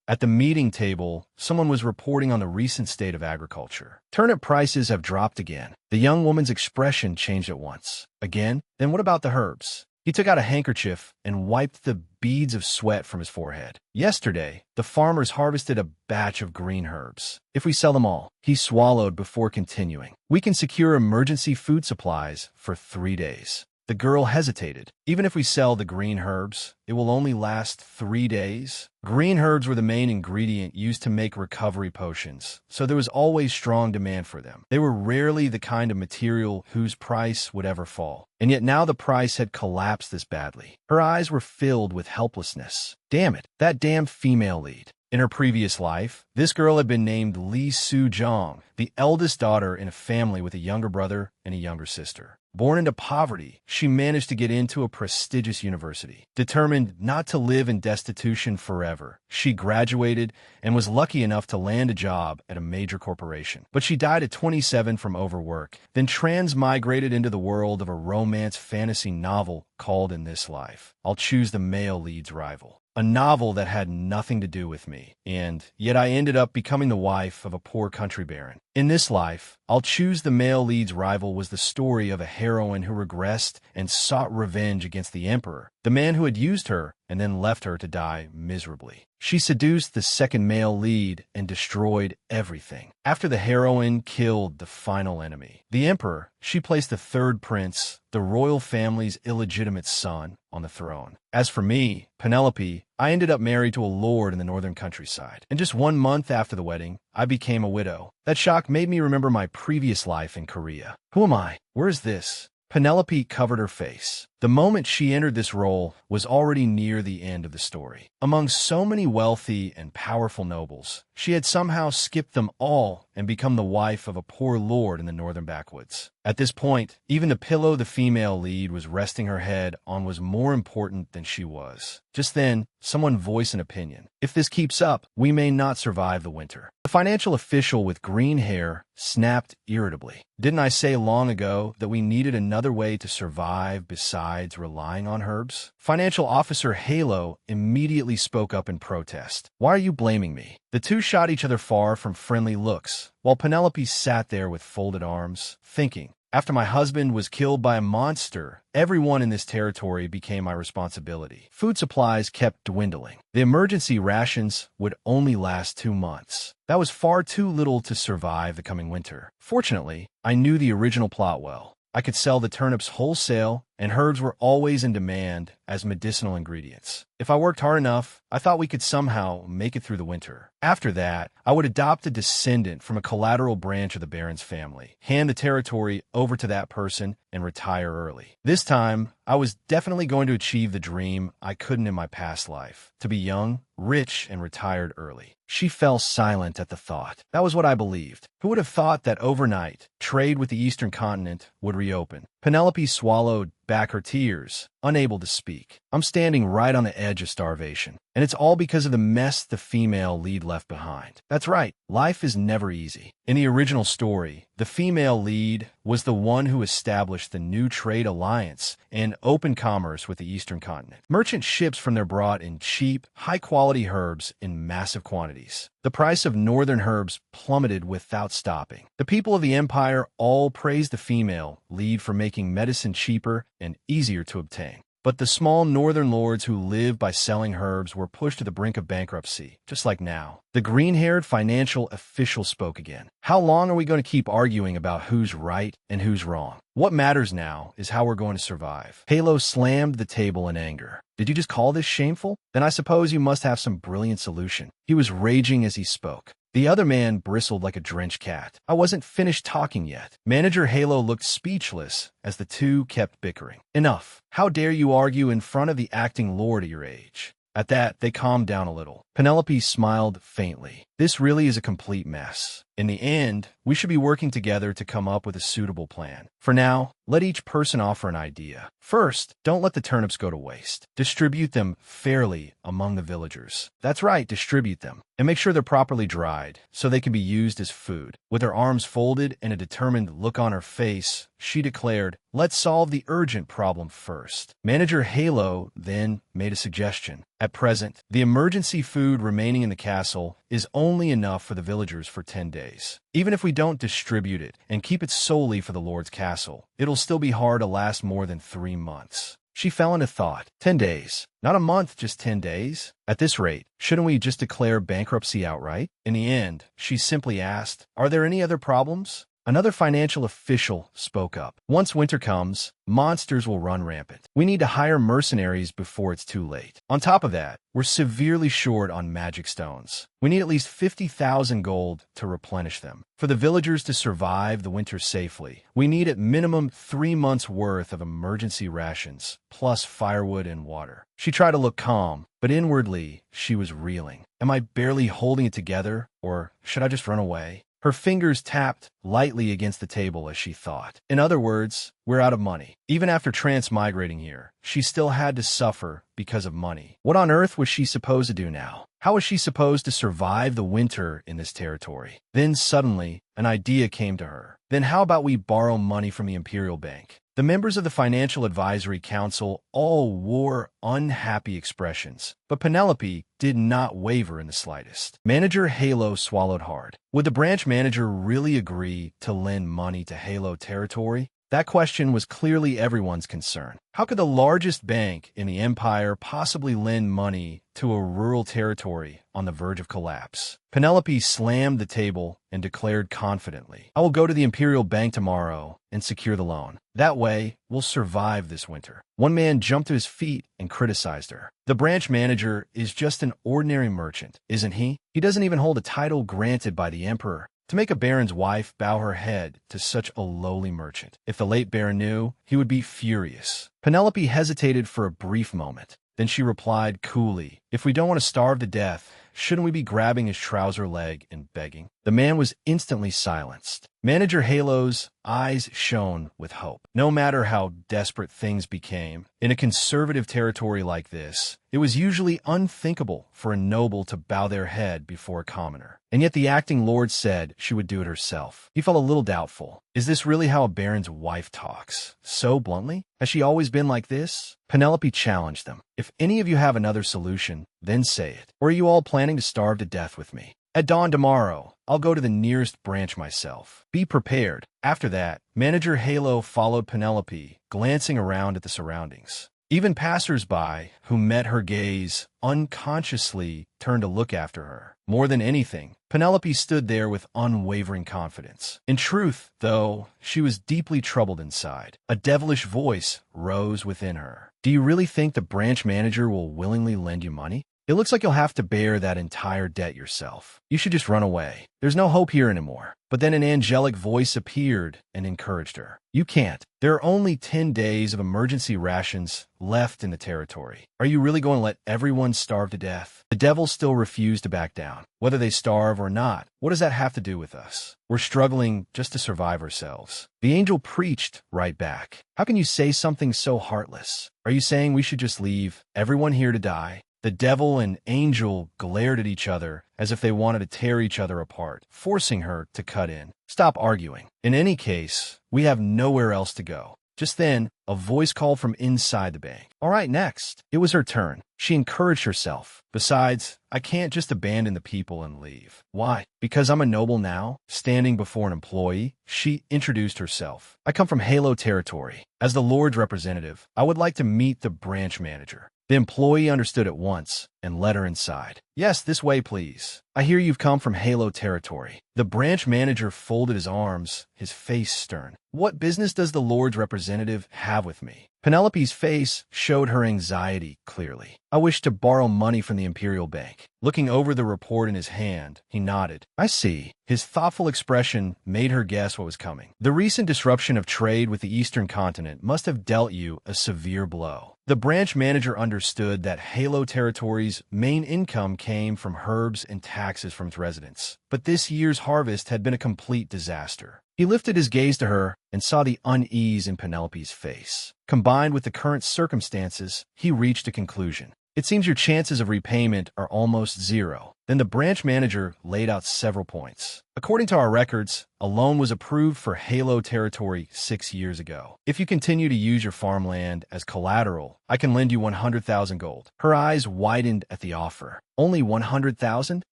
At the meeting table, someone was reporting on the recent state of agriculture. Turnip prices have dropped again. The young woman's expression changed at once. Again? Then what about the herbs? He took out a handkerchief and wiped the beads of sweat from his forehead. Yesterday, the farmers harvested a batch of green herbs. If we sell them all, he swallowed before continuing, we can secure emergency food supplies for 3 days. The girl hesitated. Even if we sell the green herbs, it will only last 3 days. Green herbs were the main ingredient used to make recovery potions, so there was always strong demand for them. They were rarely the kind of material whose price would ever fall. And yet now the price had collapsed this badly. Her eyes were filled with helplessness. Damn it, that damn female lead. In her previous life, this girl had been named Lee Soo-jong, the eldest daughter in a family with a younger brother and a younger sister. Born into poverty, she managed to get into a prestigious university. Determined not to live in destitution forever, she graduated and was lucky enough to land a job at a major corporation. But she died at 27 from overwork, then transmigrated into the world of a romance fantasy novel called In This Life, I'll Choose the Male Lead's Rival. A novel that had nothing to do with me, and yet I ended up becoming the wife of a poor country baron. In This Life, I'll Choose the Male Lead's Rival was the story of a heroine who regressed and sought revenge against the emperor, the man who had used her and then left her to die miserably. She seduced the second male lead and destroyed everything. After the heroine killed the final enemy, the emperor, she placed the third prince, the royal family's illegitimate son, on the throne. As for me, Penelope, I ended up married to a lord in the northern countryside. And just 1 month after the wedding, I became a widow. That shock made me remember my previous life in Korea. Who am I? Where is this? Penelope covered her face. The moment she entered this role was already near the end of the story. Among so many wealthy and powerful nobles, she had somehow skipped them all and become the wife of a poor lord in the northern backwoods. At this point, even the pillow the female lead was resting her head on was more important than she was. Just then, someone voiced an opinion. If this keeps up, we may not survive the winter. The financial official with green hair snapped irritably. Didn't I say long ago that we needed another way to survive besides relying on herbs? Financial officer Halo immediately spoke up in protest. Why are you blaming me? The two shot each other far from friendly looks, while Penelope sat there with folded arms, thinking, after my husband was killed by a monster, everyone in this territory became my responsibility. Food supplies kept dwindling. The emergency rations would only last 2 months. That was far too little to survive the coming winter. Fortunately, I knew the original plot well. I could sell the turnips wholesale, and herbs were always in demand as medicinal ingredients. If I worked hard enough, I thought we could somehow make it through the winter. After that, I would adopt a descendant from a collateral branch of the baron's family, hand the territory over to that person, and retire early. This time, I was definitely going to achieve the dream I couldn't in my past life, to be young, rich, and retired early. She fell silent at the thought. That was what I believed. Who would have thought that overnight, trade with the eastern continent would reopen? Penelope swallowed back her tears, unable to speak. I'm standing right on the edge of starvation, and it's all because of the mess the female lead left behind. That's right, life is never easy. In the original story, the female lead was the one who established the new trade alliance and open commerce with the eastern continent. Merchant ships from there brought in cheap, high-quality herbs in massive quantities. The price of northern herbs plummeted without stopping. The people of the empire all praised the female lead for making medicine cheaper and easier to obtain. But the small northern lords who lived by selling herbs were pushed to the brink of bankruptcy, just like now. The green-haired financial official spoke again. How long are we going to keep arguing about who's right and who's wrong? What matters now is how we're going to survive. Halo slammed the table in anger. Did you just call this shameful? Then I suppose you must have some brilliant solution. He was raging as he spoke. The other man bristled like a drenched cat. I wasn't finished talking yet. Manager Halo looked speechless as the two kept bickering. Enough. How dare you argue in front of the acting lord at your age? At that, they calmed down a little. Penelope smiled faintly. This really is a complete mess. In the end, we should be working together to come up with a suitable plan. For now, let each person offer an idea. First, don't let the turnips go to waste. Distribute them fairly among the villagers. That's right, distribute them. And make sure they're properly dried, so they can be used as food. With her arms folded and a determined look on her face, she declared, "Let's solve the urgent problem first." Manager Halo then made a suggestion. At present, the emergency food remaining in the castle is only enough for the villagers for 10 days. Even if we don't distribute it and keep it solely for the Lord's castle, it'll still be hard to last more than 3 months. She fell into thought. 10 days. Not a month, just 10 days? At this rate, shouldn't we just declare bankruptcy outright? In the end, she simply asked, "Are there any other problems?" Another financial official spoke up. "Once winter comes, monsters will run rampant. We need to hire mercenaries before it's too late. On top of that, we're severely short on magic stones. We need at least 50,000 gold to replenish them. For the villagers to survive the winter safely, we need at minimum 3 months' worth of emergency rations, plus firewood and water." She tried to look calm, but inwardly, she was reeling. Am I barely holding it together, or should I just run away? Her fingers tapped lightly against the table as she thought. In other words, we're out of money. Even after transmigrating here, she still had to suffer because of money. What on earth was she supposed to do now? How was she supposed to survive the winter in this territory? Then suddenly, an idea came to her. Then how about we borrow money from the Imperial Bank? The members of the Financial Advisory Council all wore unhappy expressions, but Penelope did not waver in the slightest. Manager Halo swallowed hard. Would the branch manager really agree to lend money to Halo territory? That question was clearly everyone's concern. How could the largest bank in the empire possibly lend money to a rural territory on the verge of collapse? Penelope slammed the table and declared confidently, "I will go to the Imperial Bank tomorrow and secure the loan. That way, we'll survive this winter." One man jumped to his feet and criticized her. "The branch manager is just an ordinary merchant, isn't he? He doesn't even hold a title granted by the emperor. To make a baron's wife bow her head to such a lowly merchant. If the late baron knew, he would be furious." Penelope hesitated for a brief moment. Then she replied coolly, "If we don't want to starve to death, shouldn't we be grabbing his trouser leg and begging?" The man was instantly silenced. Manager Halo's eyes shone with hope. No matter how desperate things became, in a conservative territory like this, it was usually unthinkable for a noble to bow their head before a commoner. And yet the acting lord said she would do it herself. He felt a little doubtful. Is this really how a baron's wife talks? So bluntly? Has she always been like this? Penelope challenged them. "If any of you have another solution, then say it. Or are you all planning to starve to death with me? At dawn tomorrow, I'll go to the nearest branch myself. Be prepared." After that, Manager Halo followed Penelope, glancing around at the surroundings. Even passers-by who met her gaze unconsciously turned to look after her. More than anything, Penelope stood there with unwavering confidence. In truth, though, she was deeply troubled inside. A devilish voice rose within her. "Do you really think the branch manager will willingly lend you money? It looks like you'll have to bear that entire debt yourself. You should just run away. There's no hope here anymore." But then an angelic voice appeared and encouraged her. "You can't. There are only 10 days of emergency rations left in the territory. Are you really going to let everyone starve to death?" The devil still refused to back down. "Whether they starve or not, what does that have to do with us? We're struggling just to survive ourselves." The angel preached right back. "How can you say something so heartless? Are you saying we should just leave everyone here to die?" The devil and angel glared at each other as if they wanted to tear each other apart, forcing her to cut in. "Stop arguing. In any case, we have nowhere else to go." Just then, a voice called from inside the bank. "All right, next." It was her turn. She encouraged herself. "Besides, I can't just abandon the people and leave." "Why? Because I'm a noble now, standing before an employee?" She introduced herself. "I come from Halo territory. As the Lord's representative, I would like to meet the branch manager." The employee understood at once and led her inside. "Yes, this way, please. I hear you've come from Halo territory." The branch manager folded his arms, his face stern. "What business does the Lord's representative have with me?" Penelope's face showed her anxiety clearly. "I wish to borrow money from the Imperial Bank." Looking over the report in his hand, he nodded. "I see." His thoughtful expression made her guess what was coming. "The recent disruption of trade with the Eastern continent must have dealt you a severe blow. The branch manager understood that Halo Territory's main income came from herbs and taxes from its residents. But this year's harvest had been a complete disaster. He lifted his gaze to her and saw the unease in Penelope's face. Combined with the current circumstances, he reached a conclusion. It seems your chances of repayment are almost zero. Then the branch manager laid out several points. According to our records, a loan was approved for Halo Territory 6 years ago. If you continue to use your farmland as collateral, I can lend you 100,000 gold. Her eyes widened at the offer. Only 100,000?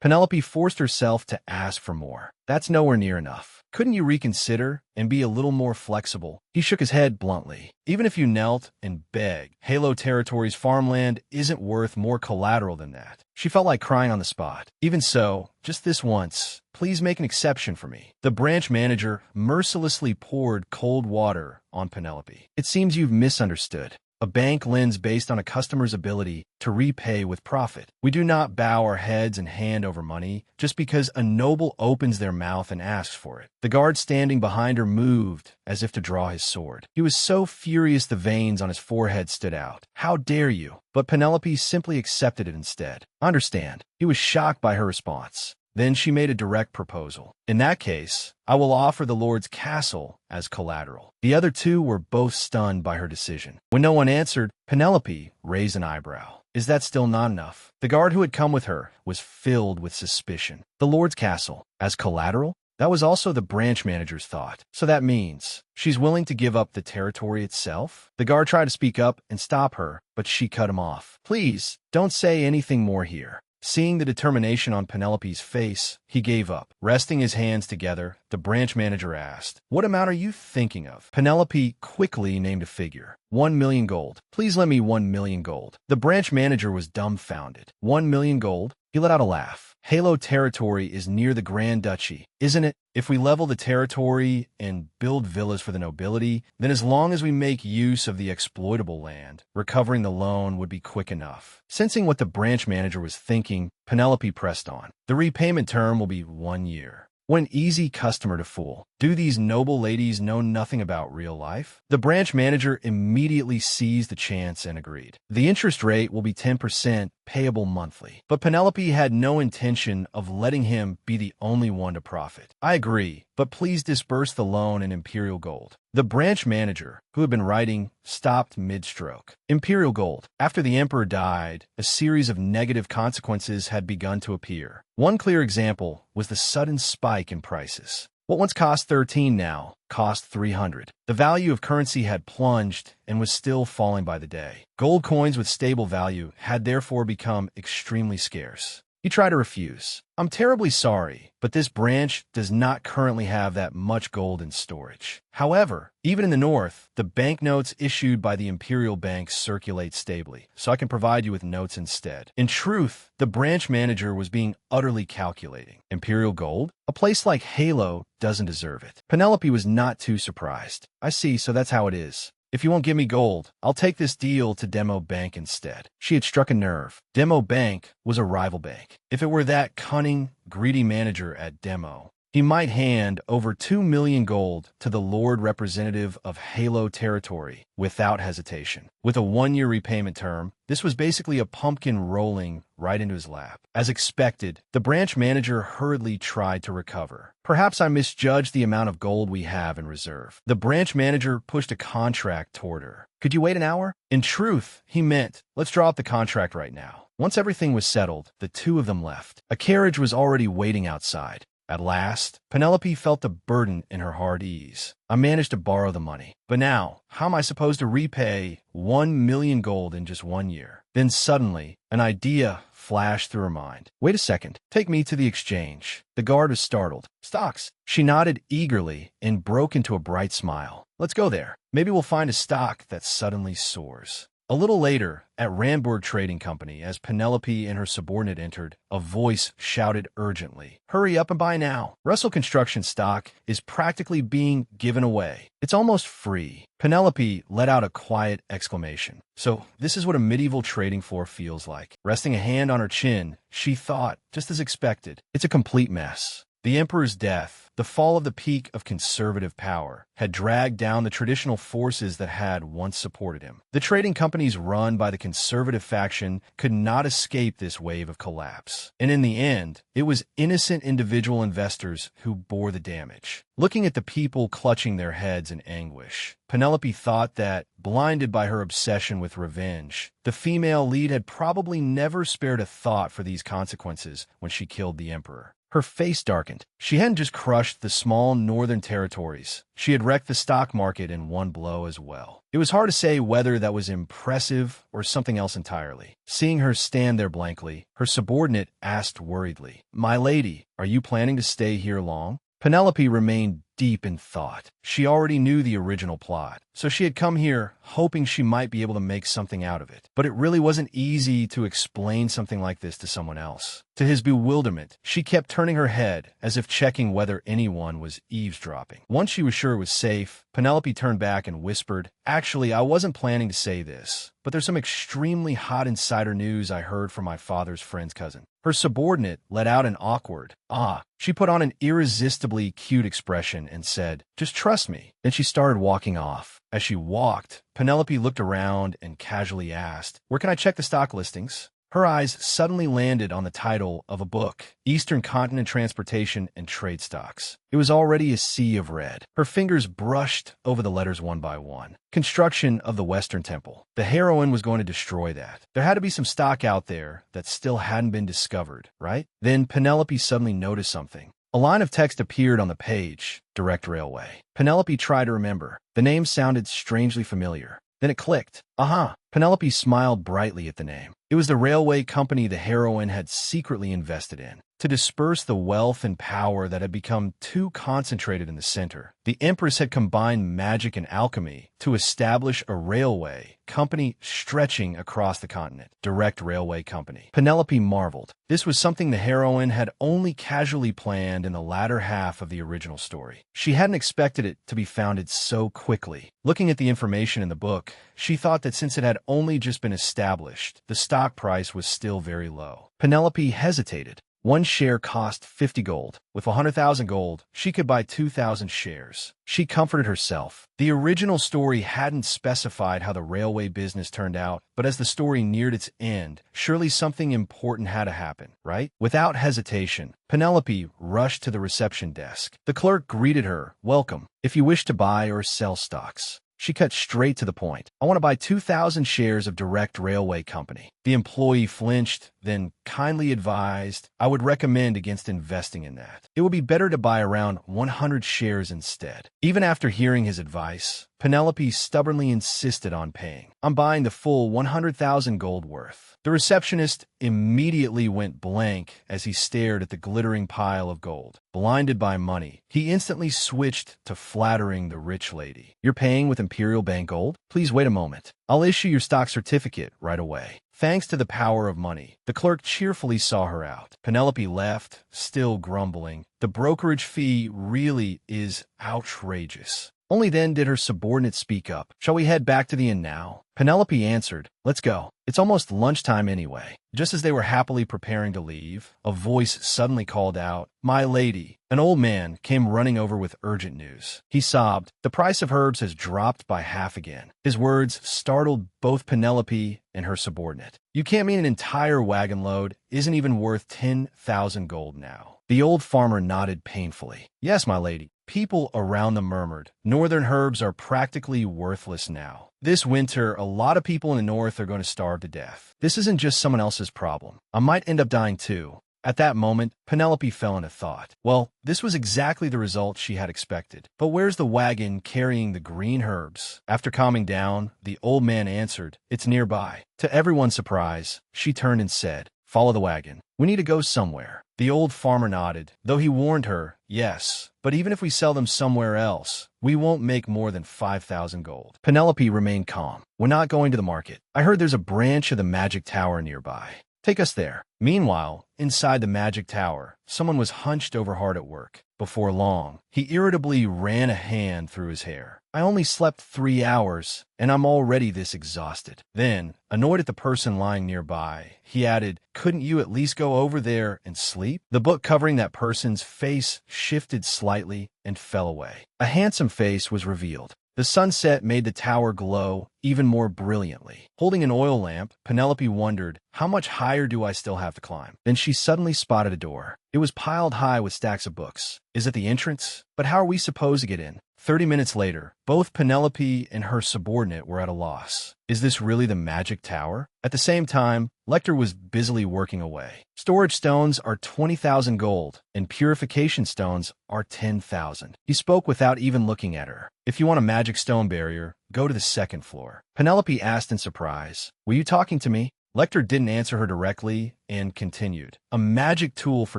Penelope forced herself to ask for more. That's nowhere near enough. Couldn't you reconsider and be a little more flexible? He shook his head bluntly. Even if you knelt and begged, Halo Territory's farmland isn't worth more collateral than that. She felt like crying on the spot. Even so, just this once, please make an exception for me. The branch manager mercilessly poured cold water on Penelope. It seems you've misunderstood. A bank lends based on a customer's ability to repay with profit. We do not bow our heads and hand over money just because a noble opens their mouth and asks for it. The guard standing behind her moved as if to draw his sword. He was so furious the veins on his forehead stood out. How dare you? But Penelope simply accepted it instead. I understand. He was shocked by her response. Then she made a direct proposal. In that case, I will offer the Lord's castle as collateral. The other two were both stunned by her decision. When no one answered, Penelope raised an eyebrow. Is that still not enough? The guard who had come with her was filled with suspicion. The Lord's castle as collateral? That was also the branch manager's thought. So that means she's willing to give up the territory itself? The guard tried to speak up and stop her, but she cut him off. Please, don't say anything more here. Seeing the determination on Penelope's face, he gave up. Resting his hands together, the branch manager asked, "What amount are you thinking of?" Penelope quickly named a figure. 1 million gold. Please lend me 1 million gold. The branch manager was dumbfounded. 1 million gold? He let out a laugh. Halo Territory is near the Grand Duchy, isn't it? If we level the territory and build villas for the nobility, then as long as we make use of the exploitable land, recovering the loan would be quick enough. Sensing what the branch manager was thinking, Penelope pressed on. The repayment term will be 1 year. What an easy customer to fool. Do these noble ladies know nothing about real life? The branch manager immediately seized the chance and agreed. The interest rate will be 10% payable monthly. But Penelope had no intention of letting him be the only one to profit. I agree, but please disburse the loan in imperial gold. The branch manager, who had been writing, stopped mid-stroke. Imperial gold. After the emperor died, a series of negative consequences had begun to appear. One clear example was the sudden spike in prices. What once cost 13 now cost 300. The value of currency had plunged and was still falling by the day. Gold coins with stable value had therefore become extremely scarce. He tried to refuse. I'm terribly sorry, but this branch does not currently have that much gold in storage. However, even in the north, the banknotes issued by the imperial banks circulate stably, so I can provide you with notes instead. In truth, the branch manager was being utterly calculating. Imperial gold? A place like Halo doesn't deserve it. Penelope was not too surprised. I see, so that's how it is. If you won't give me gold, I'll take this deal to Demo Bank instead. She had struck a nerve. Demo Bank was a rival bank. If it were that cunning, greedy manager at Demo, he might hand over 2 million gold to the Lord Representative of Halo Territory without hesitation. With a 1-year repayment term, this was basically a pumpkin rolling right into his lap. As expected, the branch manager hurriedly tried to recover. Perhaps I misjudged the amount of gold we have in reserve. The branch manager pushed a contract toward her. Could you wait an hour? In truth, he meant, let's draw up the contract right now. Once everything was settled, the two of them left. A carriage was already waiting outside. At last, Penelope felt the burden in her hard ease. I managed to borrow the money. But now, how am I supposed to repay 1 million gold in just 1 year? Then suddenly, an idea flashed through her mind. Wait a second. Take me to the exchange. The guard was startled. Stocks. She nodded eagerly and broke into a bright smile. Let's go there. Maybe we'll find a stock that suddenly soars. A little later, at Randburg Trading Company, as Penelope and her subordinate entered, a voice shouted urgently, "Hurry up and buy now. Russell Construction stock is practically being given away. It's almost free." Penelope let out a quiet exclamation. So this is what a medieval trading floor feels like. Resting a hand on her chin, she thought, just as expected, it's a complete mess. The emperor's death, the fall of the peak of conservative power, had dragged down the traditional forces that had once supported him. The trading companies run by the conservative faction could not escape this wave of collapse. And in the end, it was innocent individual investors who bore the damage. Looking at the people clutching their heads in anguish, Penelope thought that, blinded by her obsession with revenge, the female lead had probably never spared a thought for these consequences when she killed the emperor. Her face darkened. She hadn't just crushed the small northern territories. She had wrecked the stock market in one blow as well. It was hard to say whether that was impressive or something else entirely. Seeing her stand there blankly, her subordinate asked worriedly, "My lady, are you planning to stay here long?" Penelope remained deep in thought. She already knew the original plot, so she had come here hoping she might be able to make something out of it. But it really wasn't easy to explain something like this to someone else. To his bewilderment, she kept turning her head as if checking whether anyone was eavesdropping. Once she was sure it was safe, Penelope turned back and whispered, "Actually, I wasn't planning to say this, but there's some extremely hot insider news I heard from my father's friend's cousin." Her subordinate let out an awkward, "Ah." She put on an irresistibly cute expression and said, "Just trust me." Then she started walking off. As she walked, Penelope looked around and casually asked, "Where can I check the stock listings?" Her eyes suddenly landed on the title of a book, Eastern Continent Transportation and Trade Stocks. It was already a sea of red. Her fingers brushed over the letters one by one. Construction of the Western Temple. The heroine was going to destroy that. There had to be some stock out there that still hadn't been discovered, right? Then Penelope suddenly noticed something. A line of text appeared on the page, Direct Railway. Penelope tried to remember. The name sounded strangely familiar. Then it clicked. Aha! Penelope smiled brightly at the name. It was the railway company the heroine had secretly invested in. To disperse the wealth and power that had become too concentrated in the center, the Empress had combined magic and alchemy to establish a railway company stretching across the continent. Direct Railway Company. Penelope marveled. This was something the heroine had only casually planned in the latter half of the original story. She hadn't expected it to be founded so quickly. Looking at the information in the book, she thought that since it had only just been established, the stock price was still very low. Penelope hesitated. One share cost 50 gold. With 100,000 gold, she could buy 2,000 shares. She comforted herself. The original story hadn't specified how the railway business turned out, but as the story neared its end, surely something important had to happen, right? Without hesitation, Penelope rushed to the reception desk. The clerk greeted her, "Welcome. If you wish to buy or sell stocks." She cut straight to the point. "I want to buy 2,000 shares of Direct Railway Company." The employee flinched, then kindly advised, "I would recommend against investing in that. It would be better to buy around 100 shares instead." Even after hearing his advice, Penelope stubbornly insisted on paying. "I'm buying the full 100,000 gold worth." The receptionist immediately went blank as he stared at the glittering pile of gold. Blinded by money, he instantly switched to flattering the rich lady. "You're paying with Imperial Bank gold? Please wait a moment. I'll issue your stock certificate right away." Thanks to the power of money, the clerk cheerfully saw her out. Penelope left, still grumbling. The brokerage fee really is outrageous. Only then did her subordinate speak up. "Shall we head back to the inn now?" Penelope answered, "Let's go. It's almost lunchtime anyway." Just as they were happily preparing to leave, a voice suddenly called out, "My lady." An old man came running over with urgent news. He sobbed, "The price of herbs has dropped by half again." His words startled both Penelope and her subordinate. "You can't mean an entire wagon load isn't even worth 10,000 gold now." The old farmer nodded painfully. "Yes, my lady." People around them murmured, "Northern herbs are practically worthless now. This winter, a lot of people in the north are going to starve to death. This isn't just someone else's problem. I might end up dying too." At that moment, Penelope fell into thought. Well, this was exactly the result she had expected. But where's the wagon carrying the green herbs? After calming down, the old man answered, "It's nearby." To everyone's surprise, she turned and said, "Follow the wagon. We need to go somewhere." The old farmer nodded, though he warned her, "Yes, but even if we sell them somewhere else, we won't make more than 5,000 gold." Penelope remained calm. "We're not going to the market. I heard there's a branch of the magic tower nearby. Take us there." Meanwhile, inside the magic tower, someone was hunched over hard at work. Before long, he irritably ran a hand through his hair. I only slept 3 hours, and I'm already this exhausted. Then, annoyed at the person lying nearby, he added, couldn't you at least go over there and sleep? The book covering that person's face shifted slightly and fell away. A handsome face was revealed. The sunset made the tower glow even more brilliantly. Holding an oil lamp, Penelope wondered, how much higher do I still have to climb? Then she suddenly spotted a door. It was piled high with stacks of books. Is it the entrance? But how are we supposed to get in? 30 minutes later, both Penelope and her subordinate were at a loss. Is this really the magic tower? At the same time, Lecter was busily working away. Storage stones are 20,000 gold, and purification stones are 10,000. He spoke without even looking at her. If you want a magic stone barrier, go to the second floor. Penelope asked in surprise, were you talking to me? Lecter didn't answer her directly and continued. A magic tool for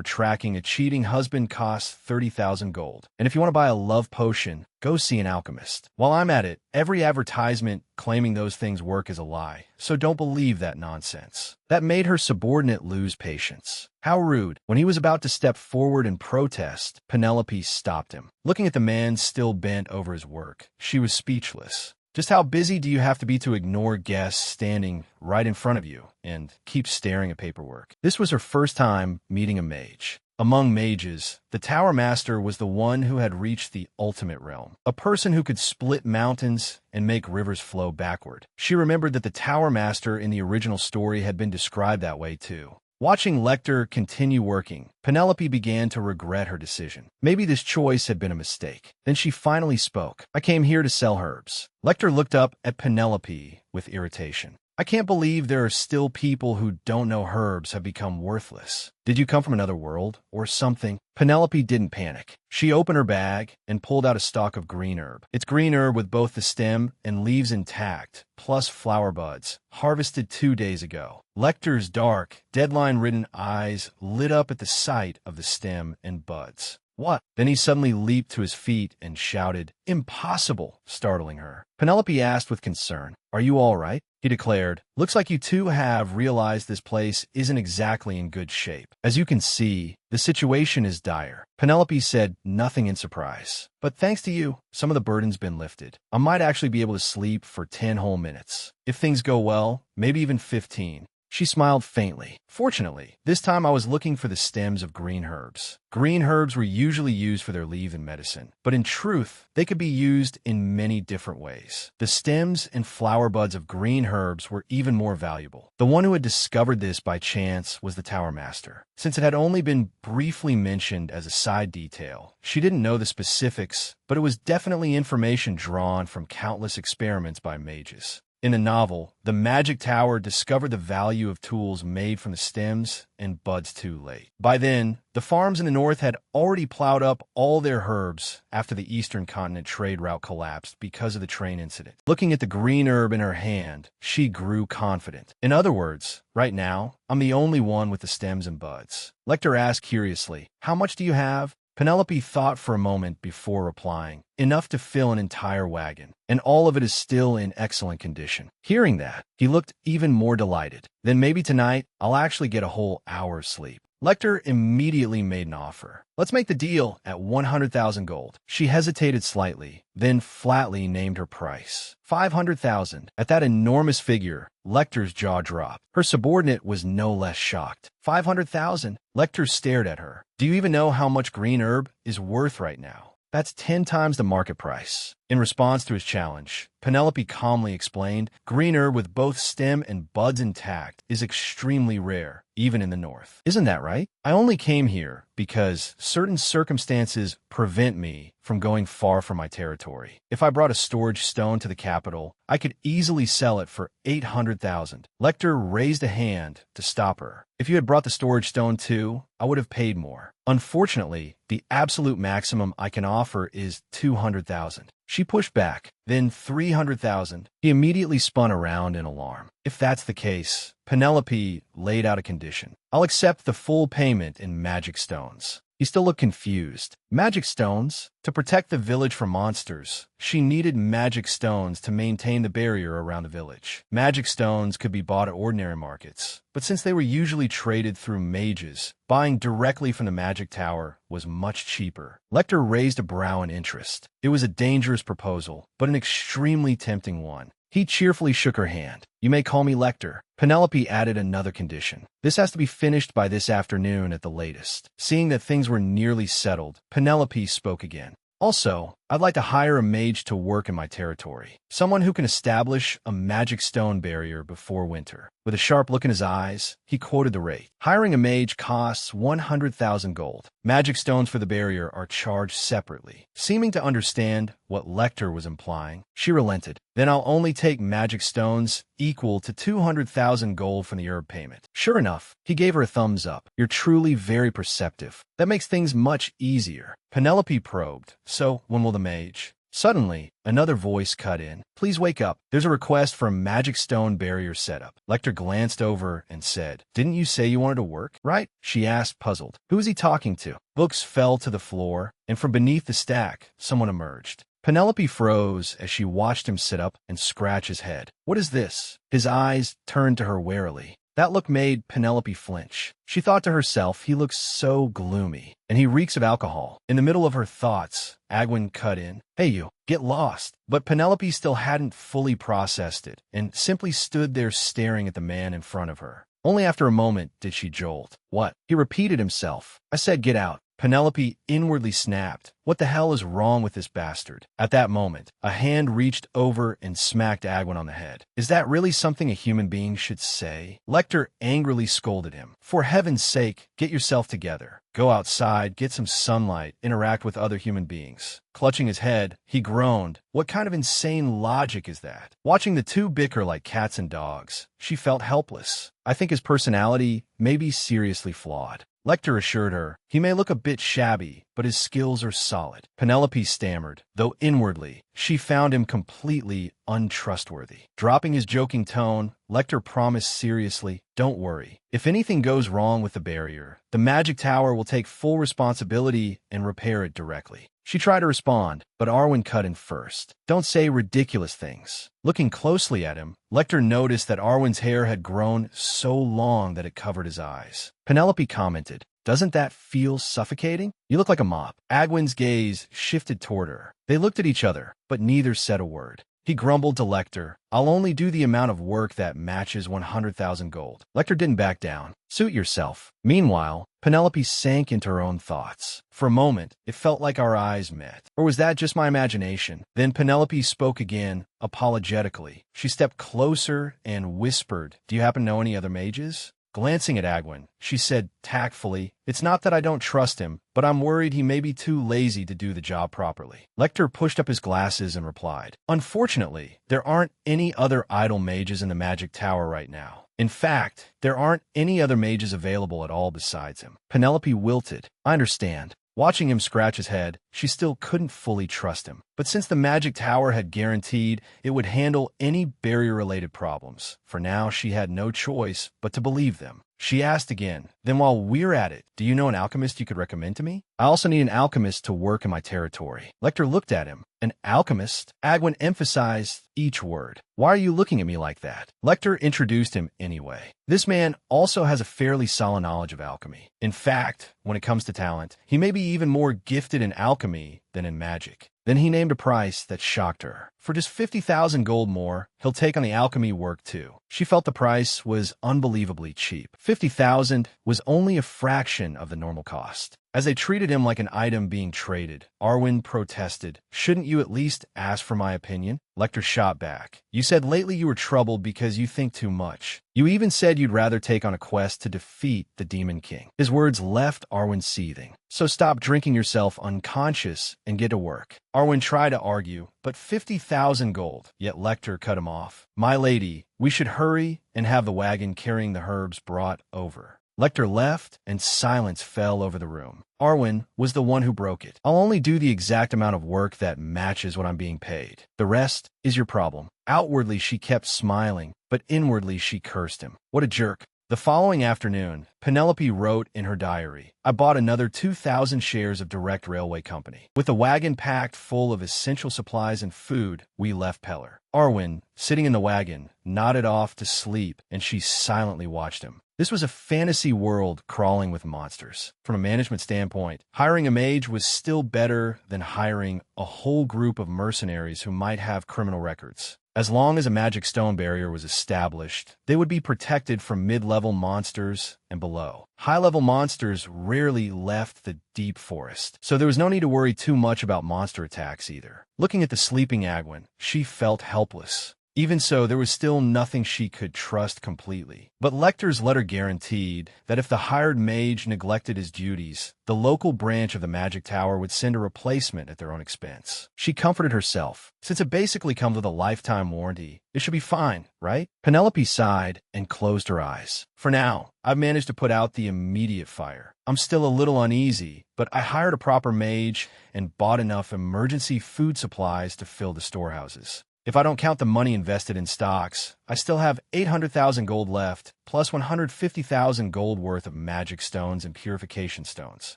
tracking a cheating husband costs 30,000 gold. And if you want to buy a love potion, go see an alchemist. While I'm at it, every advertisement claiming those things work is a lie, so don't believe that nonsense. That made her subordinate lose patience. How rude. When he was about to step forward and protest, Penelope stopped him. Looking at the man still bent over his work, she was speechless. Just how busy do you have to be to ignore guests standing right in front of you and keep staring at paperwork? This was her first time meeting a mage. Among mages, the Tower Master was the one who had reached the ultimate realm, a person who could split mountains and make rivers flow backward. She remembered that the Tower Master in the original story had been described that way too. Watching Lecter continue working, Penelope began to regret her decision. Maybe this choice had been a mistake. Then she finally spoke. I came here to sell herbs. Lecter looked up at Penelope with irritation. I can't believe there are still people who don't know herbs have become worthless. Did you come from another world or something? Penelope didn't panic. She opened her bag and pulled out a stalk of green herb. It's green herb with both the stem and leaves intact, plus flower buds, harvested 2 days ago. Lecter's dark, deadline-ridden eyes lit up at the sight of the stem and buds. What? Then he suddenly leaped to his feet and shouted, impossible, startling her. Penelope asked with concern, are you all right? He declared, looks like you two have realized this place isn't exactly in good shape. As you can see, the situation is dire. Penelope said nothing in surprise. But thanks to you, some of the burden's been lifted. I might actually be able to sleep for 10 whole minutes. If things go well, maybe even 15. She smiled faintly. Fortunately, this time I was looking for the stems of green herbs. Green herbs were usually used for their leaves in medicine, but in truth, they could be used in many different ways. The stems and flower buds of green herbs were even more valuable. The one who had discovered this by chance was the Tower Master. Since it had only been briefly mentioned as a side detail, she didn't know the specifics, but it was definitely information drawn from countless experiments by mages. In the novel, the Magic Tower discovered the value of tools made from the stems and buds too late. By then, the farms in the north had already plowed up all their herbs after the eastern continent trade route collapsed because of the train incident. Looking at the green herb in her hand, she grew confident. In other words, right now, I'm the only one with the stems and buds. Lecter asked curiously, how much do you have? Penelope thought for a moment before replying, enough to fill an entire wagon, and all of it is still in excellent condition. Hearing that, he looked even more delighted. Then maybe tonight, I'll actually get a whole hour's sleep. Lecter immediately made an offer. Let's make the deal at 100,000 gold. She hesitated slightly, then flatly named her price. 500,000. At that enormous figure, Lecter's jaw dropped. Her subordinate was no less shocked. 500,000. Lecter stared at her. Do you even know how much green herb is worth right now? That's 10 times the market price. In response to his challenge, Penelope calmly explained, green herb with both stem and buds intact is extremely rare, even in the north. Isn't that right? I only came here because certain circumstances prevent me from going far from my territory. If I brought a storage stone to the capital, I could easily sell it for 800,000. Lecter raised a hand to stop her. If you had brought the storage stone too, I would have paid more. Unfortunately, the absolute maximum I can offer is 200,000. She pushed back, then 300,000. He immediately spun around in alarm. If that's the case, Penelope laid out a condition. I'll accept the full payment in magic stones. He still looked confused. Magic stones? To protect the village from monsters, she needed magic stones to maintain the barrier around the village. Magic stones could be bought at ordinary markets, but since they were usually traded through mages, buying directly from the magic tower was much cheaper. Lecter raised a brow in interest. It was a dangerous proposal, but an extremely tempting one. He cheerfully shook her hand. You may call me Lecter. Penelope added another condition. This has to be finished by this afternoon at the latest. Seeing that things were nearly settled, Penelope spoke again. Also, I'd like to hire a mage to work in my territory. Someone who can establish a magic stone barrier before winter. With a sharp look in his eyes, he quoted the rate. Hiring a mage costs 100,000 gold. Magic stones for the barrier are charged separately. Seeming to understand what Lecter was implying, she relented. Then I'll only take magic stones equal to 200,000 gold from the herb payment. Sure enough, he gave her a thumbs up. You're truly very perceptive. That makes things much easier. Penelope probed. So, when will the mage? Suddenly, another voice cut in. Please wake up. There's a request for a magic stone barrier setup. Lecter glanced over and said, Didn't you say you wanted to work, right? She asked, puzzled. Who is he talking to? Books fell to the floor, and from beneath the stack, someone emerged. Penelope froze as she watched him sit up and scratch his head. What is this? His eyes turned to her warily. That look made Penelope flinch. She thought to herself, he looks so gloomy, and he reeks of alcohol. In the middle of her thoughts, Agwin cut in. Hey you, get lost. But Penelope still hadn't fully processed it, and simply stood there staring at the man in front of her. Only after a moment did she jolt. What? He repeated himself. I said get out. Penelope inwardly snapped. What the hell is wrong with this bastard? At that moment, a hand reached over and smacked Agwin on the head. Is that really something a human being should say? Lecter angrily scolded him. For heaven's sake, get yourself together. Go outside, get some sunlight, interact with other human beings. Clutching his head, he groaned. What kind of insane logic is that? Watching the two bicker like cats and dogs, she felt helpless. I think his personality may be seriously flawed. Lecter assured her, he may look a bit shabby, but his skills are solid. Penelope stammered, though inwardly, she found him completely untrustworthy. Dropping his joking tone, Lecter promised seriously, don't worry. If anything goes wrong with the barrier, the magic tower will take full responsibility and repair it directly. She tried to respond, but Arwen cut in first. Don't say ridiculous things. Looking closely at him, Lecter noticed that Arwen's hair had grown so long that it covered his eyes. Penelope commented, doesn't that feel suffocating? You look like a mop. Agwin's gaze shifted toward her. They looked at each other, but neither said a word. He grumbled to Lecter, I'll only do the amount of work that matches 100,000 gold. Lecter didn't back down. Suit yourself. Meanwhile, Penelope sank into her own thoughts. For a moment, it felt like our eyes met. Or was that just my imagination? Then Penelope spoke again, apologetically. She stepped closer and whispered, Do you happen to know any other mages? Glancing at Agwin, she said tactfully, It's not that I don't trust him, but I'm worried he may be too lazy to do the job properly. Lecter pushed up his glasses and replied, Unfortunately, there aren't any other idle mages in the magic tower right now. In fact, there aren't any other mages available at all besides him. Penelope wilted. I understand. Watching him scratch his head, she still couldn't fully trust him. But since the magic tower had guaranteed it would handle any barrier-related problems, for now she had no choice but to believe them. She asked again, Then while we're at it, do you know an alchemist you could recommend to me? I also need an alchemist to work in my territory. Lecter looked at him. An alchemist? Agwin emphasized each word. Why are you looking at me like that? Lecter introduced him anyway. This man also has a fairly solid knowledge of alchemy. In fact, when it comes to talent, he may be even more gifted in alchemy than in magic. Then he named a price that shocked her. For just 50,000 gold more, he'll take on the alchemy work too. She felt the price was unbelievably cheap. 50,000 was only a fraction of the normal cost. As they treated him like an item being traded, Arwen protested, Shouldn't you at least ask for my opinion? Lecter shot back. You said lately you were troubled because you think too much. You even said you'd rather take on a quest to defeat the Demon King. His words left Arwen seething. So stop drinking yourself unconscious and get to work. Arwen tried to argue, but 50,000 gold. Yet Lecter cut him off. My lady, we should hurry and have the wagon carrying the herbs brought over. Lecter left, and silence fell over the room. Arwen was the one who broke it. I'll only do the exact amount of work that matches what I'm being paid. The rest is your problem. Outwardly, she kept smiling, but inwardly she cursed him. What a jerk. The following afternoon, Penelope wrote in her diary, I bought another 2,000 shares of Direct Railway Company. With the wagon packed full of essential supplies and food, we left Peller. Arwen, sitting in the wagon, nodded off to sleep, and she silently watched him. This was a fantasy world crawling with monsters. From a management standpoint, hiring a mage was still better than hiring a whole group of mercenaries who might have criminal records. As long as a magic stone barrier was established, they would be protected from mid-level monsters and below. High-level monsters rarely left the deep forest, so there was no need to worry too much about monster attacks either. Looking at the sleeping Agwin, she felt helpless. Even so, there was still nothing she could trust completely. But Lecter's letter guaranteed that if the hired mage neglected his duties, the local branch of the magic tower would send a replacement at their own expense. She comforted herself. Since it basically comes with a lifetime warranty, it should be fine, right? Penelope sighed and closed her eyes. For now, I've managed to put out the immediate fire. I'm still a little uneasy, but I hired a proper mage and bought enough emergency food supplies to fill the storehouses. If I don't count the money invested in stocks, I still have 800,000 gold left, plus 150,000 gold worth of magic stones and purification stones.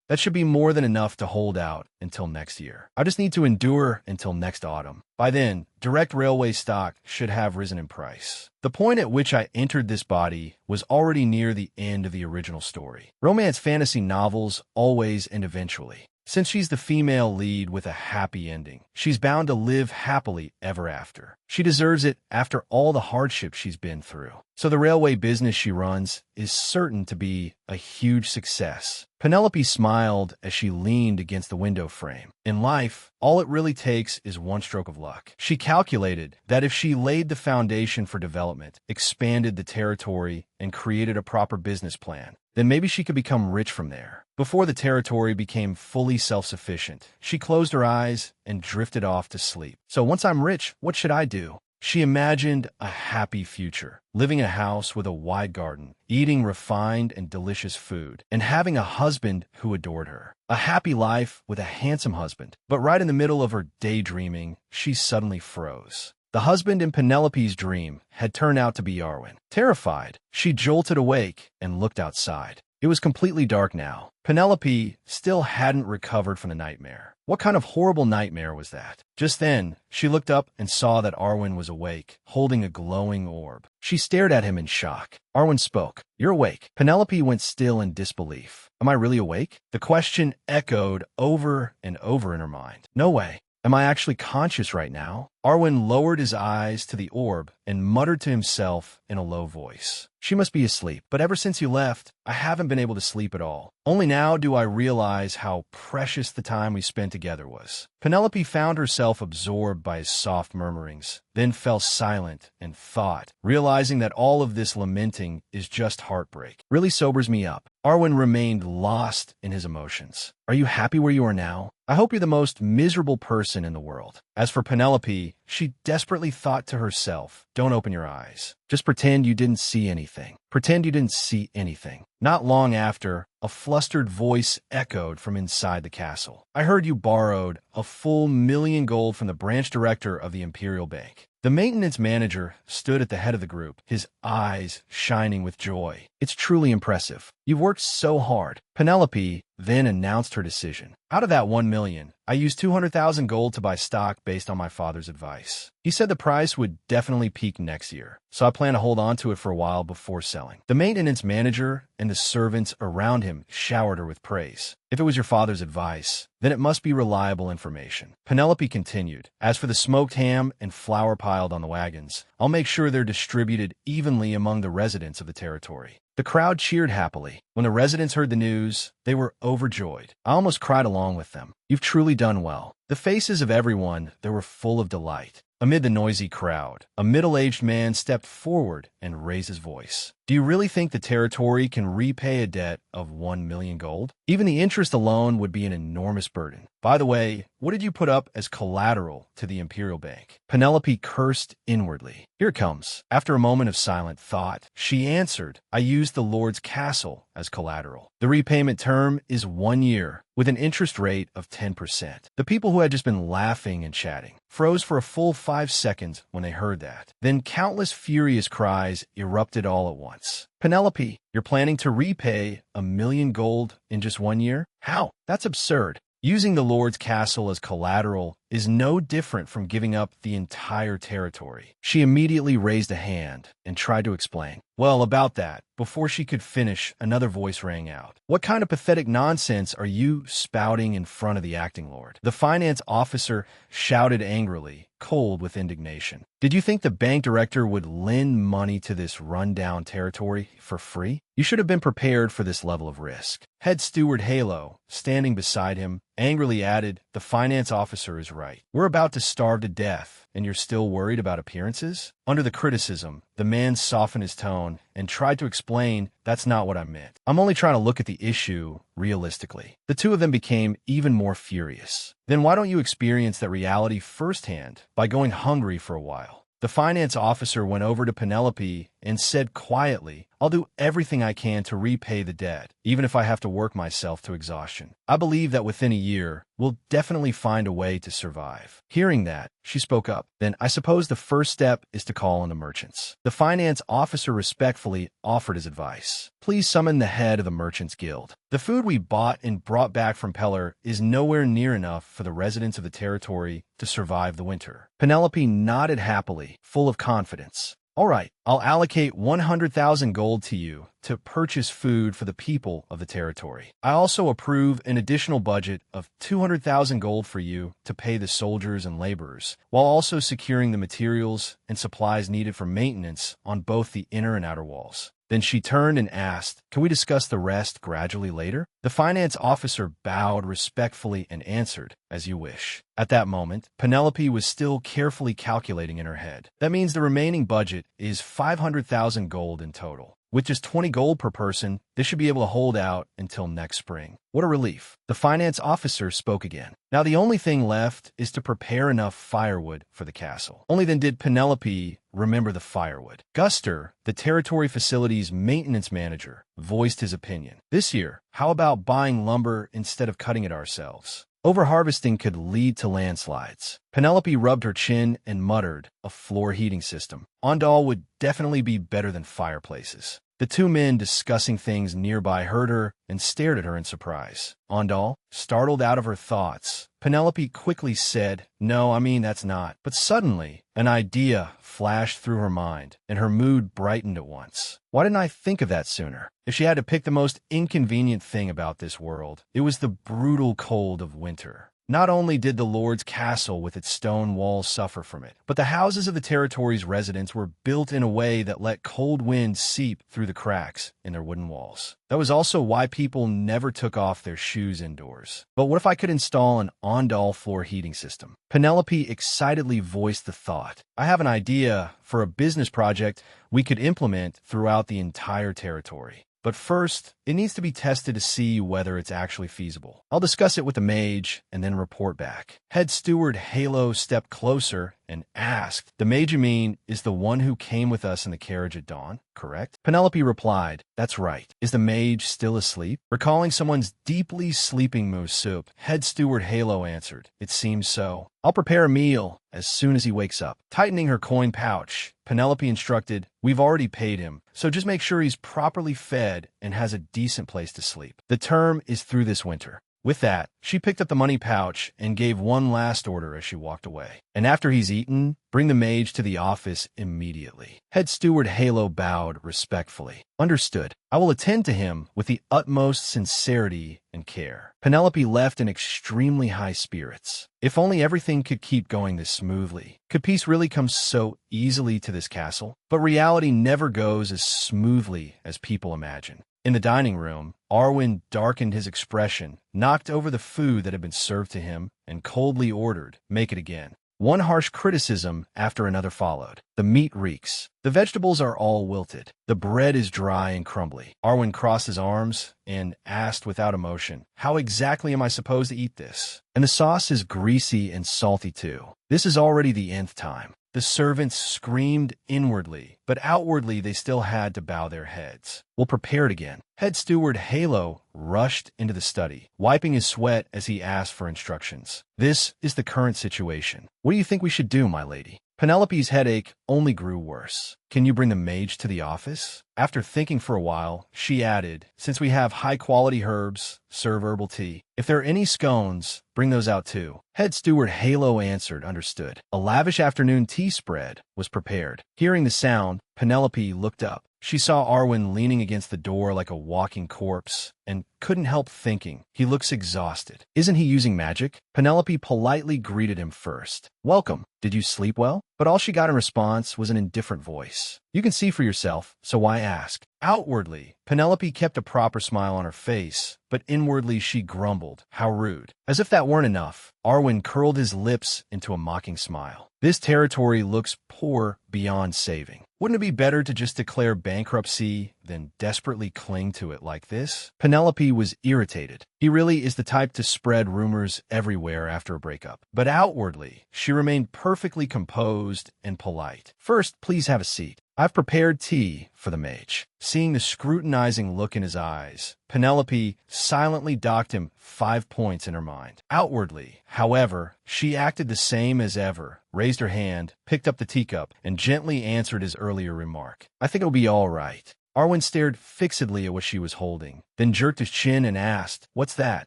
That should be more than enough to hold out until next year. I just need to endure until next autumn. By then, direct railway stock should have risen in price. The point at which I entered this body was already near the end of the original story. Romance fantasy novels always end eventually. Since she's the female lead with a happy ending, she's bound to live happily ever after. She deserves it after all the hardships she's been through. So the railway business she runs is certain to be a huge success. Penelope smiled as she leaned against the window frame. In life, all it really takes is one stroke of luck. She calculated that if she laid the foundation for development, expanded the territory, and created a proper business plan, then maybe she could become rich from there. Before the territory became fully self-sufficient, she closed her eyes and drifted off to sleep. So once I'm rich, what should I do? She imagined a happy future, living in a house with a wide garden, eating refined and delicious food, and having a husband who adored her. A happy life with a handsome husband. But right in the middle of her daydreaming, she suddenly froze. The husband in Penelope's dream had turned out to be Arwen. Terrified, she jolted awake and looked outside. It was completely dark now. Penelope still hadn't recovered from the nightmare. What kind of horrible nightmare was that? Just then, she looked up and saw that Arwen was awake, holding a glowing orb. She stared at him in shock. Arwen spoke. You're awake. Penelope went still in disbelief. Am I really awake? The question echoed over and over in her mind. No way. Am I actually conscious right now? Arwen lowered his eyes to the orb and muttered to himself in a low voice. She must be asleep, but ever since you left, I haven't been able to sleep at all. Only now do I realize how precious the time we spent together was. Penelope found herself absorbed by his soft murmurings, then fell silent and thought, realizing that all of this lamenting is just heartbreak. Really sobers me up. Arwen remained lost in his emotions. Are you happy where you are now? I hope you're the most miserable person in the world. As for Penelope, she desperately thought to herself, don't open your eyes. Just pretend you didn't see anything. Pretend you didn't see anything. Not long after, a flustered voice echoed from inside the castle. I heard you borrowed a full 1,000,000 gold from the branch director of the Imperial Bank. The maintenance manager stood at the head of the group, his eyes shining with joy. It's truly impressive. You've worked so hard. Penelope then announced her decision. Out of that 1,000,000, I used 200,000 gold to buy stock based on my father's advice. He said the price would definitely peak next year, so I plan to hold on to it for a while before selling. The maintenance manager and the servants around him showered her with praise. If it was your father's advice, then it must be reliable information. Penelope continued. As for the smoked ham and flour piled on the wagons, I'll make sure they're distributed evenly among the residents of the territory. The crowd cheered happily. When the residents heard the news, they were overjoyed. I almost cried along with them. You've truly done well. The faces of everyone there were full of delight. Amid the noisy crowd, a middle-aged man stepped forward and raised his voice. Do you really think the territory can repay a debt of 1,000,000 gold? Even the interest alone would be an enormous burden. By the way, what did you put up as collateral to the Imperial Bank? Penelope cursed inwardly. Here it comes. After a moment of silent thought, she answered, I used the Lord's castle as collateral. The repayment term is 1 year, with an interest rate of 10%. The people who had just been laughing and chatting froze for a full 5 seconds when they heard that. Then countless furious cries erupted all at once. Penelope, you're planning to repay 1,000,000 gold in just 1 year? How? That's absurd. Using the Lord's castle as collateral is no different from giving up the entire territory. She immediately raised a hand and tried to explain. Well, about that, before she could finish, another voice rang out. What kind of pathetic nonsense are you spouting in front of the acting lord? The finance officer shouted angrily, cold with indignation. Did you think the bank director would lend money to this rundown territory for free? You should have been prepared for this level of risk. Head steward Halo, standing beside him, angrily added, the finance officer is right. We're about to starve to death, and you're still worried about appearances? Under the criticism, the man softened his tone and tried to explain, that's not what I meant. I'm only trying to look at the issue realistically. The two of them became even more furious. Then why don't you experience that reality firsthand by going hungry for a while? The finance officer went over to Penelope and said quietly, I'll do everything I can to repay the debt, even if I have to work myself to exhaustion. I believe that within a year, we'll definitely find a way to survive. Hearing that, she spoke up. Then I suppose the first step is to call on the merchants. The finance officer respectfully offered his advice. Please summon the head of the Merchants Guild. The food we bought and brought back from Peller is nowhere near enough for the residents of the territory to survive the winter. Penelope nodded happily, full of confidence. All right, I'll allocate 100,000 gold to you to purchase food for the people of the territory. I also approve an additional budget of 200,000 gold for you to pay the soldiers and laborers, while also securing the materials and supplies needed for maintenance on both the inner and outer walls. Then she turned and asked, can we discuss the rest gradually later? The finance officer bowed respectfully and answered, as you wish. At that moment, Penelope was still carefully calculating in her head. That means the remaining budget is 500,000 gold in total. With just 20 gold per person, this should be able to hold out until next spring. What a relief. The finance officer spoke again. Now the only thing left is to prepare enough firewood for the castle. Only then did Penelope remember the firewood. Guster, the territory facility's maintenance manager, voiced his opinion. This year, how about buying lumber instead of cutting it ourselves? Overharvesting could lead to landslides. Penelope rubbed her chin and muttered, a floor heating system. Ondal would definitely be better than fireplaces. The two men discussing things nearby heard her and stared at her in surprise. Ondal, startled out of her thoughts, Penelope quickly said, no, I mean that's not. But suddenly, an idea flashed through her mind, and her mood brightened at once. Why didn't I think of that sooner? If she had to pick the most inconvenient thing about this world, it was the brutal cold of winter. Not only did the Lord's castle with its stone walls suffer from it, but the houses of the territory's residents were built in a way that let cold winds seep through the cracks in their wooden walls. That was also why people never took off their shoes indoors. But what if I could install an Ondal floor heating system? Penelope excitedly voiced the thought. I have an idea for a business project we could implement throughout the entire territory. But first, it needs to be tested to see whether it's actually feasible. I'll discuss it with the mage and then report back. Head steward Halo stepped closer and asked, the mage you mean is the one who came with us in the carriage at dawn, correct? Penelope replied, that's right. Is the mage still asleep? Recalling someone's deeply sleeping Musup, head steward Halo answered, it seems so. I'll prepare a meal as soon as he wakes up. Tightening her coin pouch, Penelope instructed, we've already paid him, so just make sure he's properly fed and has a decent place to sleep. The term is through this winter. With that, she picked up the money pouch and gave one last order as she walked away. And after he's eaten, bring the mage to the office immediately. Head steward Halo bowed respectfully. Understood. I will attend to him with the utmost sincerity and care. Penelope left in extremely high spirits. If only everything could keep going this smoothly. Could peace really come so easily to this castle? But reality never goes as smoothly as people imagine. In the dining room, Arwen darkened his expression, knocked over the food that had been served to him, and coldly ordered, make it again. One harsh criticism after another followed. The meat reeks. The vegetables are all wilted. The bread is dry and crumbly. Arwen crossed his arms and asked without emotion, how exactly am I supposed to eat this? And the sauce is greasy and salty too. This is already the nth time. The servants screamed inwardly, but outwardly they still had to bow their heads. We'll prepare it again. Head steward Halo rushed into the study, wiping his sweat as he asked for instructions. This is the current situation. What do you think we should do, my lady? Penelope's headache only grew worse. Can you bring the mage to the office? After thinking for a while, she added, since we have high-quality herbs, serve herbal tea. If there are any scones, bring those out too. Head steward Halo answered, understood. A lavish afternoon tea spread was prepared. Hearing the sound, Penelope looked up. She saw Arwen leaning against the door like a walking corpse and couldn't help thinking, he looks exhausted. Isn't he using magic? Penelope politely greeted him first. Welcome. Did you sleep well? But all she got in response was an indifferent voice. You can see for yourself, so why ask? Outwardly, Penelope kept a proper smile on her face, but inwardly she grumbled, how rude. As if that weren't enough, Arwen curled his lips into a mocking smile. This territory looks poor beyond saving. Wouldn't it be better to just declare bankruptcy than desperately cling to it like this? Penelope was irritated. He really is the type to spread rumors everywhere after a breakup. But outwardly, she remained perfectly composed and polite. First, please have a seat. I've prepared tea for the mage. Seeing the scrutinizing look in his eyes, Penelope silently docked him 5 points in her mind. Outwardly, however, she acted the same as ever, raised her hand, picked up the teacup, and gently answered his earlier remark. I think it'll be all right. Arwen stared fixedly at what she was holding, then jerked his chin and asked, What's that?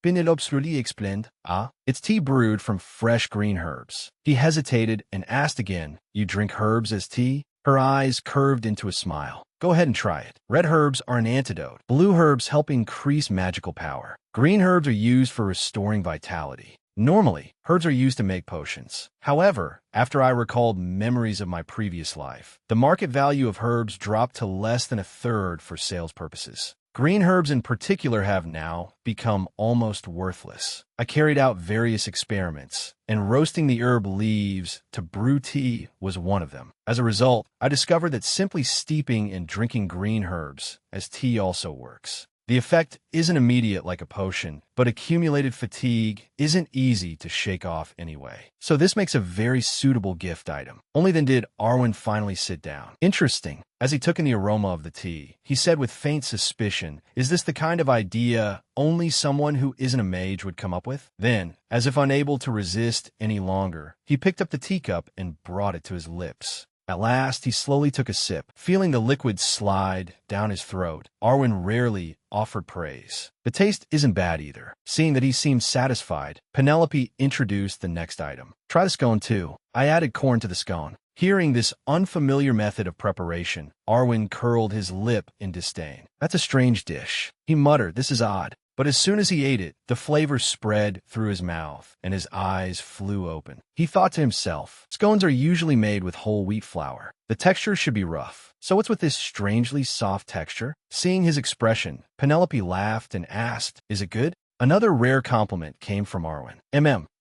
Penelope explained. Ah, it's tea brewed from fresh green herbs. He hesitated and asked again, You drink herbs as tea? Her eyes curved into a smile. Go ahead and try it. Red herbs are an antidote. Blue herbs help increase magical power. Green herbs are used for restoring vitality. Normally, herbs are used to make potions. However, after I recalled memories of my previous life, the market value of herbs dropped to less than a third for sales purposes. Green herbs in particular have now become almost worthless. I carried out various experiments, and roasting the herb leaves to brew tea was one of them. As a result, I discovered that simply steeping and drinking green herbs as tea also works. The effect isn't immediate like a potion, but accumulated fatigue isn't easy to shake off anyway. So this makes a very suitable gift item. Only then did Arwen finally sit down. Interesting. As he took in the aroma of the tea, he said with faint suspicion, Is this the kind of idea only someone who isn't a mage would come up with? Then, as if unable to resist any longer, he picked up the teacup and brought it to his lips. At last, he slowly took a sip, feeling the liquid slide down his throat. Arwen rarely offered praise. The taste isn't bad either. Seeing that he seemed satisfied, Penelope introduced the next item. Try the scone too. I added corn to the scone. Hearing this unfamiliar method of preparation, Arwen curled his lip in disdain. That's a strange dish. He muttered, This is odd. But as soon as he ate it, the flavor spread through his mouth, and his eyes flew open. He thought to himself, Scones are usually made with whole wheat flour. The texture should be rough. So what's with this strangely soft texture? Seeing his expression, Penelope laughed and asked, Is it good? Another rare compliment came from Arwen.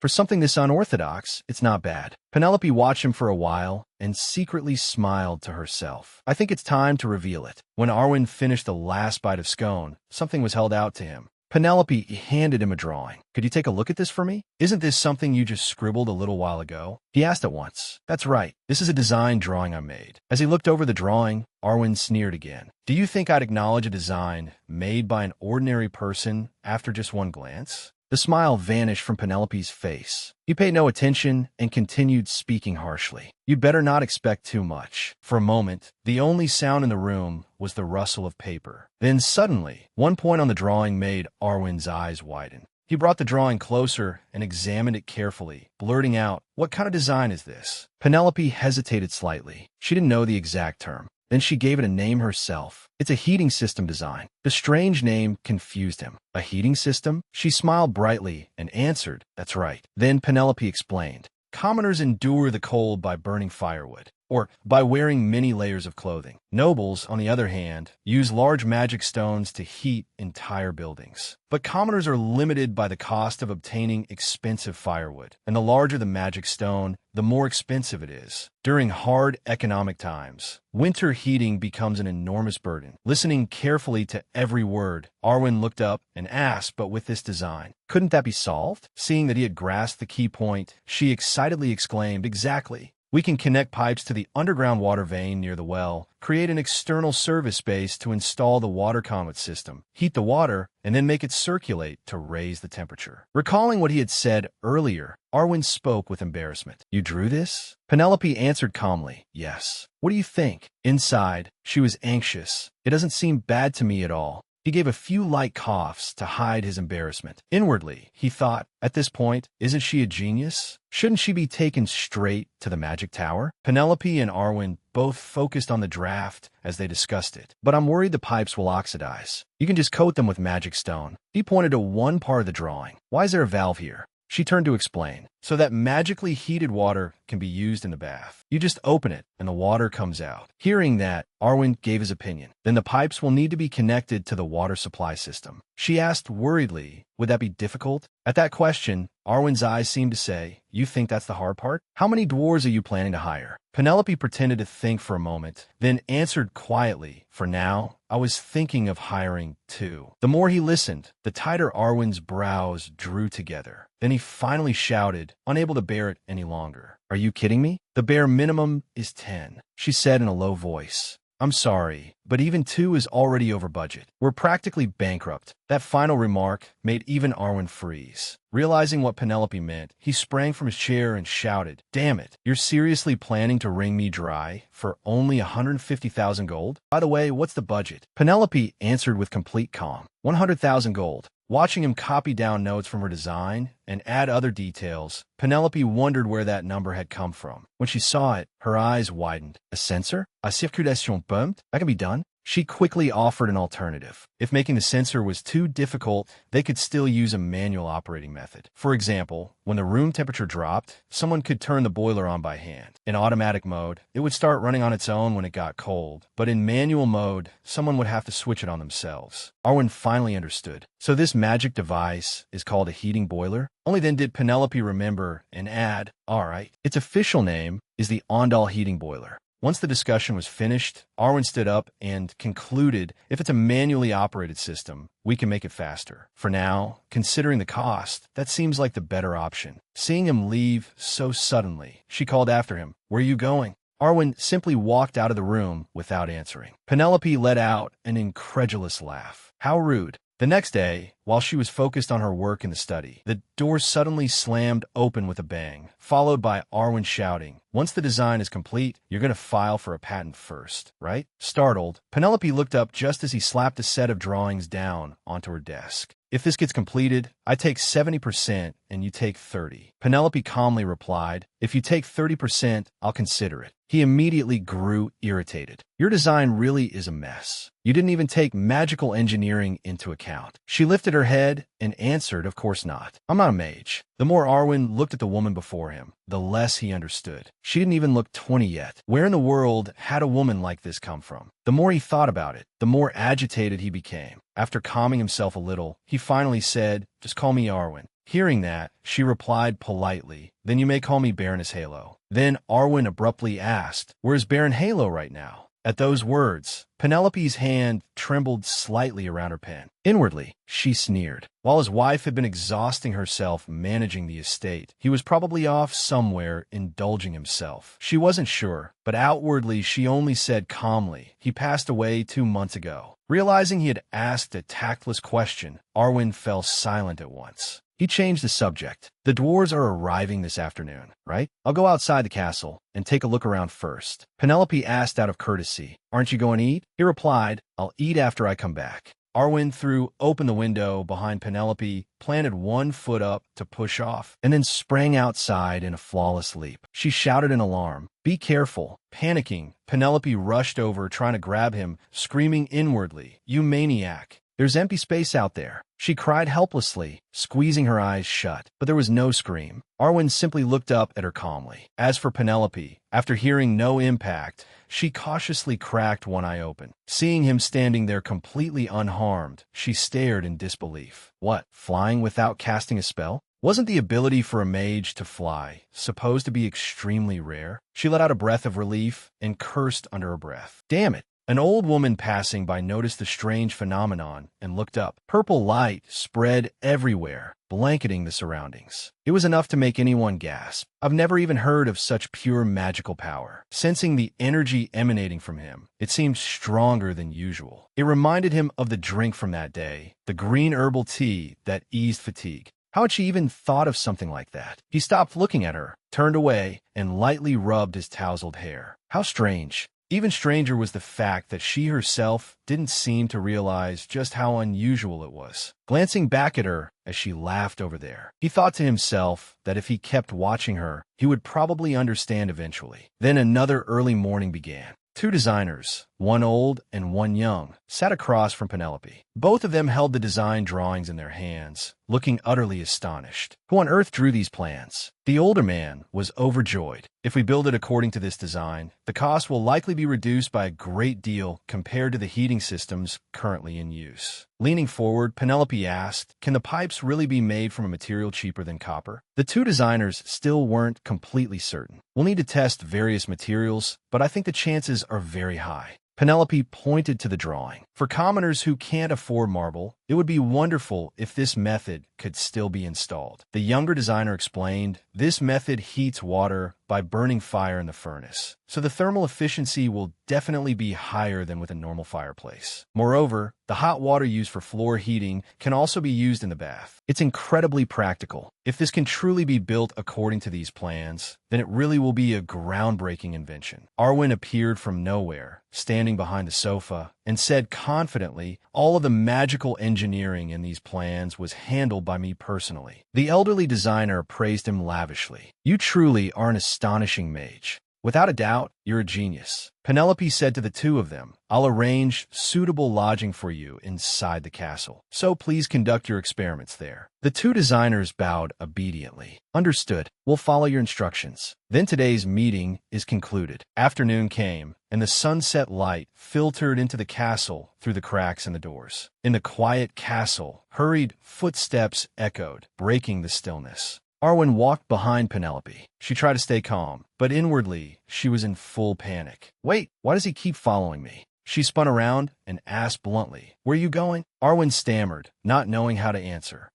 For something this unorthodox, it's not bad. Penelope watched him for a while and secretly smiled to herself. I think it's time to reveal it. When Arwen finished the last bite of scone, something was held out to him. Penelope handed him a drawing. Could you take a look at this for me? Isn't this something you just scribbled a little while ago? He asked at once. That's right. This is a design drawing I made. As he looked over the drawing, Arwen sneered again. Do you think I'd acknowledge a design made by an ordinary person after just one glance? The smile vanished from Penelope's face. He paid no attention and continued speaking harshly. You'd better not expect too much. For a moment, the only sound in the room was the rustle of paper. Then suddenly, one point on the drawing made Arwen's eyes widen. He brought the drawing closer and examined it carefully, blurting out, What kind of design is this? Penelope hesitated slightly. She didn't know the exact term. Then she gave it a name herself. It's a heating system design. The strange name confused him. A heating system? She smiled brightly and answered, That's right. Then Penelope explained. Commoners endure the cold by burning firewood, or by wearing many layers of clothing. Nobles, on the other hand, use large magic stones to heat entire buildings. But commoners are limited by the cost of obtaining expensive firewood, and the larger the magic stone, the more expensive it is. During hard economic times, winter heating becomes an enormous burden. Listening carefully to every word, Arwen looked up and asked, But with this design, couldn't that be solved? Seeing that he had grasped the key point, she excitedly exclaimed, Exactly. We can connect pipes to the underground water vein near the well, create an external service space to install the water conduit system, heat the water, and then make it circulate to raise the temperature. Recalling what he had said earlier, Arwen spoke with embarrassment. You drew this? Penelope answered calmly, yes. What do you think? Inside, she was anxious. It doesn't seem bad to me at all. He gave a few light coughs to hide his embarrassment. Inwardly, he thought, at this point, isn't she a genius? Shouldn't she be taken straight to the magic tower? Penelope and Arwen both focused on the draft as they discussed it. But I'm worried the pipes will oxidize. You can just coat them with magic stone. He pointed to one part of the drawing. Why is there a valve here? She turned to explain, so that magically heated water can be used in the bath. You just open it, and the water comes out. Hearing that, Arwen gave his opinion. Then the pipes will need to be connected to the water supply system. She asked worriedly, would that be difficult? At that question, Arwen's eyes seemed to say, you think that's the hard part? How many dwarves are you planning to hire? Penelope pretended to think for a moment, then answered quietly, for now, I was thinking of hiring 2. The more he listened, the tighter Arwen's brows drew together. Then he finally shouted, unable to bear it any longer. Are you kidding me? The bare minimum is 10, she said in a low voice. I'm sorry, but even 2 is already over budget. We're practically bankrupt. That final remark made even Arwen freeze. Realizing what Penelope meant, he sprang from his chair and shouted, damn it, you're seriously planning to wring me dry for only 150,000 gold? By the way, what's the budget? Penelope answered with complete calm, 100,000 gold. Watching him copy down notes from her design and add other details, Penelope wondered where that number had come from. When she saw it, her eyes widened. A sensor? A circulation pump? That can be done? She quickly offered an alternative. If making the sensor was too difficult, they could still use a manual operating method. For example, when the room temperature dropped, someone could turn the boiler on by hand. In automatic mode, it would start running on its own when it got cold. But in manual mode, someone would have to switch it on themselves. Arwen finally understood. So this magic device is called a heating boiler? Only then did Penelope remember and add, all right, its official name is the Ondal heating boiler. Once the discussion was finished, Arwen stood up and concluded, if it's a manually operated system, we can make it faster. For now, considering the cost, that seems like the better option. Seeing him leave so suddenly, she called after him, where are you going? Arwen simply walked out of the room without answering. Penelope let out an incredulous laugh. How rude. The next day, while she was focused on her work in the study, the door suddenly slammed open with a bang, followed by Arwen shouting, once the design is complete, you're going to file for a patent first, right? Startled, Penelope looked up just as he slapped a set of drawings down onto her desk. If this gets completed, I take 70% and you take 30%. Penelope calmly replied, if you take 30%, I'll consider it. He immediately grew irritated. Your design really is a mess. You didn't even take magical engineering into account. She lifted her head and answered, of course not. I'm not a mage. The more Arwen looked at the woman before him, the less he understood. She didn't even look 20 yet. Where in the world had a woman like this come from? The more he thought about it, the more agitated he became. After calming himself a little, he finally said, just call me Arwen. Hearing that, she replied politely, then you may call me Baroness Halo. Then Arwen abruptly asked, where's Baron Halo right now? At those words, Penelope's hand trembled slightly around her pen. Inwardly, she sneered. While his wife had been exhausting herself managing the estate, he was probably off somewhere indulging himself. She wasn't sure, but outwardly she only said calmly, he passed away 2 months ago. Realizing he had asked a tactless question, Arwen fell silent at once. He changed the subject. The dwarves are arriving this afternoon, right? I'll go outside the castle and take a look around first. Penelope asked out of courtesy, aren't you going to eat? He replied, I'll eat after I come back. Arwen threw open the window behind Penelope, planted one foot up to push off, and then sprang outside in a flawless leap. She shouted in alarm, be careful. Panicking, Penelope rushed over trying to grab him, screaming inwardly, you maniac. There's empty space out there. She cried helplessly, squeezing her eyes shut, but there was no scream. Arwen simply looked up at her calmly. As for Penelope, after hearing no impact, she cautiously cracked one eye open. Seeing him standing there completely unharmed, she stared in disbelief. What, flying without casting a spell? Wasn't the ability for a mage to fly supposed to be extremely rare? She let out a breath of relief and cursed under her breath. Damn it! An old woman passing by noticed the strange phenomenon and looked up. Purple light spread everywhere, blanketing the surroundings. It was enough to make anyone gasp. I've never even heard of such pure magical power. Sensing the energy emanating from him, it seemed stronger than usual. It reminded him of the drink from that day, the green herbal tea that eased fatigue. How had she even thought of something like that? He stopped looking at her, turned away, and lightly rubbed his tousled hair. How strange. Even stranger was the fact that she herself didn't seem to realize just how unusual it was. Glancing back at her as she laughed over there, he thought to himself that if he kept watching her, he would probably understand eventually. Then another early morning began. Two designers, one old and one young, sat across from Penelope. Both of them held the design drawings in their hands, looking utterly astonished. Who on earth drew these plans? The older man was overjoyed. If we build it according to this design, the cost will likely be reduced by a great deal compared to the heating systems currently in use. Leaning forward, Penelope asked, "Can the pipes really be made from a material cheaper than copper?" The two designers still weren't completely certain. "We'll need to test various materials, but I think the chances are very high." Penelope pointed to the drawing. For commoners who can't afford marble, it would be wonderful if this method could still be installed. The younger designer explained, "This method heats water by burning fire in the furnace, so the thermal efficiency will definitely be higher than with a normal fireplace. Moreover, the hot water used for floor heating can also be used in the bath. It's incredibly practical. If this can truly be built according to these plans, then it really will be a groundbreaking invention." Arwen appeared from nowhere, standing behind the sofa, and said confidently, "All of the magical engineering in these plans was handled by me personally." The elderly designer praised him lavishly. "You truly are an astonishing mage. Without a doubt, you're a genius." Penelope said to the two of them, "I'll arrange suitable lodging for you inside the castle, so please conduct your experiments there." The two designers bowed obediently. "Understood. We'll follow your instructions." Then today's meeting is concluded. Afternoon came, and the sunset light filtered into the castle through the cracks in the doors. In the quiet castle, hurried footsteps echoed, breaking the stillness. Arwen walked behind Penelope. She tried to stay calm, but inwardly, she was in full panic. "Wait, why does he keep following me?" She spun around and asked bluntly, "Where are you going?" Arwen stammered, not knowing how to answer.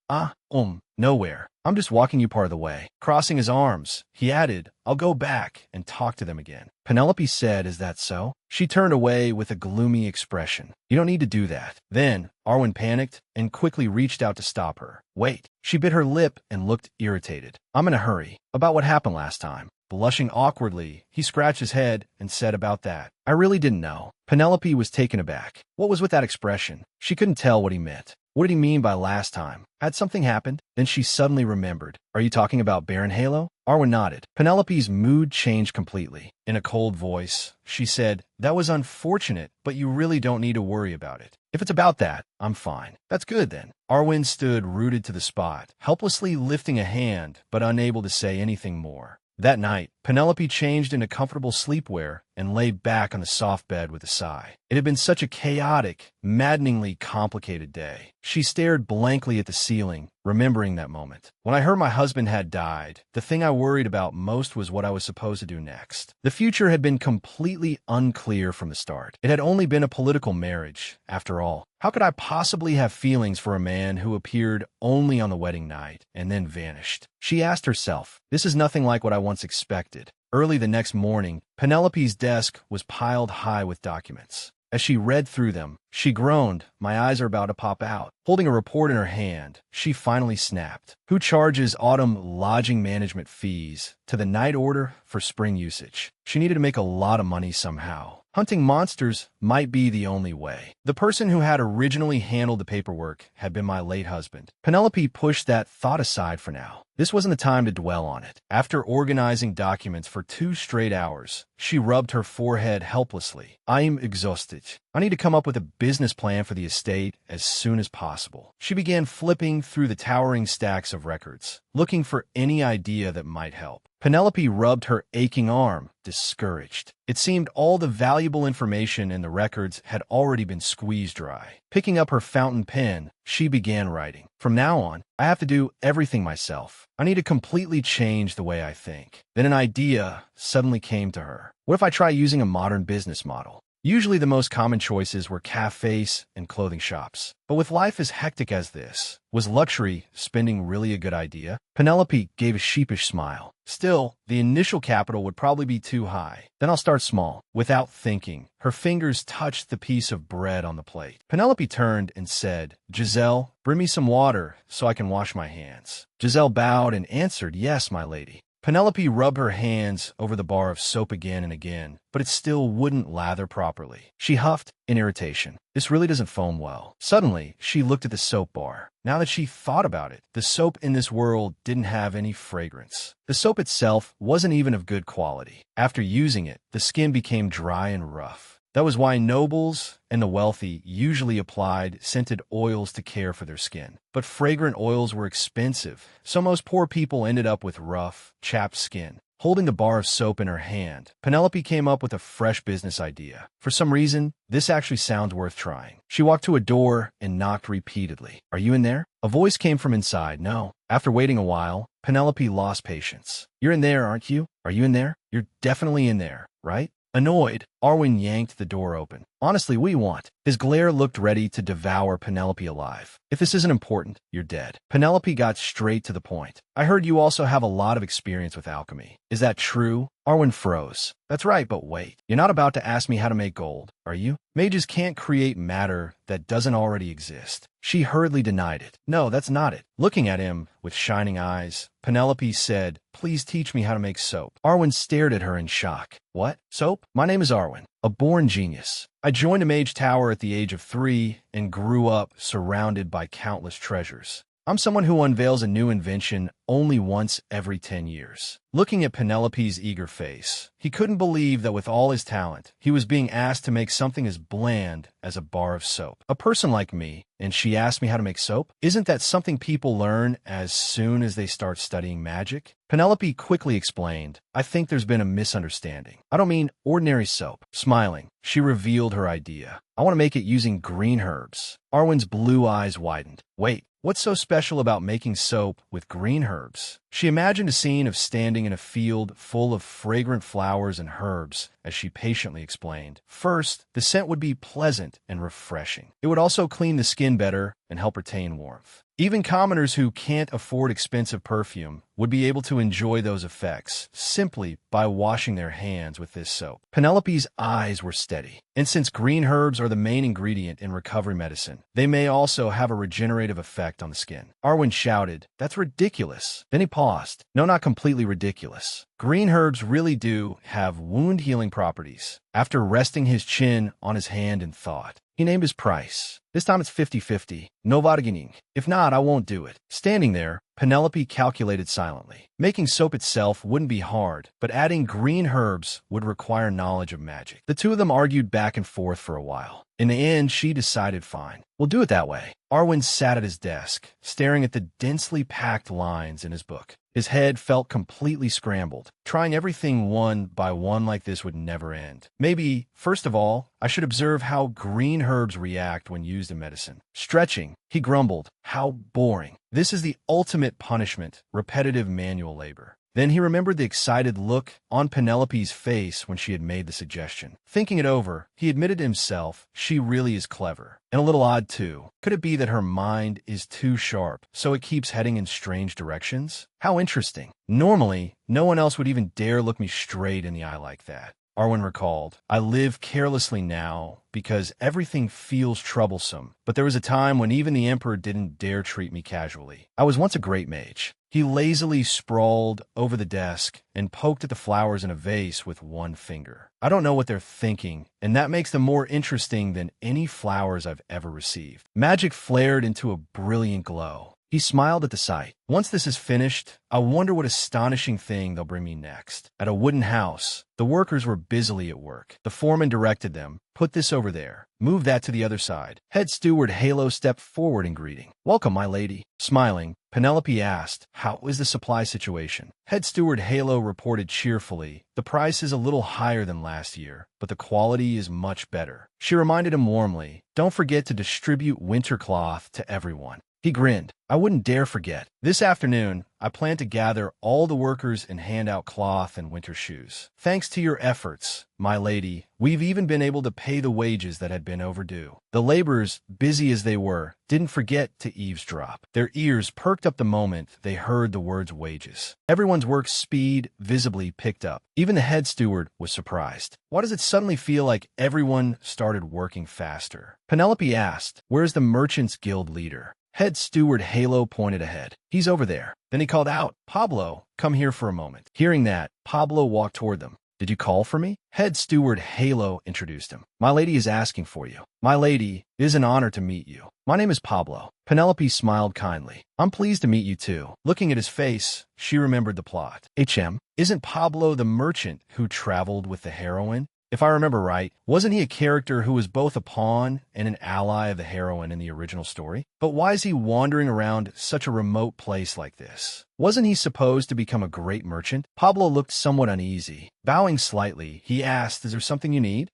Nowhere. I'm just walking you part of the way." Crossing his arms, he added, "I'll go back and talk to them again." Penelope said, "Is that so?" She turned away with a gloomy expression. "You don't need to do that." Then, Arwen panicked and quickly reached out to stop her. "Wait." She bit her lip and looked irritated. "I'm in a hurry. About what happened last time." Blushing awkwardly, he scratched his head and said about that, "I really didn't know." Penelope was taken aback. What was with that expression? She couldn't tell what he meant. What did he mean by last time? Had something happened? Then she suddenly remembered. "Are you talking about Baron Halo?" Arwen nodded. Penelope's mood changed completely. In a cold voice, she said, "That was unfortunate, but you really don't need to worry about it. If it's about that, I'm fine." "That's good then." Arwen stood rooted to the spot, helplessly lifting a hand, but unable to say anything more. That night, Penelope changed into comfortable sleepwear and lay back on the soft bed with a sigh. It had been such a chaotic, maddeningly complicated day. She stared blankly at the ceiling, remembering that moment. When I heard my husband had died, the thing I worried about most was what I was supposed to do next. The future had been completely unclear from the start. It had only been a political marriage, after all. How could I possibly have feelings for a man who appeared only on the wedding night and then vanished? She asked herself, "This is nothing like what I once expected." Early the next morning, Penelope's desk was piled high with documents. As she read through them, she groaned, "My eyes are about to pop out." Holding a report in her hand, she finally snapped. "Who charges autumn lodging management fees to the night order for spring usage?" She needed to make a lot of money somehow. Hunting monsters might be the only way. The person who had originally handled the paperwork had been my late husband. Penelope pushed that thought aside for now. This wasn't the time to dwell on it. After organizing documents for 2 straight hours, she rubbed her forehead helplessly. "I'm exhausted. I need to come up with a business plan for the estate as soon as possible." She began flipping through the towering stacks of records, looking for any idea that might help. Penelope rubbed her aching arm, discouraged. It seemed all the valuable information in the records had already been squeezed dry. Picking up her fountain pen, she began writing. "From now on, I have to do everything myself. I need to completely change the way I think." Then an idea suddenly came to her. What if I try using a modern business model? Usually the most common choices were cafes and clothing shops. But with life as hectic as this, was luxury spending really a good idea? Penelope gave a sheepish smile. Still, the initial capital would probably be too high. Then I'll start small. Without thinking, her fingers touched the piece of bread on the plate. Penelope turned and said, "Giselle, bring me some water so I can wash my hands." Giselle bowed and answered, "Yes, my lady." Penelope rubbed her hands over the bar of soap again and again, but it still wouldn't lather properly. She huffed in irritation. This really doesn't foam well. Suddenly, she looked at the soap bar. Now that she thought about it, the soap in this world didn't have any fragrance. The soap itself wasn't even of good quality. After using it, the skin became dry and rough. That was why nobles and the wealthy usually applied scented oils to care for their skin. But fragrant oils were expensive, so most poor people ended up with rough, chapped skin. Holding the bar of soap in her hand, Penelope came up with a fresh business idea. For some reason, this actually sounds worth trying. She walked to a door and knocked repeatedly. "Are you in there?" A voice came from inside. "No." After waiting a while, Penelope lost patience. "You're in there, aren't you? Are you in there? You're definitely in there, right?" Annoyed, Arwen yanked the door open. "Honestly, what do you want?" His glare looked ready to devour Penelope alive. "If this isn't important, you're dead." Penelope got straight to the point. "I heard you also have a lot of experience with alchemy. Is that true?" Arwen froze. "That's right, but wait. You're not about to ask me how to make gold, are you? Mages can't create matter that doesn't already exist." She hurriedly denied it. "No, that's not it." Looking at him with shining eyes, Penelope said, "Please teach me how to make soap." Arwen stared at her in shock. "What? Soap? My name is Arwen, a born genius. I joined a mage tower at the age of 3 and grew up surrounded by countless treasures. I'm someone who unveils a new invention only once every 10 years. Looking at Penelope's eager face, he couldn't believe that with all his talent, he was being asked to make something as bland as a bar of soap. A person like me, and she asked me how to make soap? Isn't that something people learn as soon as they start studying magic? Penelope quickly explained, "I think there's been a misunderstanding. I don't mean ordinary soap." Smiling, she revealed her idea. "I want to make it using green herbs." Arwen's blue eyes widened. "Wait. What's so special about making soap with green herbs?" She imagined a scene of standing in a field full of fragrant flowers and herbs as she patiently explained. First, the scent would be pleasant and refreshing. It would also clean the skin better and help retain warmth. Even commoners who can't afford expensive perfume would be able to enjoy those effects simply by washing their hands with this soap. Penelope's eyes were steady. And since green herbs are the main ingredient in recovery medicine, they may also have a regenerative effect on the skin. Arwen shouted, "That's ridiculous." Then he paused. "No, not completely ridiculous. Green herbs really do have wound-healing properties." After resting his chin on his hand in thought, he named his price. "This time it's 50-50. No bargaining. If not, I won't do it." Standing there, Penelope calculated silently. Making soap itself wouldn't be hard, but adding green herbs would require knowledge of magic. The two of them argued back and forth for a while. In the end, she decided fine. "We'll do it that way." Arwen sat at his desk, staring at the densely packed lines in his book. His head felt completely scrambled. Trying everything one by one like this would never end. Maybe, first of all, I should observe how green herbs react when used in medicine. Stretching, he grumbled. How boring. This is the ultimate punishment, repetitive manual labor. Then he remembered the excited look on Penelope's face when she had made the suggestion. Thinking it over, he admitted to himself, she really is clever. And a little odd, too. Could it be that her mind is too sharp, so it keeps heading in strange directions? How interesting. Normally, no one else would even dare look me straight in the eye like that. Arwen recalled, "I live carelessly now because everything feels troublesome, but there was a time when even the Emperor didn't dare treat me casually. I was once a great mage." He lazily sprawled over the desk and poked at the flowers in a vase with one finger. "I don't know what they're thinking, and that makes them more interesting than any flowers I've ever received." Magic flared into a brilliant glow. He smiled at the sight. "Once this is finished, I wonder what astonishing thing they'll bring me next." At a wooden house, the workers were busily at work. The foreman directed them, "Put this over there. Move that to the other side." Head steward Halo stepped forward in greeting. "Welcome, my lady." Smiling, Penelope asked, "How is the supply situation?" Head steward Halo reported cheerfully, "The price is a little higher than last year, but the quality is much better." She reminded him warmly, "Don't forget to distribute winter cloth to everyone." He grinned. I wouldn't dare forget. This afternoon, I plan to gather all the workers and hand out cloth and winter shoes. Thanks to your efforts, my lady, we've even been able to pay the wages that had been overdue. The laborers, busy as they were, didn't forget to eavesdrop. Their ears perked up the moment they heard the words wages. Everyone's work speed visibly picked up. Even the head steward was surprised. Why does it suddenly feel like everyone started working faster? Penelope asked, "Where's the Merchants Guild leader?" Head steward Halo pointed ahead. "He's over there." Then he called out, "Pablo, come here for a moment." Hearing that, Pablo walked toward them. "Did you call for me?" Head steward Halo introduced him. "My lady is asking for you." "My lady, it is an honor to meet you. My name is Pablo." Penelope smiled kindly. "I'm pleased to meet you too." Looking at his face, she remembered the plot. Isn't Pablo the merchant who traveled with the heroine? If I remember right, wasn't he a character who was both a pawn and an ally of the heroine in the original story? But why is he wandering around such a remote place like this? Wasn't he supposed to become a great merchant? Pablo looked somewhat uneasy. Bowing slightly, he asked, "Is there something you need?"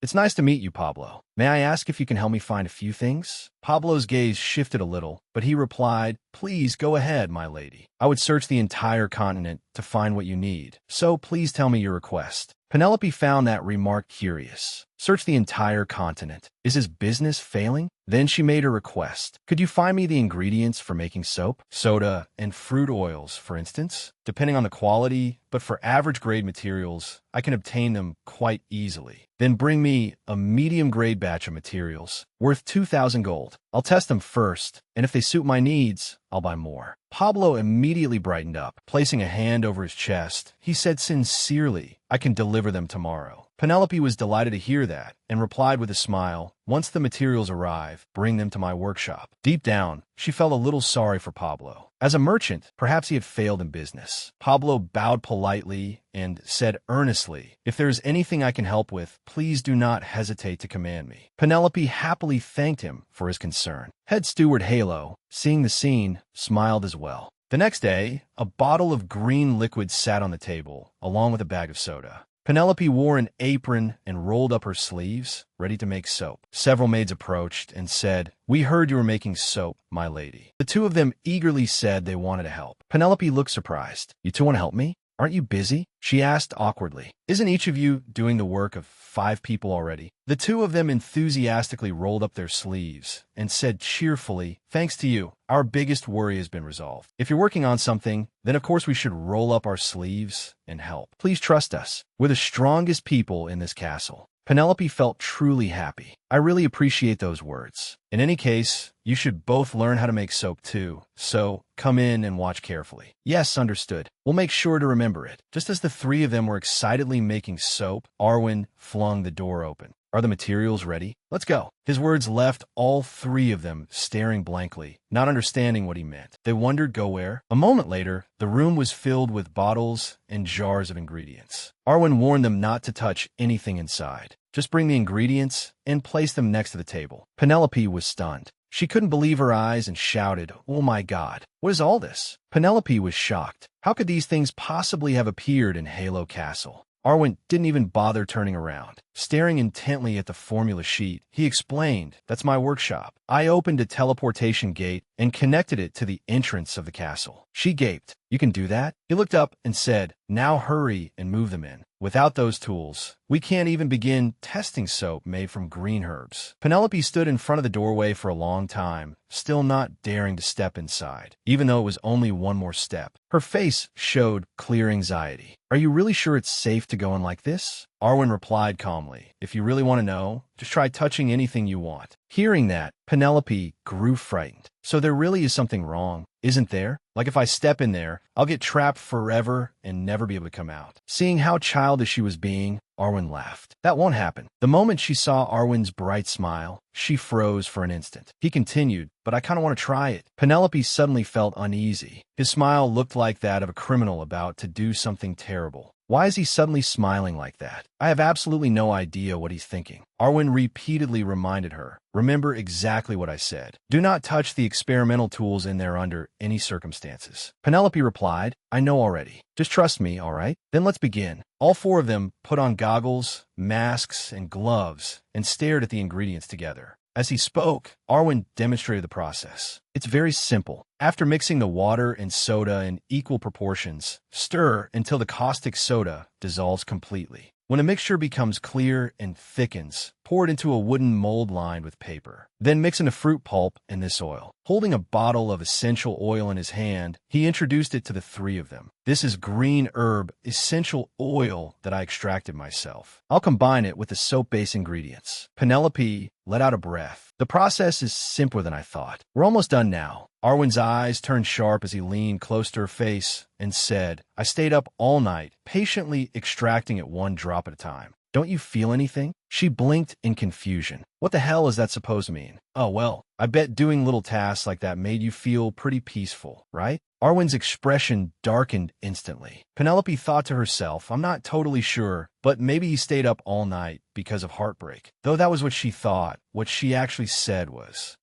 It's nice to meet you, Pablo. May I ask if you can help me find a few things?" Pablo's gaze shifted a little, but he replied, "Please go ahead, my lady. I would search the entire continent to find what you need, so please tell me your request." Penelope found that remark curious. Search the entire continent. Is his business failing? Then she made a request. "Could you find me the ingredients for making soap? Soda and fruit oils, for instance? Depending on the quality, but for average-grade materials, I can obtain them quite easily. Then bring me a medium-grade batch of materials, worth 2,000 gold. I'll test them first, and if they suit my needs, I'll buy more." Pablo immediately brightened up. Placing a hand over his chest, he said sincerely, "I can deliver them tomorrow." Penelope was delighted to hear that, and replied with a smile, "Once the materials arrive, bring them to my workshop." Deep down, she felt a little sorry for Pablo. As a merchant, perhaps he had failed in business. Pablo bowed politely and said earnestly, "If there is anything I can help with, please do not hesitate to command me." Penelope happily thanked him for his concern. Head steward Halo, seeing the scene, smiled as well. The next day, a bottle of green liquid sat on the table, along with a bag of soda. Penelope wore an apron and rolled up her sleeves, ready to make soap. Several maids approached and said, "We heard you were making soap, my lady." The two of them eagerly said they wanted to help. Penelope looked surprised. "You two want to help me? Aren't you busy?" she asked awkwardly. "Isn't each of you doing the work of 5 people already?" The two of them enthusiastically rolled up their sleeves and said cheerfully, "Thanks to you, our biggest worry has been resolved. If you're working on something, then of course we should roll up our sleeves and help. Please trust us. We're the strongest people in this castle." Penelope felt truly happy. "I really appreciate those words. In any case, you should both learn how to make soap too, so come in and watch carefully." "Yes, understood. We'll make sure to remember it." Just as the three of them were excitedly making soap, Arwen flung the door open. "Are the materials ready? Let's go." His words left all three of them staring blankly, not understanding what he meant. They wondered go where. A moment later, the room was filled with bottles and jars of ingredients. Arwen warned them not to touch anything inside. Just bring the ingredients and place them next to the table. Penelope was stunned. She couldn't believe her eyes and shouted, "Oh my God, what is all this?" Penelope was shocked. How could these things possibly have appeared in Halo Castle? Arwen didn't even bother turning around. Staring intently at the formula sheet, he explained, "That's my workshop. I opened a teleportation gate and connected it to the entrance of the castle." She gaped. "You can do that?" He looked up and said, "Now hurry and move them in. Without those tools, we can't even begin testing soap made from green herbs." Penelope stood in front of the doorway for a long time, still not daring to step inside, even though it was only one more step. Her face showed clear anxiety. "Are you really sure it's safe to go in like this?" Arwen replied calmly, "If you really want to know, just try touching anything you want." Hearing that, Penelope grew frightened. "So there really is something wrong, isn't there? Like if I step in there, I'll get trapped forever and never be able to come out." Seeing how childish she was being, Arwen laughed. "That won't happen." The moment she saw Arwen's bright smile, she froze for an instant. He continued, "But I kind of want to try it." Penelope suddenly felt uneasy. His smile looked like that of a criminal about to do something terrible. Why is he suddenly smiling like that? I have absolutely no idea what he's thinking. Arwen repeatedly reminded her, "Remember exactly what I said. Do not touch the experimental tools in there under any circumstances." Penelope replied, "I know already. Just trust me, all right? Then let's begin." All four of them put on goggles, masks, and gloves and stared at the ingredients together. As he spoke, Arwen demonstrated the process. It's very simple. After mixing the water and soda in equal proportions, stir until the caustic soda dissolves completely. When a mixture becomes clear and thickens, pour it into a wooden mold lined with paper. Then mix in a fruit pulp and this oil. Holding a bottle of essential oil in his hand, he introduced it to the three of them. This is green herb essential oil that I extracted myself. I'll combine it with the soap-based ingredients. Penelope let out a breath. The process is simpler than I thought. We're almost done now. Arwen's eyes turned sharp as he leaned close to her face and said, I stayed up all night, patiently extracting it one drop at a time. Don't you feel anything? She blinked in confusion. What the hell is that supposed to mean? Oh, well, I bet doing little tasks like that made you feel pretty peaceful, right? Arwen's expression darkened instantly. Penelope thought to herself, I'm not totally sure, but maybe he stayed up all night because of heartbreak. Though that was what she thought, what she actually said was,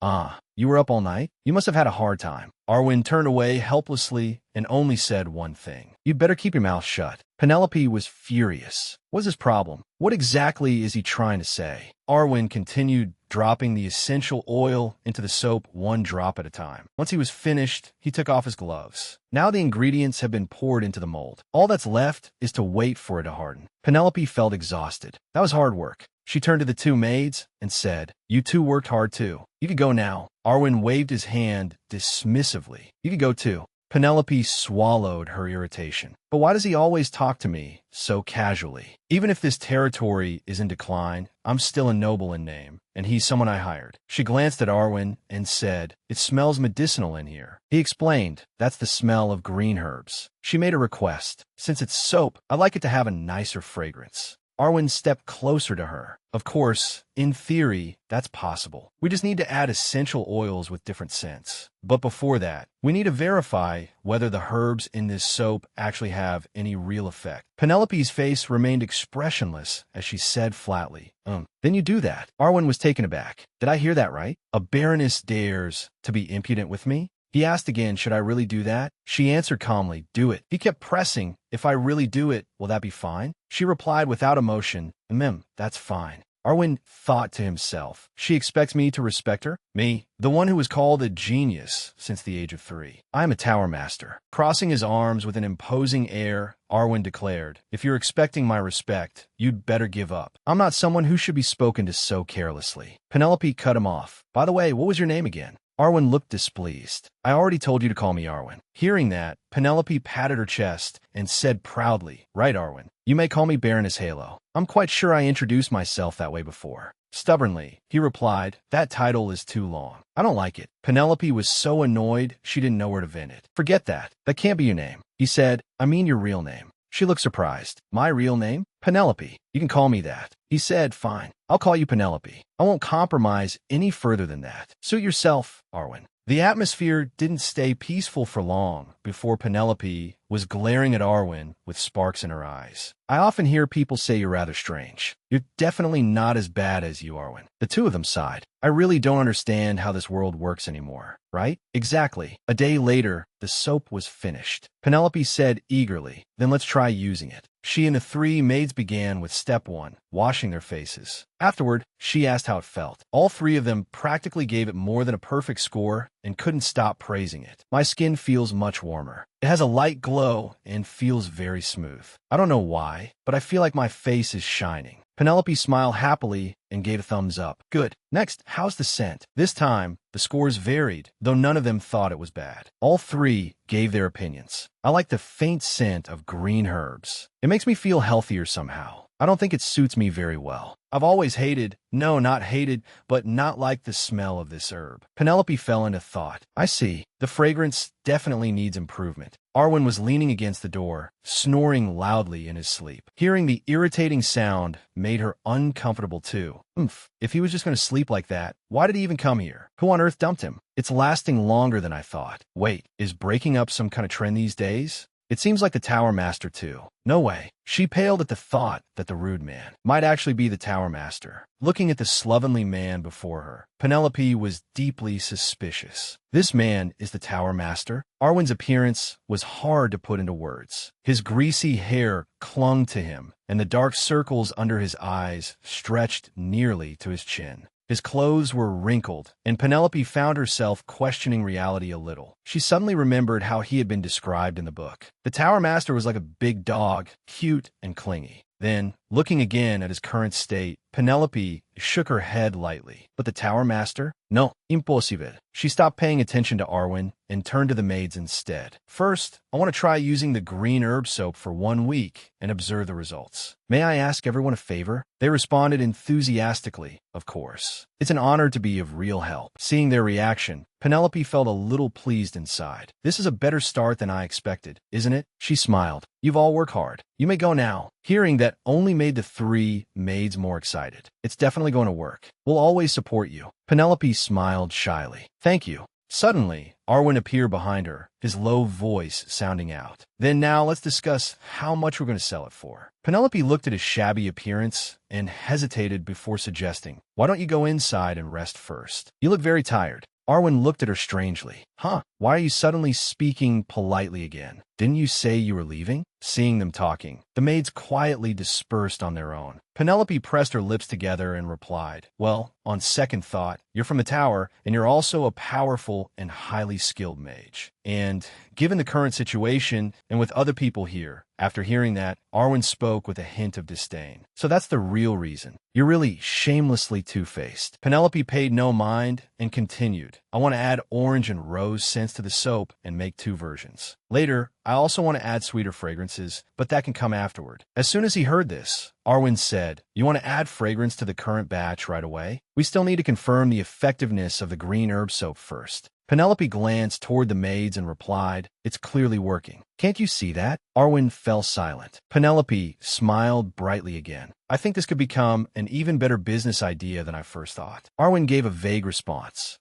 you were up all night? You must have had a hard time. Arwen turned away helplessly and only said one thing. You'd better keep your mouth shut. Penelope was furious. What's his problem? What exactly is he trying to say? Arwen continued dropping the essential oil into the soap one drop at a time. Once he was finished, he took off his gloves. Now the ingredients have been poured into the mold. All that's left is to wait for it to harden. Penelope felt exhausted. That was hard work. She turned to the two maids and said, You two worked hard too. You could go now. Arwen waved his hand dismissively. You could go too. Penelope swallowed her irritation. But why does he always talk to me so casually? Even if this territory is in decline, I'm still a noble in name, and he's someone I hired. She glanced at Arwen and said, It smells medicinal in here. He explained, That's the smell of green herbs. She made a request. Since it's soap, I'd like it to have a nicer fragrance. Arwen stepped closer to her. Of course, in theory, that's possible. We just need to add essential oils with different scents. But before that, we need to verify whether the herbs in this soap actually have any real effect. Penelope's face remained expressionless as she said flatly, Then you do that. Arwen was taken aback. Did I hear that right? A baroness dares to be impudent with me? He asked again, should I really do that? She answered calmly, do it. He kept pressing, if I really do it, will that be fine? She replied without emotion, that's fine. Arwen thought to himself, she expects me to respect her? Me, the one who was called a genius since the age of 3. I am a tower master. Crossing his arms with an imposing air, Arwen declared, if you're expecting my respect, you'd better give up. I'm not someone who should be spoken to so carelessly. Penelope cut him off. By the way, what was your name again? Arwen looked displeased. I already told you to call me Arwen. Hearing that, Penelope patted her chest and said proudly, Right, Arwen. You may call me Baroness Halo. I'm quite sure I introduced myself that way before. Stubbornly, he replied, that title is too long. I don't like it. Penelope was so annoyed she didn't know where to vent it. Forget that. That can't be your name. He said, I mean your real name. She looked surprised. My real name? Penelope. You can call me that. He said, fine. I'll call you Penelope. I won't compromise any further than that. Suit yourself, Arwen. The atmosphere didn't stay peaceful for long before Penelope was glaring at Arwen with sparks in her eyes. I often hear people say you're rather strange. You're definitely not as bad as you, Arwen. The two of them sighed. I really don't understand how this world works anymore, right? Exactly. A day later, the soap was finished. Penelope said eagerly, then let's try using it. She and the 3 maids began with step 1, washing their faces. Afterward, she asked how it felt. All 3 of them practically gave it more than a perfect score and couldn't stop praising it. My skin feels much warmer. It has a light glow and feels very smooth. I don't know why, but I feel like my face is shining. Penelope smiled happily and gave a thumbs up. Good. Next, how's the scent? This time, the scores varied, though none of them thought it was bad. All 3 gave their opinions. I like the faint scent of green herbs. It makes me feel healthier somehow. I don't think it suits me very well. I've always not hated, but not liked the smell of this herb. Penelope fell into thought. I see. The fragrance definitely needs improvement. Arwen was leaning against the door, snoring loudly in his sleep. Hearing the irritating sound made her uncomfortable too. If he was just going to sleep like that, why did he even come here? Who on earth dumped him? It's lasting longer than I thought. Wait, is breaking up some kind of trend these days? It seems like the Tower Master too. No way. She paled at the thought that the rude man might actually be the Tower Master. Looking at the slovenly man before her, Penelope was deeply suspicious. This man is the Tower Master? Arwen's appearance was hard to put into words. His greasy hair clung to him, and the dark circles under his eyes stretched nearly to his chin. His clothes were wrinkled, and Penelope found herself questioning reality a little. She suddenly remembered how he had been described in the book. The Tower Master was like a big dog, cute and clingy. Then, looking again at his current state, Penelope shook her head lightly. But the Tower Master? No, impossible. She stopped paying attention to Arwen and turned to the maids instead. First, I want to try using the green herb soap for 1 week and observe the results. May I ask everyone a favor? They responded enthusiastically, of course. It's an honor to be of real help. Seeing their reaction, Penelope felt a little pleased inside. This is a better start than I expected, isn't it? She smiled. You've all worked hard. You may go now. Hearing that only made the 3 maids more excited. It's definitely going to work. We'll always support you. Penelope smiled shyly. Thank you. Suddenly, Arwen appeared behind her, his low voice sounding out. Then now let's discuss how much we're going to sell it for. Penelope looked at his shabby appearance and hesitated before suggesting, why don't you go inside and rest first? You look very tired. Arwen looked at her strangely. Huh, why are you suddenly speaking politely again? Didn't you say you were leaving? Seeing them talking, the maids quietly dispersed on their own. Penelope pressed her lips together and replied, well, on second thought, you're from the tower, and you're also a powerful and highly skilled mage. And given the current situation, and with other people here, after hearing that, Arwen spoke with a hint of disdain. So that's the real reason. You're really shamelessly two-faced. Penelope paid no mind and continued, I want to add orange and rose scents to the soap and make 2 versions. Later, I also want to add sweeter fragrances, but that can come afterward. As soon as he heard this, Arwen said, you want to add fragrance to the current batch right away? We still need to confirm the effectiveness of the green herb soap first. Penelope glanced toward the maids and replied, it's clearly working. Can't you see that? Arwen fell silent. Penelope smiled brightly again. I think this could become an even better business idea than I first thought. Arwen gave a vague response.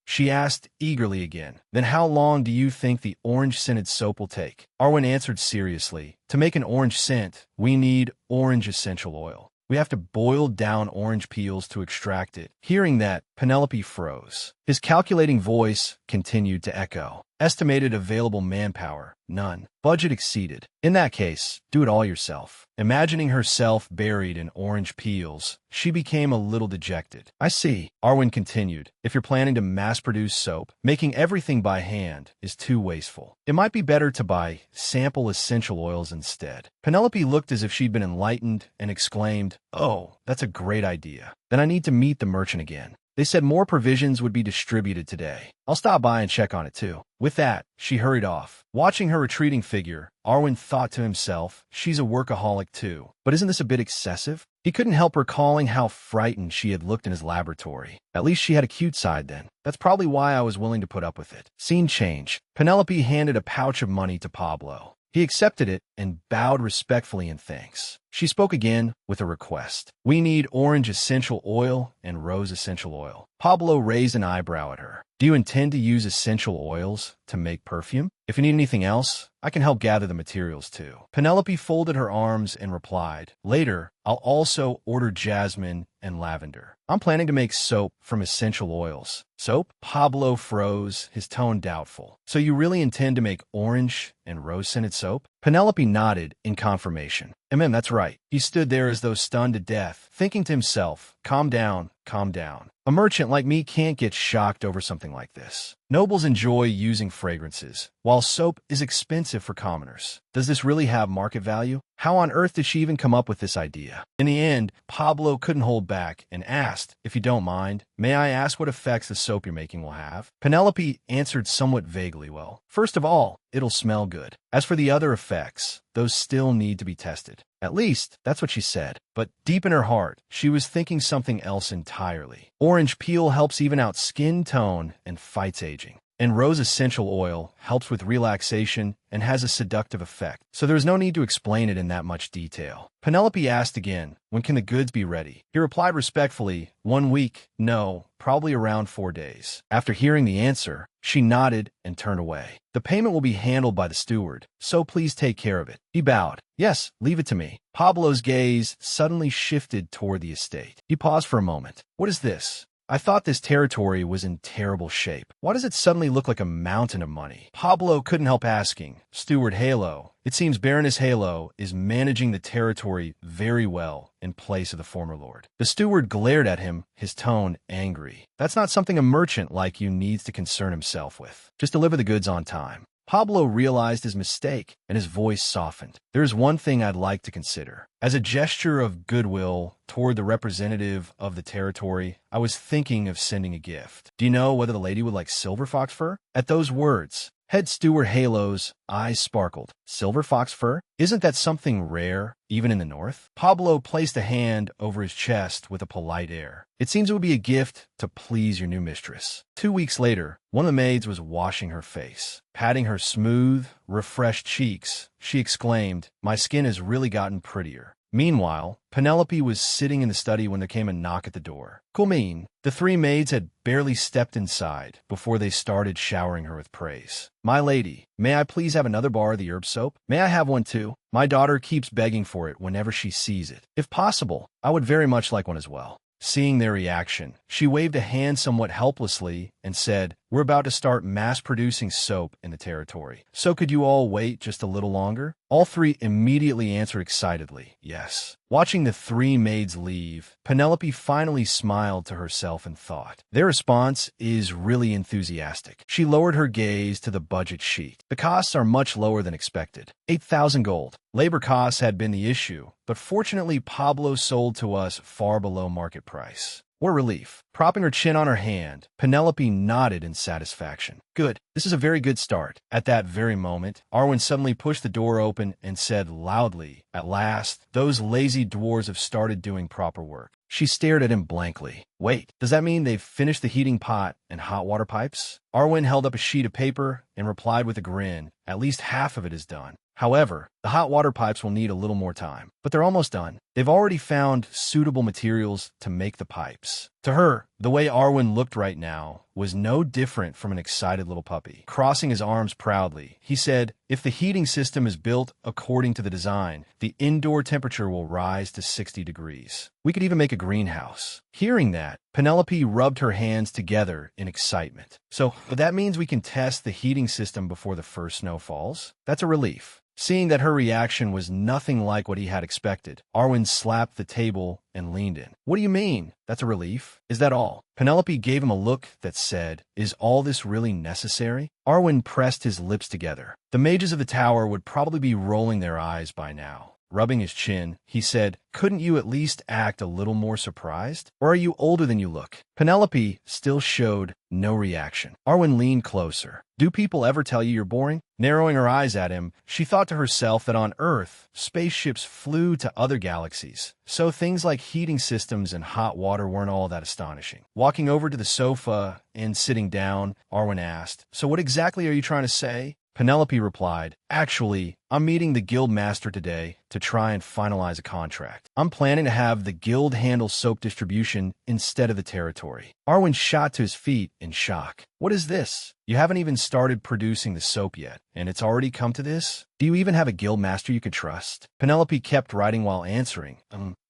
She asked eagerly again. Then how long do you think the orange-scented soap will take? Arwen answered seriously. To make an orange scent, we need orange essential oil. We have to boil down orange peels to extract it. Hearing that, Penelope froze. His calculating voice continued to echo. Estimated available manpower, none. Budget exceeded. In that case, do it all yourself. Imagining herself buried in orange peels, she became a little dejected. I see, Arwen continued. If you're planning to mass-produce soap, making everything by hand is too wasteful. It might be better to buy sample essential oils instead. Penelope looked as if she'd been enlightened and exclaimed, oh, that's a great idea. Then I need to meet the merchant again. They said more provisions would be distributed today. I'll stop by and check on it too. With that, she hurried off. Watching her retreating figure, Arwen thought to himself, she's a workaholic too. But isn't this a bit excessive? He couldn't help recalling how frightened she had looked in his laboratory. At least she had a cute side then. That's probably why I was willing to put up with it. Scene change. Penelope handed a pouch of money to Pablo. He accepted it and bowed respectfully in thanks. She spoke again with a request. We need orange essential oil and rose essential oil. Pablo raised an eyebrow at her. Do you intend to use essential oils to make perfume? If you need anything else, I can help gather the materials too. Penelope folded her arms and replied, later, I'll also order jasmine and lavender. I'm planning to make soap from essential oils. Soap? Pablo froze, his tone doubtful. So you really intend to make orange and rose-scented soap? Penelope nodded in confirmation. That's right. He stood there as though stunned to death, thinking to himself, calm down, calm down. A merchant like me can't get shocked over something like this. Nobles enjoy using fragrances, while soap is expensive for commoners. Does this really have market value? How on earth did she even come up with this idea? In the end, Pablo couldn't hold back and asked, if you don't mind, may I ask what effects the soap you're making will have? Penelope answered somewhat vaguely, well, first of all, it'll smell good. As for the other effects, those still need to be tested. At least, that's what she said. But deep in her heart, she was thinking something else entirely. Orange peel helps even out skin tone and fights aging. And rose essential oil helps with relaxation and has a seductive effect, so there's no need to explain it in that much detail. Penelope asked again, when can the goods be ready? He replied respectfully, 1 week, no, probably around 4 days. After hearing the answer, she nodded and turned away. The payment will be handled by the steward, so please take care of it. He bowed. Yes, leave it to me. Pablo's gaze suddenly shifted toward the estate. He paused for a moment. What is this? I thought this territory was in terrible shape. Why does it suddenly look like a mountain of money? Pablo couldn't help asking. Steward Halo. It seems Baroness Halo is managing the territory very well in place of the former lord. The steward glared at him, his tone angry. That's not something a merchant like you needs to concern himself with. Just deliver the goods on time. Pablo realized his mistake, and his voice softened. There's one thing I'd like to consider. As a gesture of goodwill toward the representative of the territory, I was thinking of sending a gift. Do you know whether the lady would like silver fox fur? At those words, Head Steward Halo's eyes sparkled. Silver fox fur? Isn't that something rare, even in the north? Pablo placed a hand over his chest with a polite air. It seems it would be a gift to please your new mistress. 2 weeks later, one of the maids was washing her face. Patting her smooth, refreshed cheeks, she exclaimed, "My skin has really gotten prettier." Meanwhile, Penelope was sitting in the study when there came a knock at the door. Kulmeen, the 3 maids had barely stepped inside before they started showering her with praise. "My lady, may I please have another bar of the herb soap? May I have one too? My daughter keeps begging for it whenever she sees it. If possible, I would very much like one as well." Seeing their reaction, she waved a hand somewhat helplessly and said, "We're about to start mass-producing soap in the territory. So could you all wait just a little longer?" All 3 immediately answered excitedly, yes. Watching the 3 maids leave, Penelope finally smiled to herself and thought, their response is really enthusiastic. She lowered her gaze to the budget sheet. The costs are much lower than expected. 8,000 gold. Labor costs had been the issue, but fortunately Pablo sold to us far below market price. What relief. Propping her chin on her hand, Penelope nodded in satisfaction. Good. This is a very good start. At that very moment, Arwen suddenly pushed the door open and said loudly, "At last, those lazy dwarves have started doing proper work." She stared at him blankly. Wait, does that mean they've finished the heating pot and hot water pipes? Arwen held up a sheet of paper and replied with a grin, "At least half of it is done. However, the hot water pipes will need a little more time, but they're almost done. They've already found suitable materials to make the pipes." To her, the way Arwen looked right now was no different from an excited little puppy. Crossing his arms proudly, he said, "If the heating system is built according to the design, the indoor temperature will rise to 60 degrees. We could even make a greenhouse." Hearing that, Penelope rubbed her hands together in excitement. "So that means we can test the heating system before the first snow falls?" That's a relief. Seeing that her reaction was nothing like what he had expected, Arwen slapped the table and leaned in. "What do you mean? That's a relief? Is that all?" Penelope gave him a look that said, "Is all this really necessary?" Arwen pressed his lips together. The mages of the tower would probably be rolling their eyes by now. Rubbing his chin, he said, "Couldn't you at least act a little more surprised? Or are you older than you look?" Penelope still showed no reaction. Arwen leaned closer. "Do people ever tell you you're boring?" Narrowing her eyes at him, she thought to herself that on Earth, spaceships flew to other galaxies, so things like heating systems and hot water weren't all that astonishing. Walking over to the sofa and sitting down, Arwen asked, "So what exactly are you trying to say?" Penelope replied, "Actually, I'm meeting the guild master today to try and finalize a contract. I'm planning to have the guild handle soap distribution instead of the territory." Arwen shot to his feet in shock. "What is this? You haven't even started producing the soap yet, and it's already come to this? Do you even have a guild master you could trust?" Penelope kept writing while answering.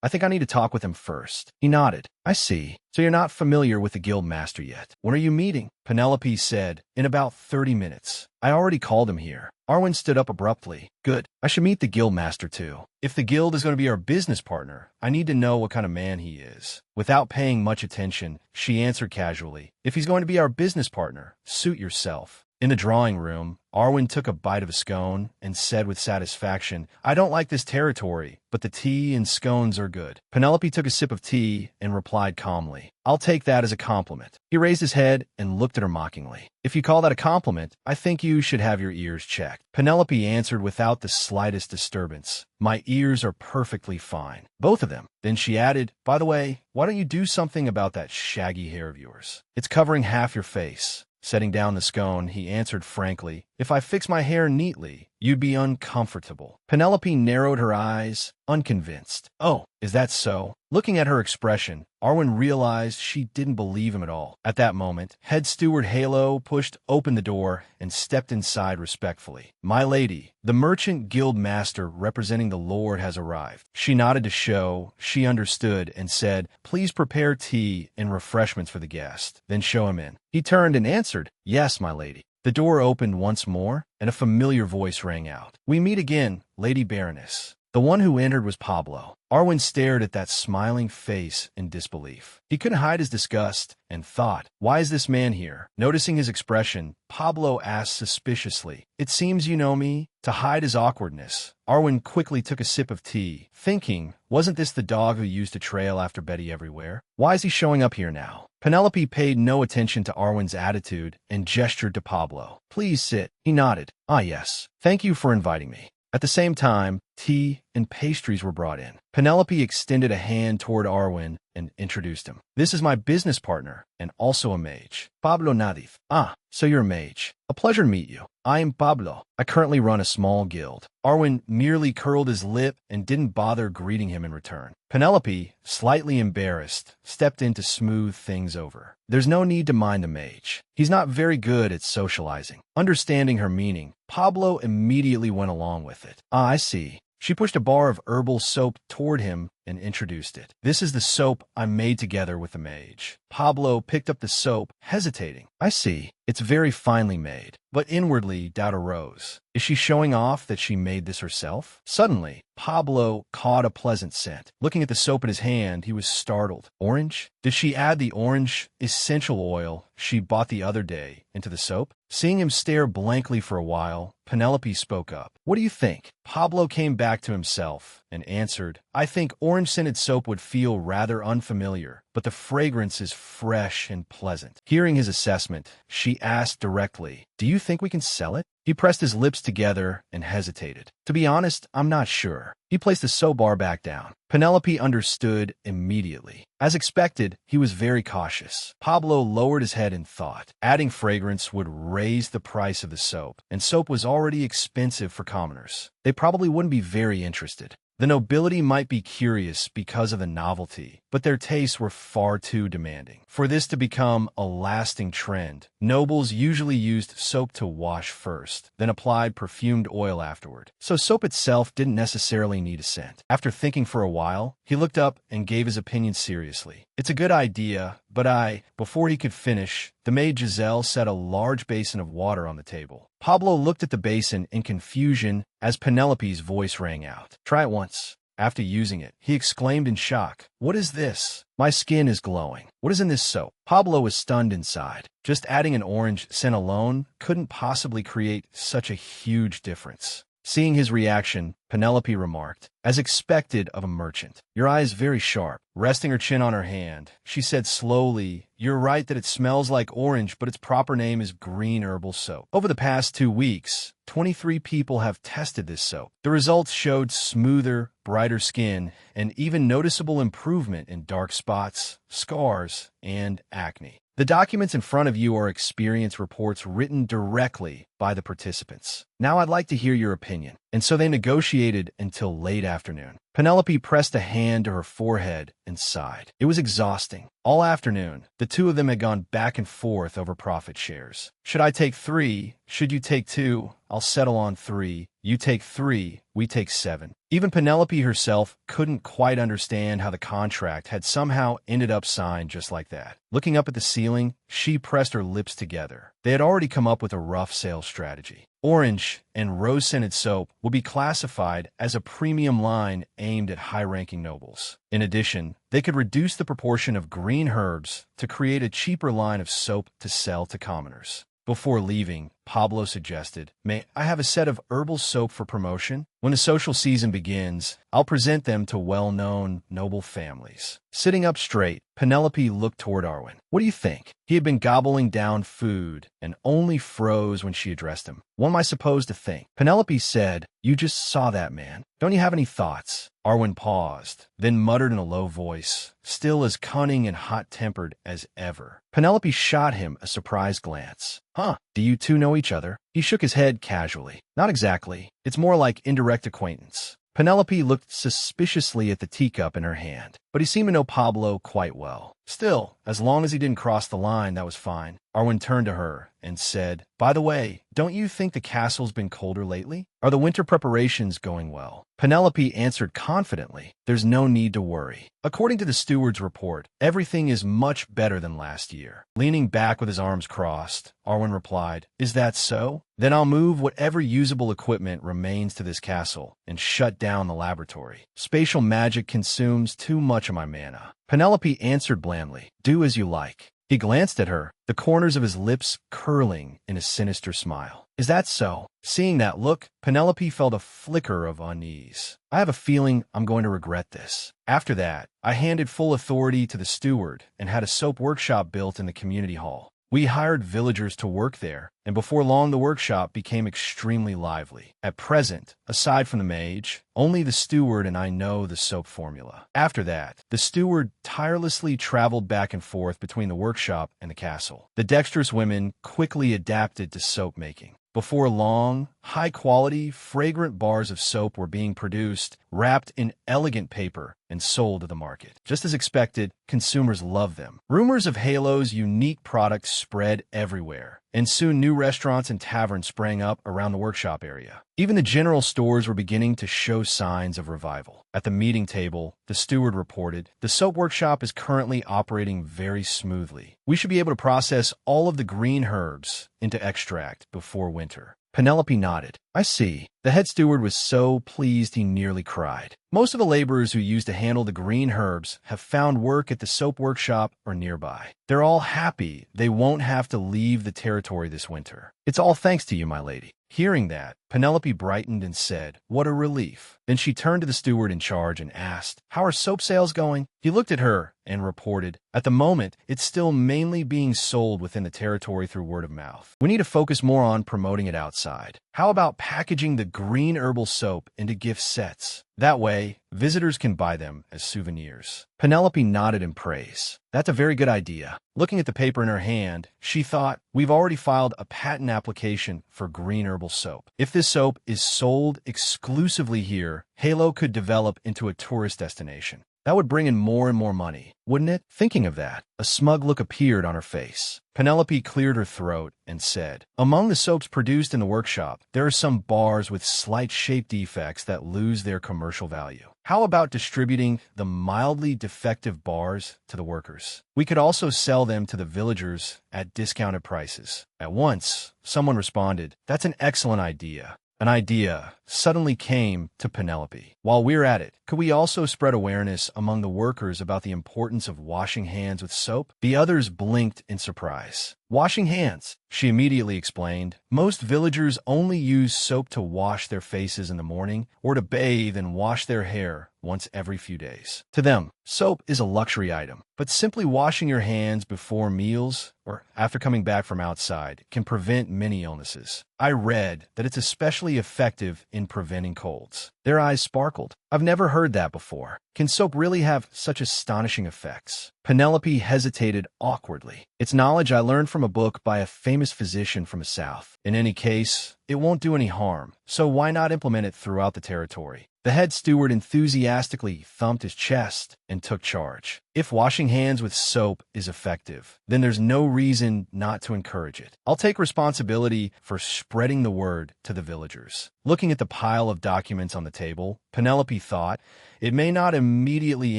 I think I need to talk with him first." He nodded. "I see. So you're not familiar with the guild master yet. When are you meeting?" Penelope said, "In about 30 minutes. I already called him here." Arwen stood up abruptly. "Good. I should meet the guild master too. If the guild is going to be our business partner, I need to know what kind of man he is." Without paying much attention, she answered casually, "If he's going to be our business partner, suit yourself." In the drawing room, Arwen took a bite of a scone and said with satisfaction, "I don't like this territory, but the tea and scones are good." Penelope took a sip of tea and replied calmly, "I'll take that as a compliment." He raised his head and looked at her mockingly. "If you call that a compliment, I think you should have your ears checked." Penelope answered without the slightest disturbance, "My ears are perfectly fine. Both of them." Then she added, "By the way, why don't you do something about that shaggy hair of yours? It's covering half your face." Setting down the scone, he answered frankly, "If I fix my hair neatly, you'd be uncomfortable. Penelope narrowed her eyes, unconvinced. Oh, is that so? Looking at her expression, Arwen realized she didn't believe him at all. At that moment, head steward Halo pushed open the door and stepped inside respectfully. My lady, the merchant guild master representing the lord has arrived. She nodded to show she understood and said, please prepare tea and refreshments for the guest, then show him in. He turned and answered, yes, my lady. The door opened once more, and a familiar voice rang out. We meet again, Lady Baroness. The one who entered was Pablo. Arwen stared at that smiling face in disbelief. He couldn't hide his disgust and thought, why is this man here? Noticing his expression, Pablo asked suspiciously, it seems you know me? To hide his awkwardness, Arwen quickly took a sip of tea, thinking, wasn't this the dog who used to trail after Betty everywhere? Why is he showing up here now? Penelope paid no attention to Arwen's attitude and gestured to Pablo. Please sit. He nodded. Ah, yes. Thank you for inviting me. At the same time, tea and pastries were brought in. Penelope extended a hand toward Arwen and introduced him. This is my business partner and also a mage, Pablo Nadif. Ah, so you're a mage. A pleasure to meet you. I am Pablo. I currently run a small guild. Arwen merely curled his lip and didn't bother greeting him in return. Penelope, slightly embarrassed, stepped in to smooth things over. There's no need to mind the mage. He's not very good at socializing. Understanding her meaning, Pablo immediately went along with it. Ah, I see. She pushed a bar of herbal soap toward him and introduced it. This is the soap I made together with the mage. Pablo picked up the soap, hesitating. I see. It's very finely made. But inwardly, doubt arose. Is she showing off that she made this herself? Suddenly, Pablo caught a pleasant scent. Looking at the soap in his hand, he was startled. Orange? Did she add the orange essential oil she bought the other day into the soap? Seeing him stare blankly for a while, Penelope spoke up. What do you think? Pablo came back to himself and answered, I think orange-scented soap would feel rather unfamiliar, but the fragrance is fresh and pleasant. Hearing his assessment, she asked directly, do you think we can sell it? He pressed his lips together and hesitated. To be honest, I'm not sure. He placed the soap bar back down. Penelope understood immediately. As expected, he was very cautious. Pablo lowered his head in thought. Adding fragrance would raise the price of the soap, and soap was already expensive for commoners. They probably wouldn't be very interested. The nobility might be curious because of the novelty, but their tastes were far too demanding. For this to become a lasting trend, nobles usually used soap to wash first, then applied perfumed oil afterward. So soap itself didn't necessarily need a scent. After thinking for a while, he looked up and gave his opinion seriously. It's a good idea, but before he could finish, the maid Giselle set a large basin of water on the table. Pablo looked at the basin in confusion as Penelope's voice rang out. Try it once. After using it, he exclaimed in shock, what is this? My skin is glowing. What is in this soap? Pablo was stunned inside. Just adding an orange scent alone couldn't possibly create such a huge difference. Seeing his reaction, Penelope remarked, as expected of a merchant, your eye is very sharp. Resting her chin on her hand, she said slowly, you're right that it smells like orange, but its proper name is green herbal soap. Over the past 2 weeks, 23 people have tested this soap. The results showed smoother, brighter skin, and even noticeable improvement in dark spots, scars, and acne. The documents in front of you are experience reports written directly by the participants. Now I'd like to hear your opinion. And so they negotiated until late afternoon. Penelope pressed a hand to her forehead and sighed. It was exhausting. All afternoon, the two of them had gone back and forth over profit shares. Should I take 3? Should you take 2? I'll settle on 3. You take 3, we take 7. Even Penelope herself couldn't quite understand how the contract had somehow ended up signed just like that. Looking up at the ceiling, she pressed her lips together. They had already come up with a rough sales strategy. Orange and rose-scented soap will be classified as a premium line aimed at high-ranking nobles. In addition, they could reduce the proportion of green herbs to create a cheaper line of soap to sell to commoners. Before leaving, Pablo suggested, may I have a set of herbal soap for promotion? When the social season begins, I'll present them to well-known noble families. Sitting up straight, Penelope looked toward Arwen. What do you think? He had been gobbling down food and only froze when she addressed him. What am I supposed to think? Penelope said, you just saw that man. Don't you have any thoughts? Arwen paused, then muttered in a low voice, still as cunning and hot-tempered as ever. Penelope shot him a surprised glance. Huh, "Do you two know each other?" He shook his head casually. "Not exactly. It's more like indirect acquaintance." Penelope looked suspiciously at the teacup in her hand, but he seemed to know Pablo quite well. Still, as long as he didn't cross the line, that was fine. Arwen turned to her and said, "By the way, don't you think the castle's been colder lately? Are the winter preparations going well?" Penelope answered confidently, "There's no need to worry. According to the steward's report, everything is much better than last year." Leaning back with his arms crossed, Arwen replied, "Is that so? Then I'll move whatever usable equipment remains to this castle and shut down the laboratory. Spatial magic consumes too much of my mana." Penelope answered blandly, "Do as you like." He glanced at her, the corners of his lips curling in a sinister smile. "Is that so?" Seeing that look, Penelope felt a flicker of unease. "I have a feeling I'm going to regret this." After that, I handed full authority to the steward and had a soap workshop built in the community hall. We hired villagers to work there, and before long the workshop became extremely lively. At present, aside from the mage, only the steward and I know the soap formula. After that, the steward tirelessly traveled back and forth between the workshop and the castle. The dexterous women quickly adapted to soap making. Before long, high-quality, fragrant bars of soap were being produced, wrapped in elegant paper, and sold to the market. Just as expected, consumers loved them. Rumors of Halo's unique products spread everywhere, and soon new restaurants and taverns sprang up around the workshop area. Even the general stores were beginning to show signs of revival. At the meeting table, the steward reported, "The soap workshop is currently operating very smoothly. We should be able to process all of the green herbs into extract before winter." Penelope nodded. "I see." The head steward was so pleased he nearly cried. Most of the laborers who used to handle the green herbs have found work at the soap workshop or nearby. They're all happy they won't have to leave the territory this winter. "It's all thanks to you, my lady." Hearing that, Penelope brightened and said, "What a relief." Then she turned to the steward in charge and asked, "How are soap sales going?" He looked at her and reported, "At the moment, it's still mainly being sold within the territory through word of mouth. We need to focus more on promoting it outside. How about packaging the green herbal soap into gift sets? That way, visitors can buy them as souvenirs." Penelope nodded in praise. "That's a very good idea." Looking at the paper in her hand, she thought, "We've already filed a patent application for green herbal soap. If this soap is sold exclusively here, Halo could develop into a tourist destination. That would bring in more and more money, wouldn't it?" Thinking of that, a smug look appeared on her face. Penelope cleared her throat and said, "Among the soaps produced in the workshop, there are some bars with slight shape defects that lose their commercial value. How about distributing the mildly defective bars to the workers? We could also sell them to the villagers at discounted prices." At once, someone responded, "That's an excellent idea." An idea suddenly came to Penelope. "While we're at it, could we also spread awareness among the workers about the importance of washing hands with soap?" The others blinked in surprise. "Washing hands," she immediately explained. "Most villagers only use soap to wash their faces in the morning or to bathe and wash their hair once every few days. To them, soap is a luxury item, but simply washing your hands before meals or after coming back from outside can prevent many illnesses. I read that it's especially effective in preventing colds." Their eyes sparkled. "I've never heard that before. Can soap really have such astonishing effects?" Penelope hesitated awkwardly. "It's knowledge I learned from a book by a famous physician from the South. In any case, it won't do any harm, so why not implement it throughout the territory?" The head steward enthusiastically thumped his chest and took charge. "If washing hands with soap is effective, then there's no reason not to encourage it. I'll take responsibility for spreading the word to the villagers." Looking at the pile of documents on the table, Penelope thought, it may not immediately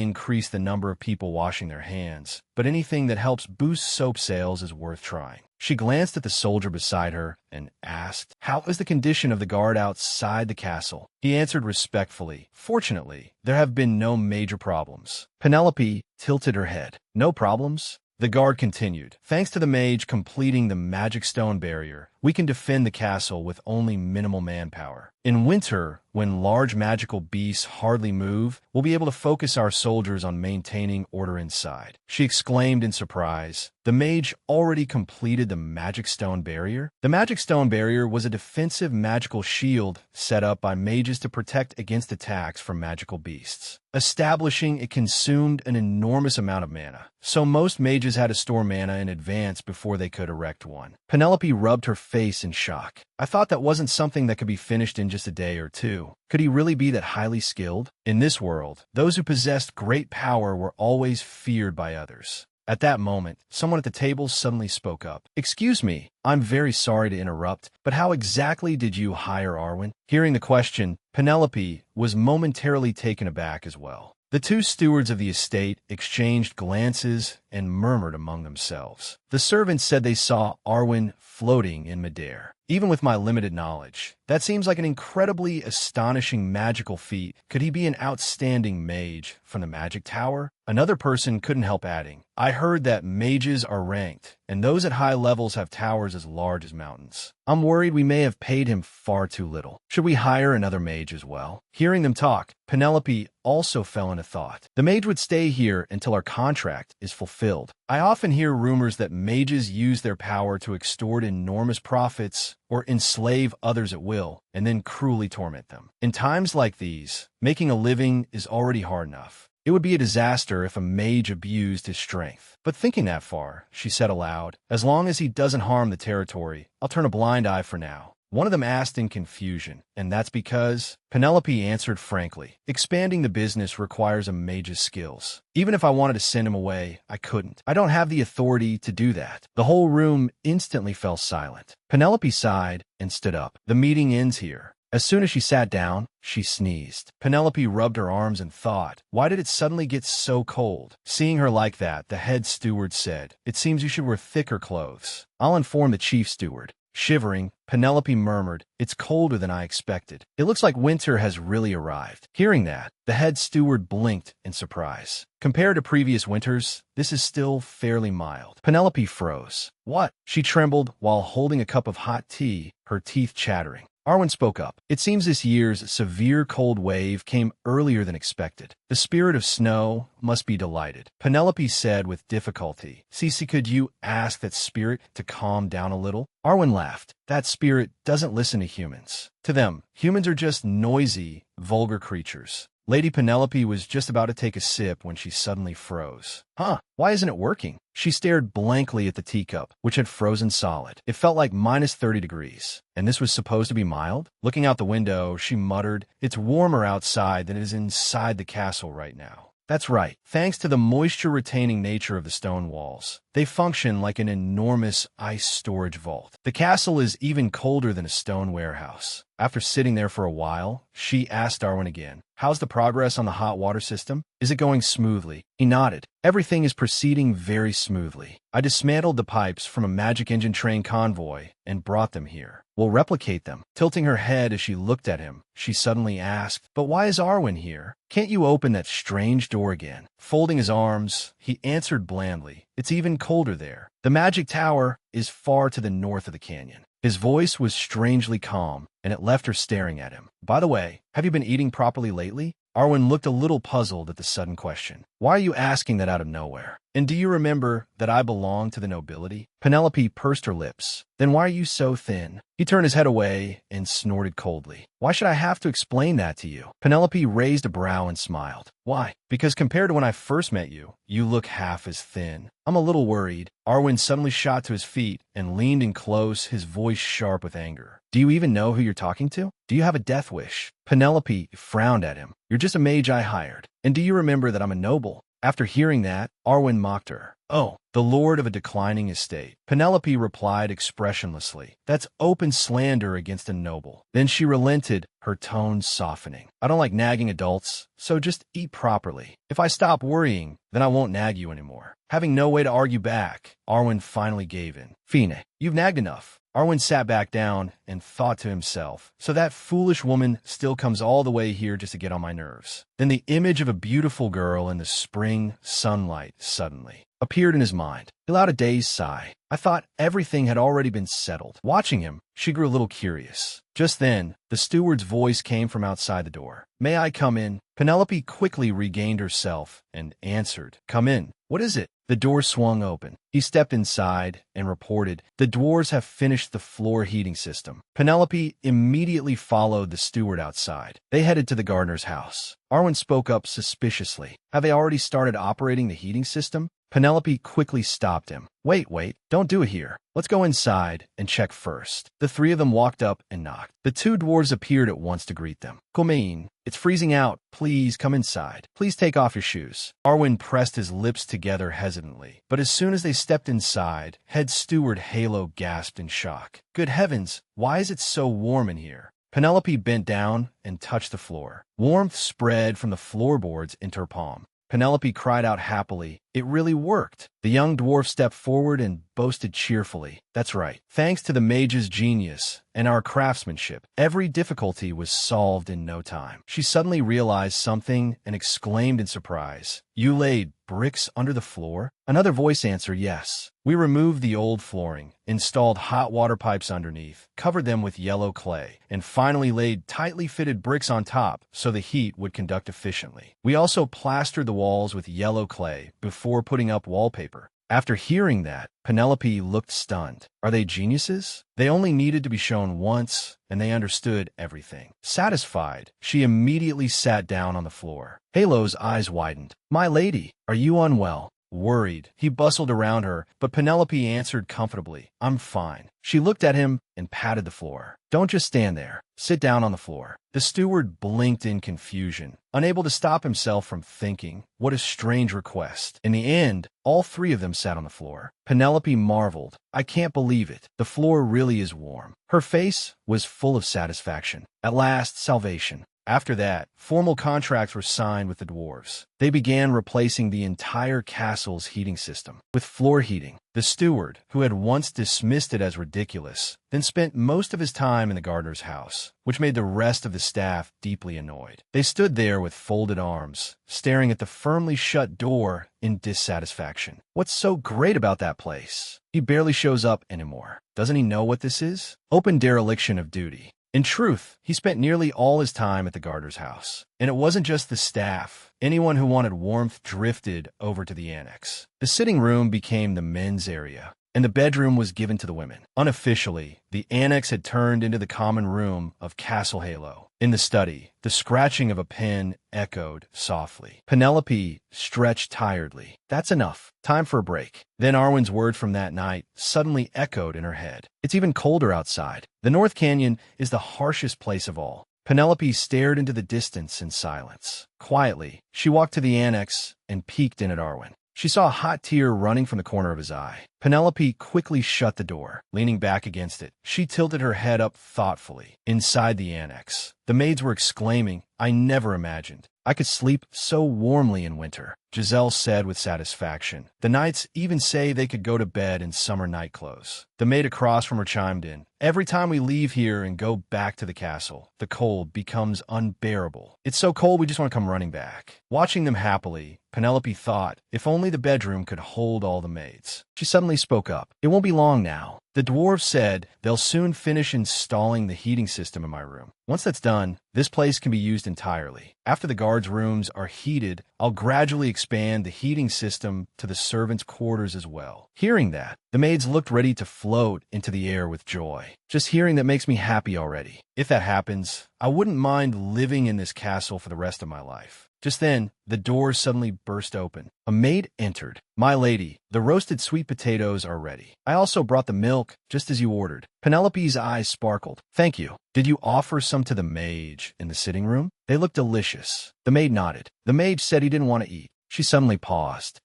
increase the number of people washing their hands, but anything that helps boost soap sales is worth trying. She glanced at the soldier beside her and asked, "How is the condition of the guard outside the castle?" He answered respectfully, "Fortunately, there have been no major problems." Penelope tilted her head. "No problems?" The guard continued, "Thanks to the mage completing the magic stone barrier, we can defend the castle with only minimal manpower. In winter, when large magical beasts hardly move, we'll be able to focus our soldiers on maintaining order inside," she exclaimed in surprise. The mage already completed the magic stone barrier? The magic stone barrier was a defensive magical shield set up by mages to protect against attacks from magical beasts. Establishing it consumed an enormous amount of mana, so most mages had to store mana in advance before they could erect one. Penelope rubbed her face in shock. "I thought that wasn't something that could be finished in just a day or two. Could he really be that highly skilled?" In this world, those who possessed great power were always feared by others. At that moment, someone at the table suddenly spoke up. "Excuse me, I'm very sorry to interrupt, but how exactly did you hire Arwen?" Hearing the question, Penelope was momentarily taken aback as well. The two stewards of the estate exchanged glances and murmured among themselves. The servants said they saw Arwen floating in midair. "Even with my limited knowledge, that seems like an incredibly astonishing magical feat. Could he be an outstanding mage from the magic tower?" Another person couldn't help adding, "I heard that mages are ranked, and those at high levels have towers as large as mountains. I'm worried we may have paid him far too little. Should we hire another mage as well?" Hearing them talk, Penelope also fell into thought. "The mage would stay here until our contract is fulfilled. I often hear rumors that mages use their power to extort enormous profits or enslave others at will, and then cruelly torment them. In times like these, making a living is already hard enough. It would be a disaster if a mage abused his strength. But thinking that far, she said aloud, as long as he doesn't harm the territory, I'll turn a blind eye for now." One of them asked in confusion, "And that's because?" Penelope answered frankly, "Expanding the business requires a mage's skills. Even if I wanted to send him away, I couldn't. I don't have the authority to do that." The whole room instantly fell silent. Penelope sighed and stood up. "The meeting ends here." As soon as she sat down, she sneezed. Penelope rubbed her arms and thought, why did it suddenly get so cold? Seeing her like that, the head steward said, "It seems you should wear thicker clothes. I'll inform the chief steward." Shivering, Penelope murmured, "It's colder than I expected. It looks like winter has really arrived." Hearing that, the head steward blinked in surprise. Compared to previous winters, this is still fairly mild. Penelope froze. "What?" She trembled while holding a cup of hot tea, her teeth chattering. Arwen spoke up. "It seems this year's severe cold wave came earlier than expected. The spirit of snow must be delighted." Penelope said with difficulty, "Cece, could you ask that spirit to calm down a little?" Arwen laughed. "That spirit doesn't listen to humans. To them, humans are just noisy, vulgar creatures." Lady Penelope was just about to take a sip when she suddenly froze. "Huh, why isn't it working?" She stared blankly at the teacup, which had frozen solid. It felt like minus 30 degrees. And this was supposed to be mild? Looking out the window, she muttered, "It's warmer outside than it is inside the castle right now." That's right. Thanks to the moisture-retaining nature of the stone walls, they function like an enormous ice storage vault. The castle is even colder than a stone warehouse. After sitting there for a while, she asked Darwin again, "How's the progress on the hot water system? Is it going smoothly?" He nodded. "Everything is proceeding very smoothly. I dismantled the pipes from a magic engine train convoy and brought them here. We'll replicate them." Tilting her head as she looked at him, she suddenly asked, "But why is Arwen here? Can't you open that strange door again?" Folding his arms, he answered blandly, "It's even colder there. The magic tower is far to the north of the canyon." His voice was strangely calm, and it left her staring at him. "By the way, have you been eating properly lately?" Arwen looked a little puzzled at the sudden question. "Why are you asking that out of nowhere? And do you remember that I belong to the nobility?" Penelope pursed her lips. "Then why are you so thin?" He turned his head away and snorted coldly. "Why should I have to explain that to you?" Penelope raised a brow and smiled. "Why? Because compared to when I first met you, you look half as thin." "I'm a little worried." Arwen suddenly shot to his feet and leaned in close, his voice sharp with anger. "Do you even know who you're talking to? Do you have a death wish?" Penelope frowned at him. "You're just a mage I hired. And do you remember that I'm a noble?" After hearing that, Arwen mocked her. "Oh, the lord of a declining estate." Penelope replied expressionlessly, "That's open slander against a noble." Then she relented, her tone softening. "I don't like nagging adults, so just eat properly. If I stop worrying, then I won't nag you anymore." Having no way to argue back, Arwen finally gave in. "Fine, you've nagged enough. Arwen sat back down and thought to himself, so that foolish woman still comes all the way here just to get on my nerves. Then the image of a beautiful girl in the spring sunlight suddenly appeared in his mind. He let out a dazed sigh. I thought everything had already been settled. Watching him, she grew a little curious. Just then, the steward's voice came from outside the door. May I come in? Penelope quickly regained herself and answered, Come in. What is it? The door swung open. He stepped inside and reported, The dwarves have finished the floor heating system. Penelope immediately followed the steward outside. They headed to the gardener's house. Arwen spoke up suspiciously. Have they already started operating the heating system? Penelope quickly stopped him. Wait, don't do it here. Let's go inside and check first. The three of them walked up and knocked. The two dwarves appeared at once to greet them. Come in. It's freezing out. Please come inside. Please take off your shoes. Arwen pressed his lips together hesitantly. But as soon as they stepped inside, head steward Halo gasped in shock. Good heavens, why is it so warm in here? Penelope bent down and touched the floor. Warmth spread from the floorboards into her palm. Penelope cried out happily. It really worked. The young dwarf stepped forward and boasted cheerfully. That's right. Thanks to the mage's genius and our craftsmanship, every difficulty was solved in no time. She suddenly realized something and exclaimed in surprise. You laid bricks under the floor? Another voice answered yes. We removed the old flooring, installed hot water pipes underneath, covered them with yellow clay, and finally laid tightly fitted bricks on top so the heat would conduct efficiently. We also plastered the walls with yellow clay before putting up wallpaper. After hearing that, Penelope looked stunned. Are they geniuses? They only needed to be shown once, and they understood everything. Satisfied, she immediately sat down on the floor. Halo's eyes widened. My lady, are you unwell? Worried, he bustled around her, but Penelope answered comfortably, I'm fine. She looked at him and patted the floor. Don't just stand there. Sit down on the floor. The steward blinked in confusion, unable to stop himself from thinking, what a strange request. In the end, all three of them sat on the floor. Penelope marveled. I can't believe it. The floor really is warm. Her face was full of satisfaction. At last, salvation. After that, formal contracts were signed with the dwarves. They began replacing the entire castle's heating system with floor heating. The steward, who had once dismissed it as ridiculous, then spent most of his time in the gardener's house, which made the rest of the staff deeply annoyed. They stood there with folded arms, staring at the firmly shut door in dissatisfaction. What's so great about that place? He barely shows up anymore. Doesn't he know what this is? Open dereliction of duty. In truth, he spent nearly all his time at the gardener's house. And it wasn't just the staff. Anyone who wanted warmth drifted over to the annex. The sitting room became the men's area, and the bedroom was given to the women. Unofficially, the annex had turned into the common room of Castle Halo. In the study, the scratching of a pen echoed softly. Penelope stretched tiredly. That's enough. Time for a break. Then Arwen's word from that night suddenly echoed in her head. It's even colder outside. The North Canyon is the harshest place of all. Penelope stared into the distance in silence. Quietly, she walked to the annex and peeked in at Arwen. She saw a hot tear running from the corner of his eye. Penelope quickly shut the door, leaning back against it. She tilted her head up thoughtfully. Inside the annex, the maids were exclaiming, I never imagined I could sleep so warmly in winter. Giselle said with satisfaction. The knights even say they could go to bed in summer night clothes. The maid across from her chimed in. Every time we leave here and go back to the castle, the cold becomes unbearable. It's so cold we just want to come running back. Watching them happily, Penelope thought, if only the bedroom could hold all the maids. She suddenly spoke up. It won't be long now. The dwarves said they'll soon finish installing the heating system in my room. Once that's done, this place can be used entirely. After the guards' rooms are heated, I'll gradually expand the heating system to the servants' quarters as well. Hearing that, the maids looked ready to float into the air with joy. Just hearing that makes me happy already. If that happens, I wouldn't mind living in this castle for the rest of my life. Just then, the doors suddenly burst open. A maid entered. My lady, the roasted sweet potatoes are ready. I also brought the milk, just as you ordered. Penelope's eyes sparkled. Thank you. Did you offer some to the mage in the sitting room? They looked delicious. The maid nodded. The mage said he didn't want to eat. She suddenly paused.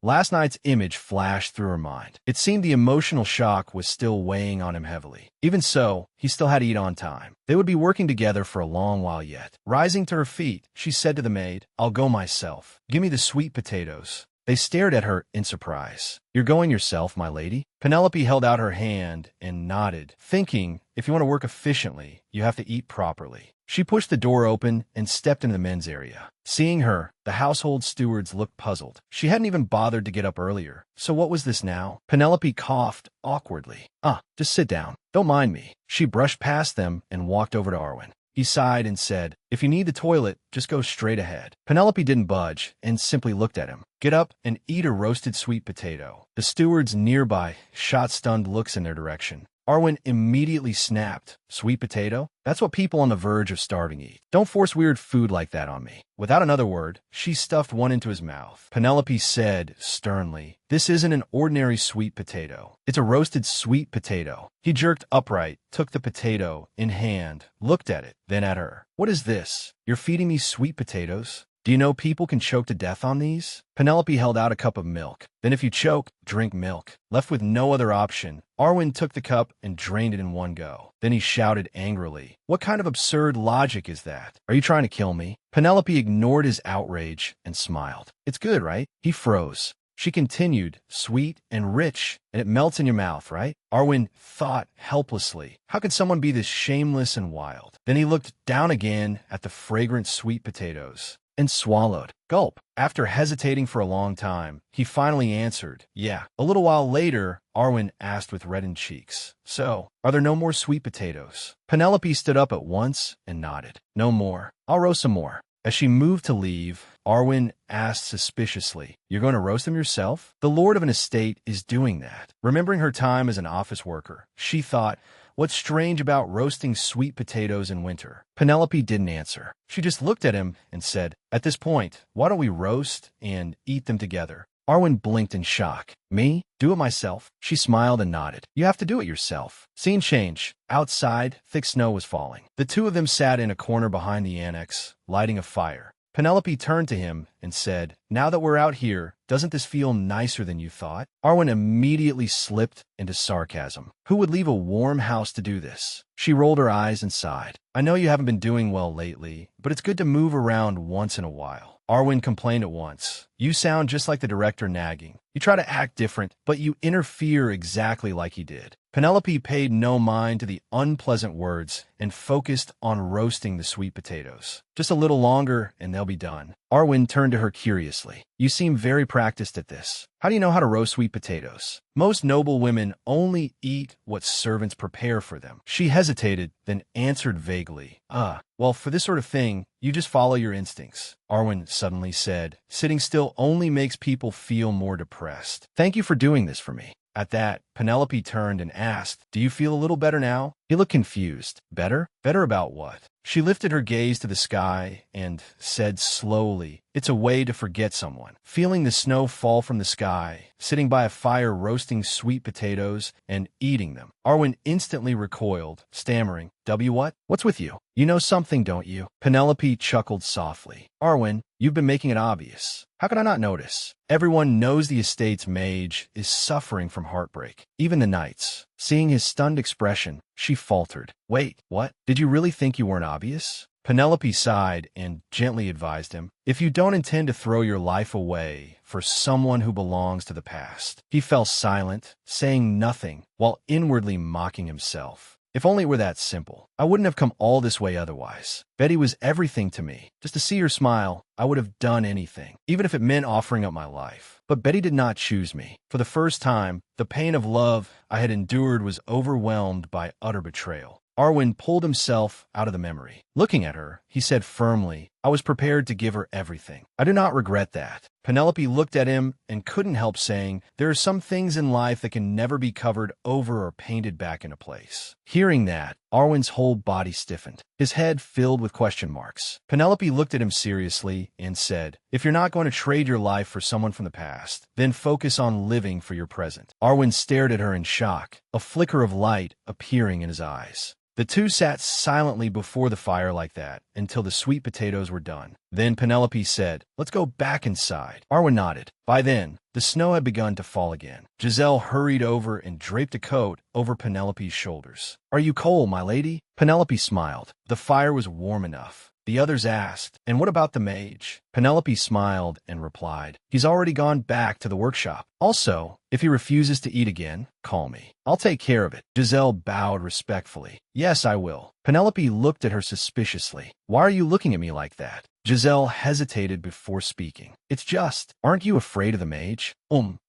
Last night's image flashed through her mind. It seemed the emotional shock was still weighing on him heavily. Even so, he still had to eat on time. They would be working together for a long while yet. Rising to her feet, she said to the maid, I'll go myself. Give me the sweet potatoes. They stared at her in surprise. "You're going yourself, my lady?" Penelope held out her hand and nodded, thinking, if you want to work efficiently, you have to eat properly. She pushed the door open and stepped into the men's area. Seeing her, the household stewards looked puzzled. She hadn't even bothered to get up earlier. So what was this now? Penelope coughed awkwardly. Just sit down. Don't mind me." She brushed past them and walked over to Arwen. He sighed and said, "If you need the toilet, just go straight ahead." Penelope didn't budge and simply looked at him. "Get up and eat a roasted sweet potato." The stewards nearby shot stunned looks in their direction. Arwen immediately snapped. "Sweet potato? That's what people on the verge of starving eat. Don't force weird food like that on me." Without another word, she stuffed one into his mouth. Penelope said sternly, "This isn't an ordinary sweet potato. It's a roasted sweet potato." He jerked upright, took the potato in hand, looked at it, then at her. "What is this? You're feeding me sweet potatoes? Do you know people can choke to death on these?" Penelope held out a cup of milk. "Then if you choke, drink milk." Left with no other option, Arwen took the cup and drained it in one go. Then he shouted angrily, "What kind of absurd logic is that? Are you trying to kill me?" Penelope ignored his outrage and smiled. "It's good, right?" He froze. She continued, "Sweet and rich, and it melts in your mouth, right?" Arwen thought helplessly, how could someone be this shameless and wild? Then he looked down again at the fragrant sweet potatoes and swallowed. Gulp. After hesitating for a long time, he finally answered, "Yeah." A little while later, Arwen asked with reddened cheeks, "So, are there no more sweet potatoes?" Penelope stood up at once and nodded. "No more. I'll roast some more." As she moved to leave, Arwen asked suspiciously, "You're going to roast them yourself?" The lord of an estate is doing that. Remembering her time as an office worker, she thought, what's strange about roasting sweet potatoes in winter? Penelope didn't answer. She just looked at him and said, "At this point, why don't we roast and eat them together?" Arwen blinked in shock. "Me? Do it myself?" She smiled and nodded. "You have to do it yourself." Scene change. Outside, thick snow was falling. The two of them sat in a corner behind the annex, lighting a fire. Penelope turned to him and said, "Now that we're out here, doesn't this feel nicer than you thought?" Arwen immediately slipped into sarcasm. Who would leave a warm house to do this? She rolled her eyes and sighed. "I know you haven't been doing well lately, but it's good to move around once in a while." Arwen complained at once. "You sound just like the director nagging. You try to act different, but you interfere exactly like he did." Penelope paid no mind to the unpleasant words and focused on roasting the sweet potatoes. "Just a little longer and they'll be done." Arwen turned to her curiously. "You seem very practiced at this. How do you know how to roast sweet potatoes?" "Most noble women only eat what servants prepare for them." She hesitated, then answered vaguely, Well, for this sort of thing, you just follow your instincts," Arwen suddenly said. "Sitting still only makes people feel more depressed. Thank you for doing this for me." At that, Penelope turned and asked, "Do you feel a little better now?" He looked confused. "Better? Better about what?" She lifted her gaze to the sky and said slowly, "It's a way to forget someone." Feeling the snow fall from the sky, sitting by a fire roasting sweet potatoes and eating them, Arwen instantly recoiled, stammering, What? What's with you? You know something, don't you?" Penelope chuckled softly. "Arwen, you've been making it obvious. How could I not notice? Everyone knows the estate's mage is suffering from heartbreak, even the knights." Seeing his stunned expression, she faltered. "Wait, what? Did you really think you weren't obvious?" Penelope sighed and gently advised him, "If you don't intend to throw your life away for someone who belongs to the past." He fell silent, saying nothing, while inwardly mocking himself. If only it were that simple. I wouldn't have come all this way otherwise. Betty was everything to me. Just to see her smile, I would have done anything, even if it meant offering up my life. But Betty did not choose me. For the first time, the pain of love I had endured was overwhelmed by utter betrayal. Arwen pulled himself out of the memory. Looking at her, he said firmly, "I was prepared to give her everything. I do not regret that." Penelope looked at him and couldn't help saying, "There are some things in life that can never be covered over or painted back into place." Hearing that, Arwen's whole body stiffened, his head filled with question marks. Penelope looked at him seriously and said, "If you're not going to trade your life for someone from the past, then focus on living for your present." Arwen stared at her in shock, a flicker of light appearing in his eyes. The two sat silently before the fire like that until the sweet potatoes were done. Then Penelope said, "Let's go back inside." Arwen nodded. By then, the snow had begun to fall again. Giselle hurried over and draped a coat over Penelope's shoulders. "Are you cold, my lady?" Penelope smiled. The fire was warm enough. The others asked, and what about the mage? Penelope smiled and replied, he's already gone back to the workshop. Also, if he refuses to eat again, call me. I'll take care of it. Giselle bowed respectfully. Yes, I will. Penelope looked at her suspiciously. Why are you looking at me like that? Giselle hesitated before speaking. It's just, aren't you afraid of the mage?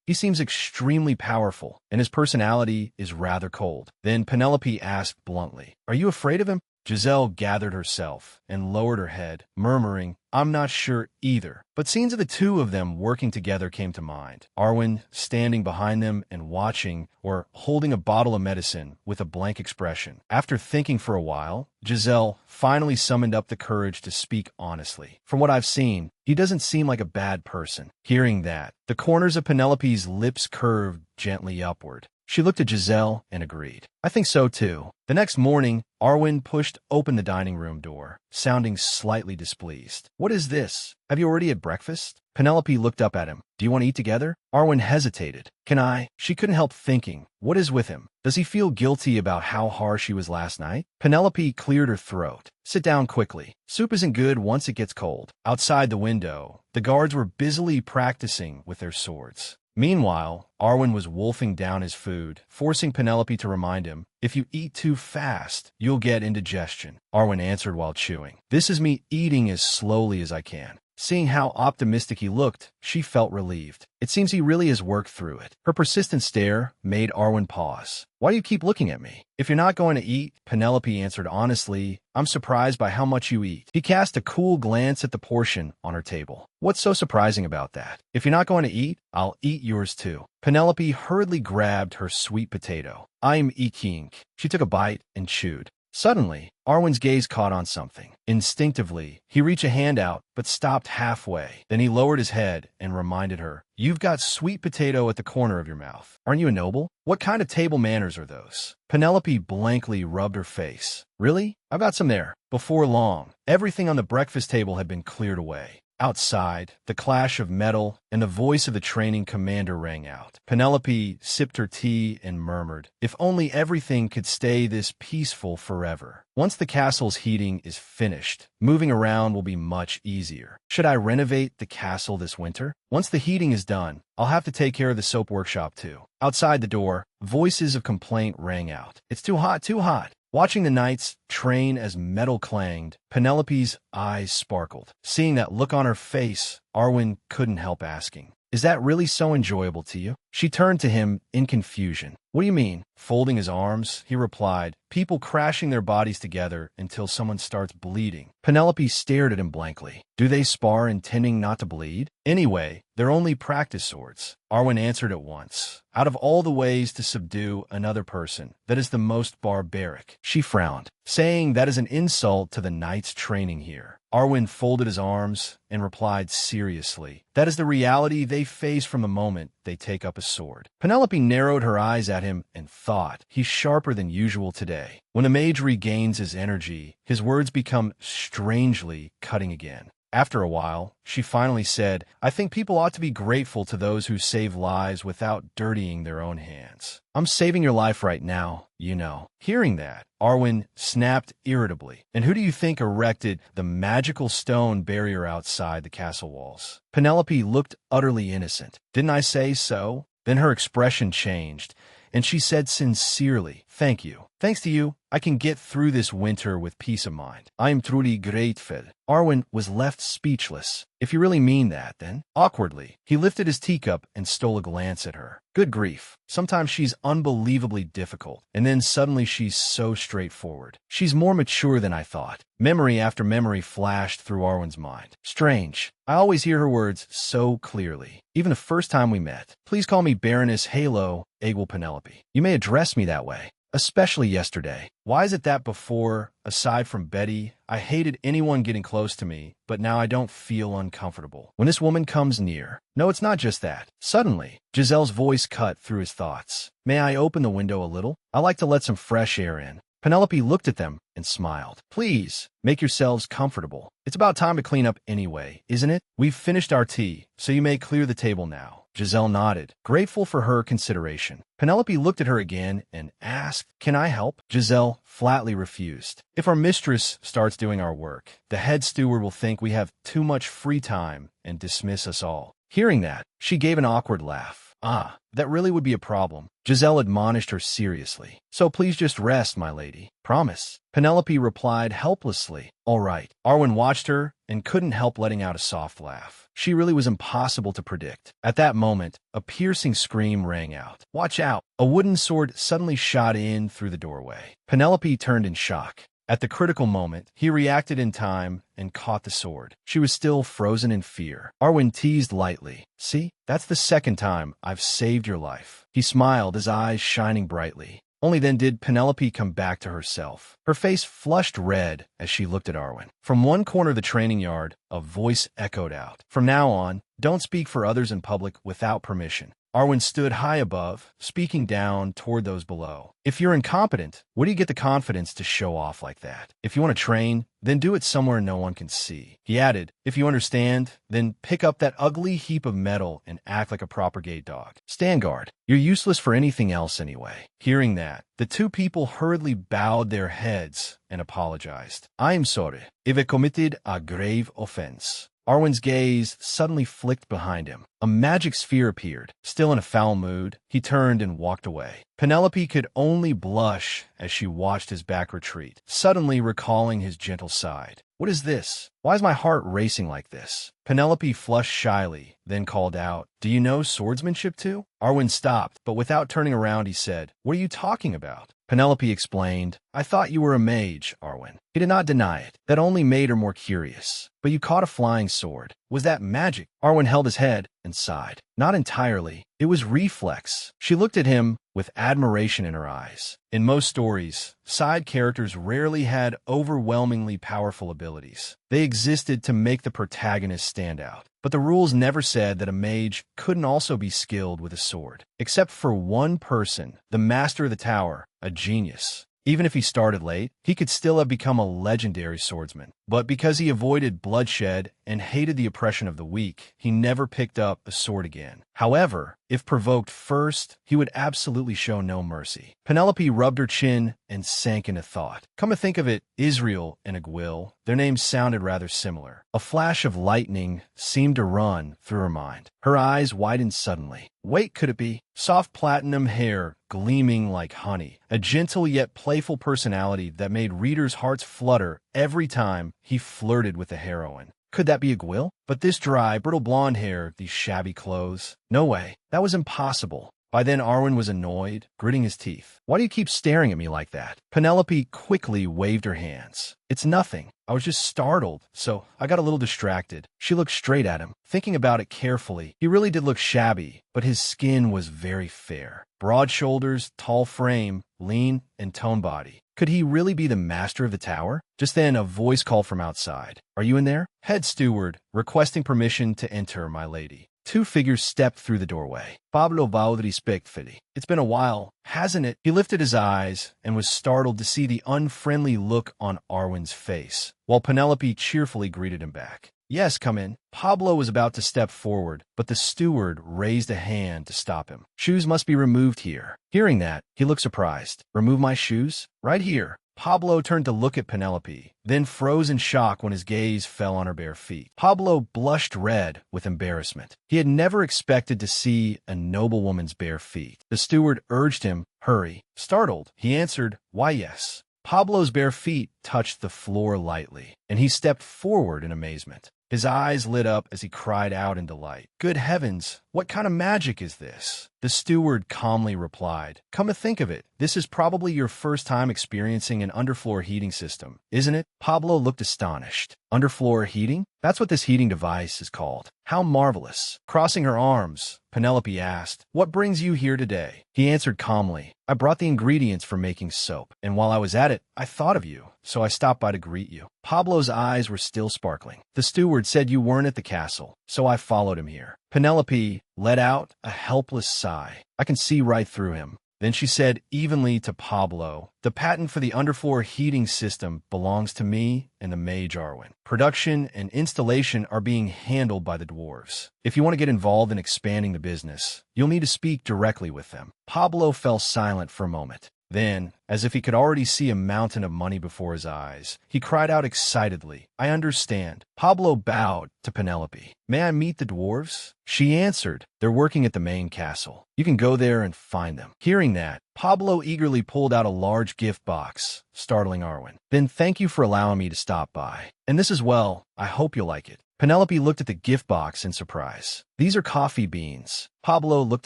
He seems extremely powerful, and his personality is rather cold. Then Penelope asked bluntly, are you afraid of him? Giselle gathered herself and lowered her head, murmuring, I'm not sure either. But scenes of the two of them working together came to mind. Arwen standing behind them and watching, or holding a bottle of medicine with a blank expression. After thinking for a while, Giselle finally summoned up the courage to speak honestly. From what I've seen, he doesn't seem like a bad person. Hearing that, the corners of Penelope's lips curved gently upward. She looked at Giselle and agreed. I think so too. The next morning, Arwen pushed open the dining room door, sounding slightly displeased. What is this? Have you already had breakfast? Penelope looked up at him. Do you want to eat together? Arwen hesitated. Can I? She couldn't help thinking. What is with him? Does he feel guilty about how harsh he was last night? Penelope cleared her throat. Sit down quickly. Soup isn't good once it gets cold. Outside the window, the guards were busily practicing with their swords. Meanwhile, Arwen was wolfing down his food, forcing Penelope to remind him, if you eat too fast, you'll get indigestion. Arwen answered while chewing. This is me eating as slowly as I can. Seeing how optimistic he looked, she felt relieved. It seems he really has worked through it. Her persistent stare made Arwen pause. Why do you keep looking at me? If you're not going to eat, Penelope answered honestly, I'm surprised by how much you eat. He cast a cool glance at the portion on her table. What's so surprising about that? If you're not going to eat, I'll eat yours too. Penelope hurriedly grabbed her sweet potato. I'm eating. She took a bite and chewed. Suddenly, Arwen's gaze caught on something. Instinctively, he reached a hand out, but stopped halfway. Then he lowered his head and reminded her, you've got sweet potato at the corner of your mouth. Aren't you a noble? What kind of table manners are those? Penelope blankly rubbed her face. Really? I've got some there. Before long, everything on the breakfast table had been cleared away. Outside, the clash of metal and the voice of the training commander rang out. Penelope sipped her tea and murmured, if only everything could stay this peaceful forever. Once the castle's heating is finished, moving around will be much easier. Should I renovate the castle this winter? Once the heating is done, I'll have to take care of the soap workshop too. Outside the door, voices of complaint rang out. It's too hot, too hot. Watching the knights train as metal clanged, Penelope's eyes sparkled. Seeing that look on her face, Arwen couldn't help asking, is that really so enjoyable to you? She turned to him in confusion. What do you mean? Folding his arms, he replied, people crashing their bodies together until someone starts bleeding. Penelope stared at him blankly. Do they spar intending not to bleed? Anyway, they're only practice swords. Arwen answered at once. Out of all the ways to subdue another person, that is the most barbaric. She frowned, saying that is an insult to the knights training here. Arwen folded his arms and replied seriously, that is the reality they face from the moment they take up a sword. Penelope narrowed her eyes at him and thought, he's sharper than usual today. When a mage regains his energy, his words become strangely cutting again. After a while, she finally said, I think people ought to be grateful to those who save lives without dirtying their own hands. I'm saving your life right now, you know. Hearing that, Arwen snapped irritably. And who do you think erected the magical stone barrier outside the castle walls? Penelope looked utterly innocent. Didn't I say so? Then her expression changed, and she said sincerely, thank you. Thanks to you, I can get through this winter with peace of mind. I am truly grateful. Arwen was left speechless. If you really mean that, then. Awkwardly, he lifted his teacup and stole a glance at her. Good grief. Sometimes she's unbelievably difficult, and then suddenly she's so straightforward. She's more mature than I thought. Memory after memory flashed through Arwen's mind. Strange. I always hear her words so clearly. Even the first time we met. Please call me Baroness Halo Egwell Penelope. You may address me that way. Especially yesterday. Why is it that before, aside from Betty, I hated anyone getting close to me, but now I don't feel uncomfortable when this woman comes near? No, it's not just that. Suddenly, Giselle's voice cut through his thoughts. May I open the window a little? I like to let some fresh air in. Penelope looked at them and smiled. Please, make yourselves comfortable. It's about time to clean up anyway, isn't it? We've finished our tea, so you may clear the table now. Giselle nodded, grateful for her consideration. Penelope looked at her again and asked, Can I help? Giselle flatly refused. If our mistress starts doing our work, the head steward will think we have too much free time and dismiss us all. Hearing that, she gave an awkward laugh. Ah, that really would be a problem. Giselle admonished her seriously. So please just rest, my lady. Promise. Penelope replied helplessly. All right. Arwen watched her and couldn't help letting out a soft laugh. She really was impossible to predict. At that moment, a piercing scream rang out. Watch out! A wooden sword suddenly shot in through the doorway. Penelope turned in shock. At the critical moment, he reacted in time and caught the sword. She was still frozen in fear. Arwen teased lightly. See, that's the second time I've saved your life. He smiled, his eyes shining brightly. Only then did Penelope come back to herself. Her face flushed red as she looked at Arwen. From one corner of the training yard, a voice echoed out. From now on, don't speak for others in public without permission. Arwen stood high above, speaking down toward those below. If you're incompetent, where do you get the confidence to show off like that? If you want to train, then do it somewhere no one can see. He added, if you understand, then pick up that ugly heap of metal and act like a proper gate dog. Stand guard. You're useless for anything else anyway. Hearing that, the two people hurriedly bowed their heads and apologized. I am sorry if I committed a grave offense. Arwen's gaze suddenly flicked behind him. A magic sphere appeared. Still in a foul mood, he turned and walked away. Penelope could only blush as she watched his back retreat, suddenly recalling his gentle side. What is this? Why is my heart racing like this? Penelope flushed shyly, then called out, Do you know swordsmanship too? Arwen stopped, but without turning around he said, What are you talking about? Penelope explained, I thought you were a mage, Arwen. He did not deny it. That only made her more curious. But you caught a flying sword. Was that magic? Arwen held his head and sighed. Not entirely. It was reflex. She looked at him with admiration in her eyes. In most stories, side characters rarely had overwhelmingly powerful abilities. They existed to make the protagonist stand out. But the rules never said that a mage couldn't also be skilled with a sword. Except for one person, the master of the tower, a genius. Even if he started late, he could still have become a legendary swordsman. But because he avoided bloodshed and hated the oppression of the weak, he never picked up a sword again. However, if provoked first, he would absolutely show no mercy. Penelope rubbed her chin and sank into thought. Come to think of it, Israel and Egwil, their names sounded rather similar. A flash of lightning seemed to run through her mind. Her eyes widened suddenly. Wait, could it be? Soft platinum hair gleaming like honey, a gentle yet playful personality that made readers' hearts flutter every time he flirted with the heroine. Could that be Egwil? But this dry, brittle blonde hair, these shabby clothes? No way. That was impossible. By then, Arwen was annoyed, gritting his teeth. Why do you keep staring at me like that? Penelope quickly waved her hands. It's nothing. I was just startled, so I got a little distracted. She looked straight at him, thinking about it carefully. He really did look shabby, but his skin was very fair. Broad shoulders, tall frame, lean and toned body. Could he really be the master of the tower? Just then, a voice called from outside. Are you in there? Head steward, requesting permission to enter, my lady. Two figures stepped through the doorway. Pablo bowed respectfully. It's been a while, hasn't it? He lifted his eyes and was startled to see the unfriendly look on Arwen's face, while Penelope cheerfully greeted him back. Yes, come in. Pablo was about to step forward, but the steward raised a hand to stop him. Shoes must be removed here. Hearing that, he looked surprised. Remove my shoes? Right here. Pablo turned to look at Penelope, then froze in shock when his gaze fell on her bare feet. Pablo blushed red with embarrassment. He had never expected to see a noblewoman's bare feet. The steward urged him, hurry. Startled, he answered, why yes. Pablo's bare feet touched the floor lightly, and he stepped forward in amazement. His eyes lit up as he cried out in delight. Good heavens, what kind of magic is this? The steward calmly replied, Come to think of it, this is probably your first time experiencing an underfloor heating system, isn't it? Pablo looked astonished. Underfloor heating? That's what this heating device is called. How marvelous. Crossing her arms, Penelope asked, What brings you here today? He answered calmly, I brought the ingredients for making soap, and while I was at it, I thought of you, so I stopped by to greet you. Pablo's eyes were still sparkling. The steward said you weren't at the castle, so I followed him here. Penelope let out a helpless sigh. I can see right through him. Then she said evenly to Pablo, "The patent for the underfloor heating system belongs to me and the Mage Arwen. Production and installation are being handled by the dwarves. If you want to get involved in expanding the business, you'll need to speak directly with them." Pablo fell silent for a moment. Then, as if he could already see a mountain of money before his eyes, he cried out excitedly, "I understand." Pablo bowed to Penelope. "May I meet the dwarves?" She answered, "They're working at the main castle. You can go there and find them." Hearing that, Pablo eagerly pulled out a large gift box, startling Arwen. "Then thank you for allowing me to stop by. And this as well. I hope you'll like it." Penelope looked at the gift box in surprise. "These are coffee beans." Pablo looked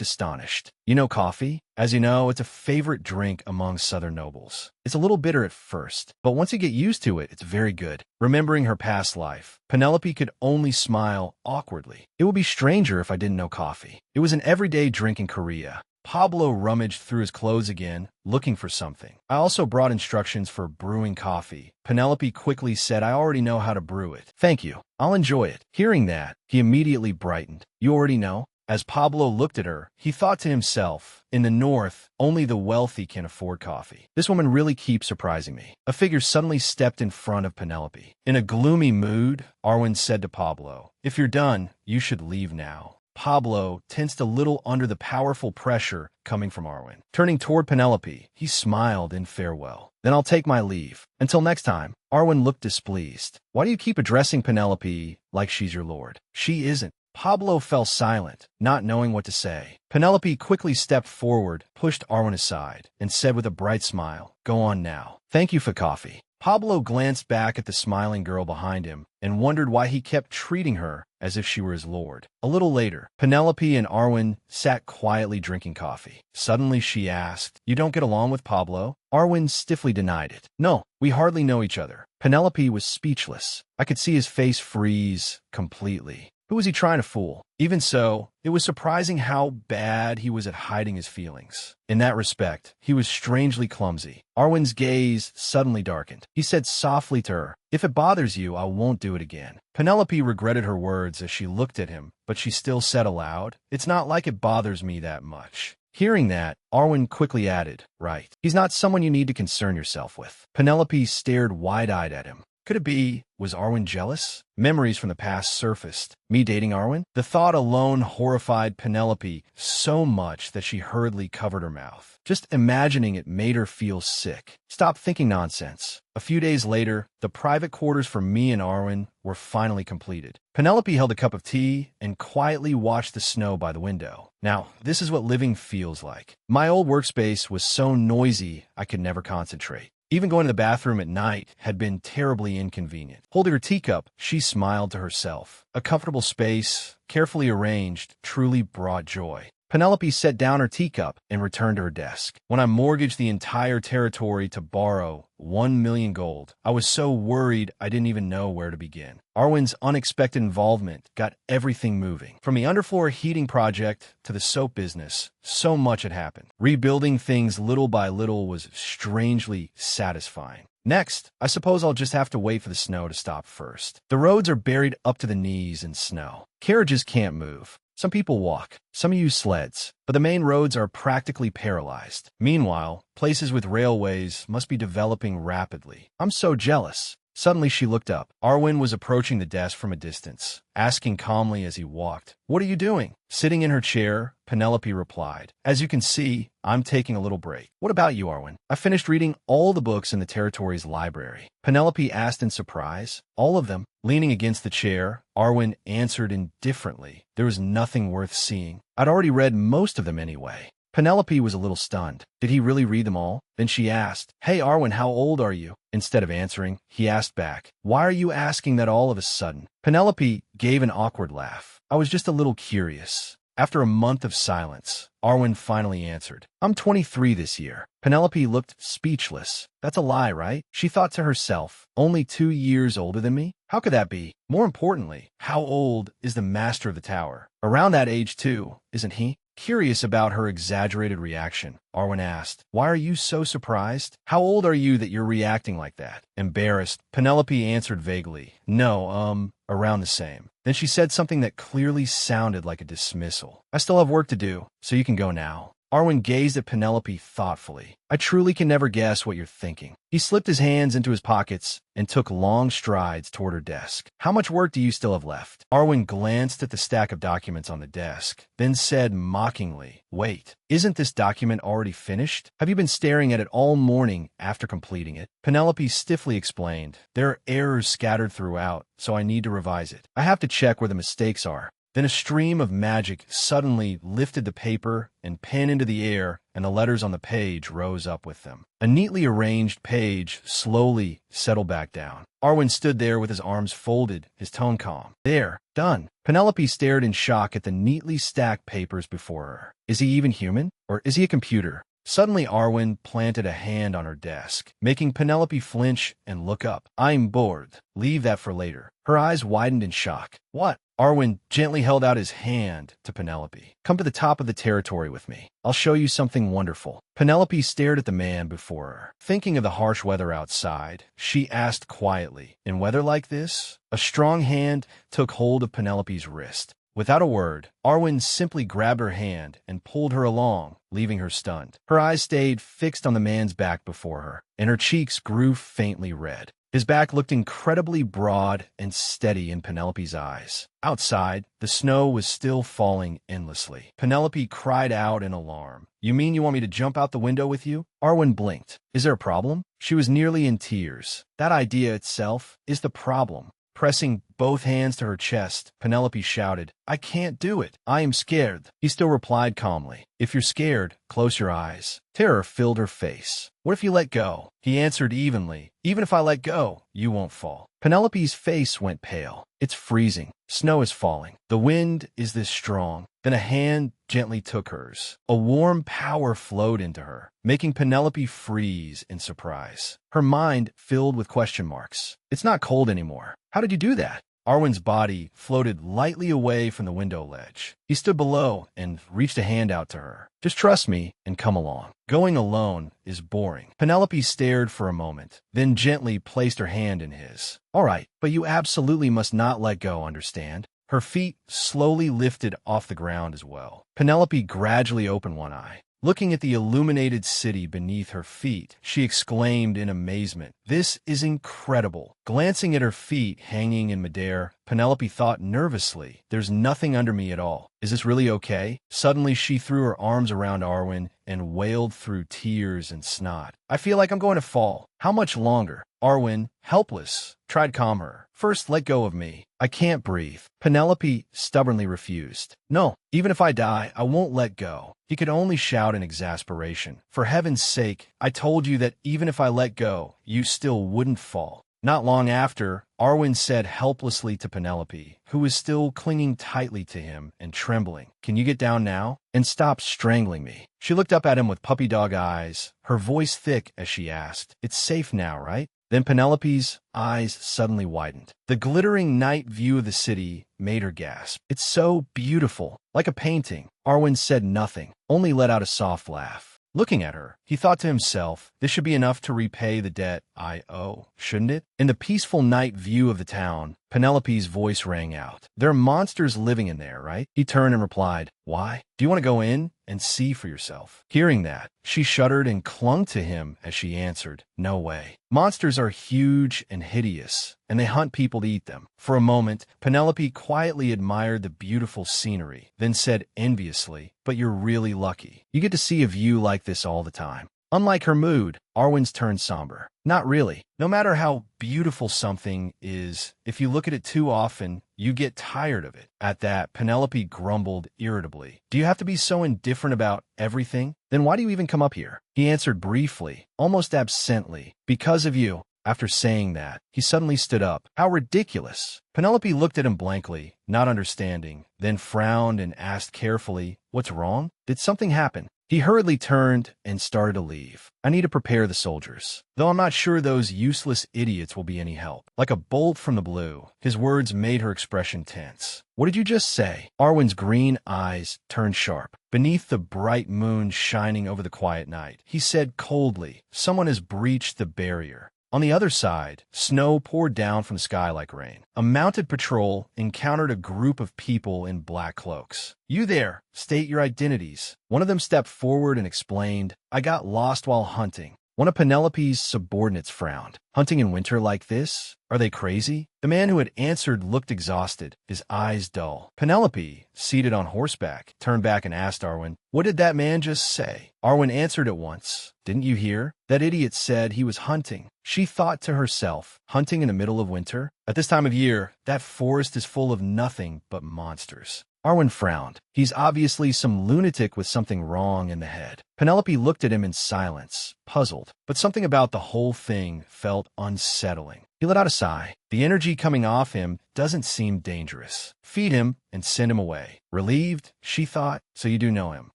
astonished. "You know coffee? As you know, it's a favorite drink among southern nobles. It's a little bitter at first, but once you get used to it, it's very good." Remembering her past life, Penelope could only smile awkwardly. "It would be stranger if I didn't know coffee. It was an everyday drink in Korea." Pablo rummaged through his clothes again, looking for something. "I also brought instructions for brewing coffee." Penelope quickly said, "I already know how to brew it." "Thank you. I'll enjoy it." Hearing that, he immediately brightened. "You already know?" As Pablo looked at her, he thought to himself, in the north, only the wealthy can afford coffee. This woman really keeps surprising me. A figure suddenly stepped in front of Penelope. In a gloomy mood, Arwen said to Pablo, "If you're done, you should leave now." Pablo tensed a little under the powerful pressure coming from Arwen. Turning toward Penelope, he smiled in farewell. "Then I'll take my leave. Until next time." Arwen looked displeased. "Why do you keep addressing Penelope like she's your lord?" "She isn't." Pablo fell silent, not knowing what to say. Penelope quickly stepped forward, pushed Arwen aside, and said with a bright smile, "Go on now. Thank you for coffee." Pablo glanced back at the smiling girl behind him and wondered why he kept treating her as if she were his lord. A little later, Penelope and Arwen sat quietly drinking coffee. Suddenly she asked, "You don't get along with Pablo?" Arwen stiffly denied it. "No, we hardly know each other." Penelope was speechless. I could see his face freeze completely. Who was he trying to fool? Even so, it was surprising how bad he was at hiding his feelings. In that respect, he was strangely clumsy. Arwen's gaze suddenly darkened. He said softly to her, "If it bothers you, I won't do it again." Penelope regretted her words as she looked at him, but she still said aloud, "It's not like it bothers me that much." Hearing that, Arwen quickly added, "Right. He's not someone you need to concern yourself with." Penelope stared wide-eyed at him. Could it be, was Arwen jealous? Memories from the past surfaced. Me dating Arwen? The thought alone horrified Penelope so much that she hurriedly covered her mouth. Just imagining it made her feel sick. Stop thinking nonsense. A few days later, the private quarters for me and Arwen were finally completed. Penelope held a cup of tea and quietly watched the snow by the window. Now, this is what living feels like. My old workspace was so noisy I could never concentrate. Even going to the bathroom at night had been terribly inconvenient. Holding her teacup, she smiled to herself. A comfortable space, carefully arranged, truly brought joy. Penelope set down her teacup and returned to her desk. "When I mortgaged the entire territory to borrow 1 million gold, I was so worried I didn't even know where to begin. Arwen's unexpected involvement got everything moving. From the underfloor heating project to the soap business, so much had happened. Rebuilding things little by little was strangely satisfying. Next, I suppose I'll just have to wait for the snow to stop first. The roads are buried up to the knees in snow. Carriages can't move. Some people walk, some use sleds, but the main roads are practically paralyzed. Meanwhile, places with railways must be developing rapidly. I'm so jealous." Suddenly she looked up. Arwen was approaching the desk from a distance, asking calmly as he walked, "What are you doing?" Sitting in her chair, Penelope replied, "As you can see, I'm taking a little break." "What about you, Arwen?" "I finished reading all the books in the territory's library." Penelope asked in surprise. "All of them?" Leaning against the chair, Arwen answered indifferently, "There was nothing worth seeing. I'd already read most of them anyway." Penelope was a little stunned. Did he really read them all? Then she asked, "Hey, Arwen, how old are you?" Instead of answering, he asked back, "Why are you asking that all of a sudden?" Penelope gave an awkward laugh. "I was just a little curious." After a month of silence, Arwen finally answered, "I'm 23 this year." Penelope looked speechless. "That's a lie, right?" She thought to herself, "Only 2 years older than me? How could that be? More importantly, how old is the master of the tower? Around that age too, isn't he?" Curious about her exaggerated reaction, Arwen asked, "Why are you so surprised? How old are you that you're reacting like that?" Embarrassed, Penelope answered vaguely, "No, around the same." Then she said something that clearly sounded like a dismissal. "I still have work to do, so you can go now." Arwen gazed at Penelope thoughtfully. I truly can never guess what you're thinking. He slipped his hands into his pockets and took long strides toward her desk. How much work do you still have left? Arwen glanced at the stack of documents on the desk, then said mockingly, wait, isn't this document already finished? Have you been staring at it all morning after completing it? Penelope stiffly explained, there are errors scattered throughout, so I need to revise it. I have to check where the mistakes are. Then a stream of magic suddenly lifted the paper and pen into the air, and the letters on the page rose up with them. A neatly arranged page slowly settled back down. Arwen stood there with his arms folded, his tone calm. There, done. Penelope stared in shock at the neatly stacked papers before her. Is he even human? Or is he a computer? Suddenly, Arwen planted a hand on her desk, making Penelope flinch and look up. I'm bored. Leave that for later. Her eyes widened in shock. What? Arwen gently held out his hand to Penelope. Come to the top of the territory with me. I'll show you something wonderful. Penelope stared at the man before her. Thinking of the harsh weather outside, she asked quietly, in weather like this? A strong hand took hold of Penelope's wrist. Without a word, Arwen simply grabbed her hand and pulled her along, leaving her stunned. Her eyes stayed fixed on the man's back before her, and her cheeks grew faintly red. His back looked incredibly broad and steady in Penelope's eyes. Outside, the snow was still falling endlessly. Penelope cried out in alarm. You mean you want me to jump out the window with you? Arwen blinked. Is there a problem? She was nearly in tears. That idea itself is the problem. Pressing both hands to her chest, Penelope shouted, I can't do it. I am scared. He still replied calmly, If you're scared, close your eyes. Terror filled her face. What if you let go? He answered evenly, Even if I let go, you won't fall. Penelope's face went pale. It's freezing. Snow is falling. The wind is this strong. Then a hand gently took hers. A warm power flowed into her, making Penelope freeze in surprise. Her mind filled with question marks. It's not cold anymore. How did you do that? Arwen's body floated lightly away from the window ledge. He stood below and reached a hand out to her. Just trust me and come along. Going alone is boring. Penelope stared for a moment, then gently placed her hand in his. All right, but you absolutely must not let go, understand? Her feet slowly lifted off the ground as well. Penelope gradually opened one eye. Looking at the illuminated city beneath her feet, she exclaimed in amazement, This is incredible. Glancing at her feet hanging in midair, Penelope thought nervously, There's nothing under me at all. Is this really okay? Suddenly she threw her arms around Arwen and wailed through tears and snot. I feel like I'm going to fall. How much longer? Arwen, helpless, tried to calm her. First, let go of me. I can't breathe. Penelope stubbornly refused. No, even if I die, I won't let go. He could only shout in exasperation. For heaven's sake, I told you that even if I let go, you still wouldn't fall. Not long after, Arwen said helplessly to Penelope, who was still clinging tightly to him and trembling, Can you get down now? And stop strangling me. She looked up at him with puppy dog eyes, her voice thick as she asked, It's safe now, right? Then Penelope's eyes suddenly widened. The glittering night view of the city made her gasp. It's so beautiful, like a painting. Arwen said nothing, only let out a soft laugh. Looking at her, he thought to himself, this should be enough to repay the debt I owe, shouldn't it? In the peaceful night view of the town, Penelope's voice rang out. There are monsters living in there, right? He turned and replied, Why? Do you want to go in and see for yourself? Hearing that, she shuddered and clung to him as she answered, No way. Monsters are huge and hideous, and they hunt people to eat them. For a moment, Penelope quietly admired the beautiful scenery, then said enviously, But you're really lucky. You get to see a view like this all the time. Unlike her mood, Arwen's turned somber. Not really. No matter how beautiful something is, if you look at it too often, you get tired of it. At that, Penelope grumbled irritably. Do you have to be so indifferent about everything? Then why do you even come up here? He answered briefly, almost absently, Because of you. After saying that, he suddenly stood up. How ridiculous. Penelope looked at him blankly, not understanding, then frowned and asked carefully, What's wrong? Did something happen? He hurriedly turned and started to leave. I need to prepare the soldiers, though I'm not sure those useless idiots will be any help. Like a bolt from the blue, his words made her expression tense. What did you just say? Arwen's green eyes turned sharp. Beneath the bright moon shining over the quiet night, he said coldly, Someone has breached the barrier. On the other side, snow poured down from the sky like rain. A mounted patrol encountered a group of people in black cloaks. "You there, state your identities." One of them stepped forward and explained, "I got lost while hunting." One of Penelope's subordinates frowned. "Hunting in winter like this? Are they crazy?" The man who had answered looked exhausted, his eyes dull. Penelope, seated on horseback, turned back and asked Arwen, "What did that man just say?" Arwen answered at once, "Didn't you hear? That idiot said he was hunting." She thought to herself, hunting in the middle of winter? At this time of year, that forest is full of nothing but monsters. Arwen frowned. He's obviously some lunatic with something wrong in the head. Penelope looked at him in silence, puzzled, but something about the whole thing felt unsettling. He let out a sigh. The energy coming off him doesn't seem dangerous. Feed him and send him away. Relieved, she thought, so you do know him.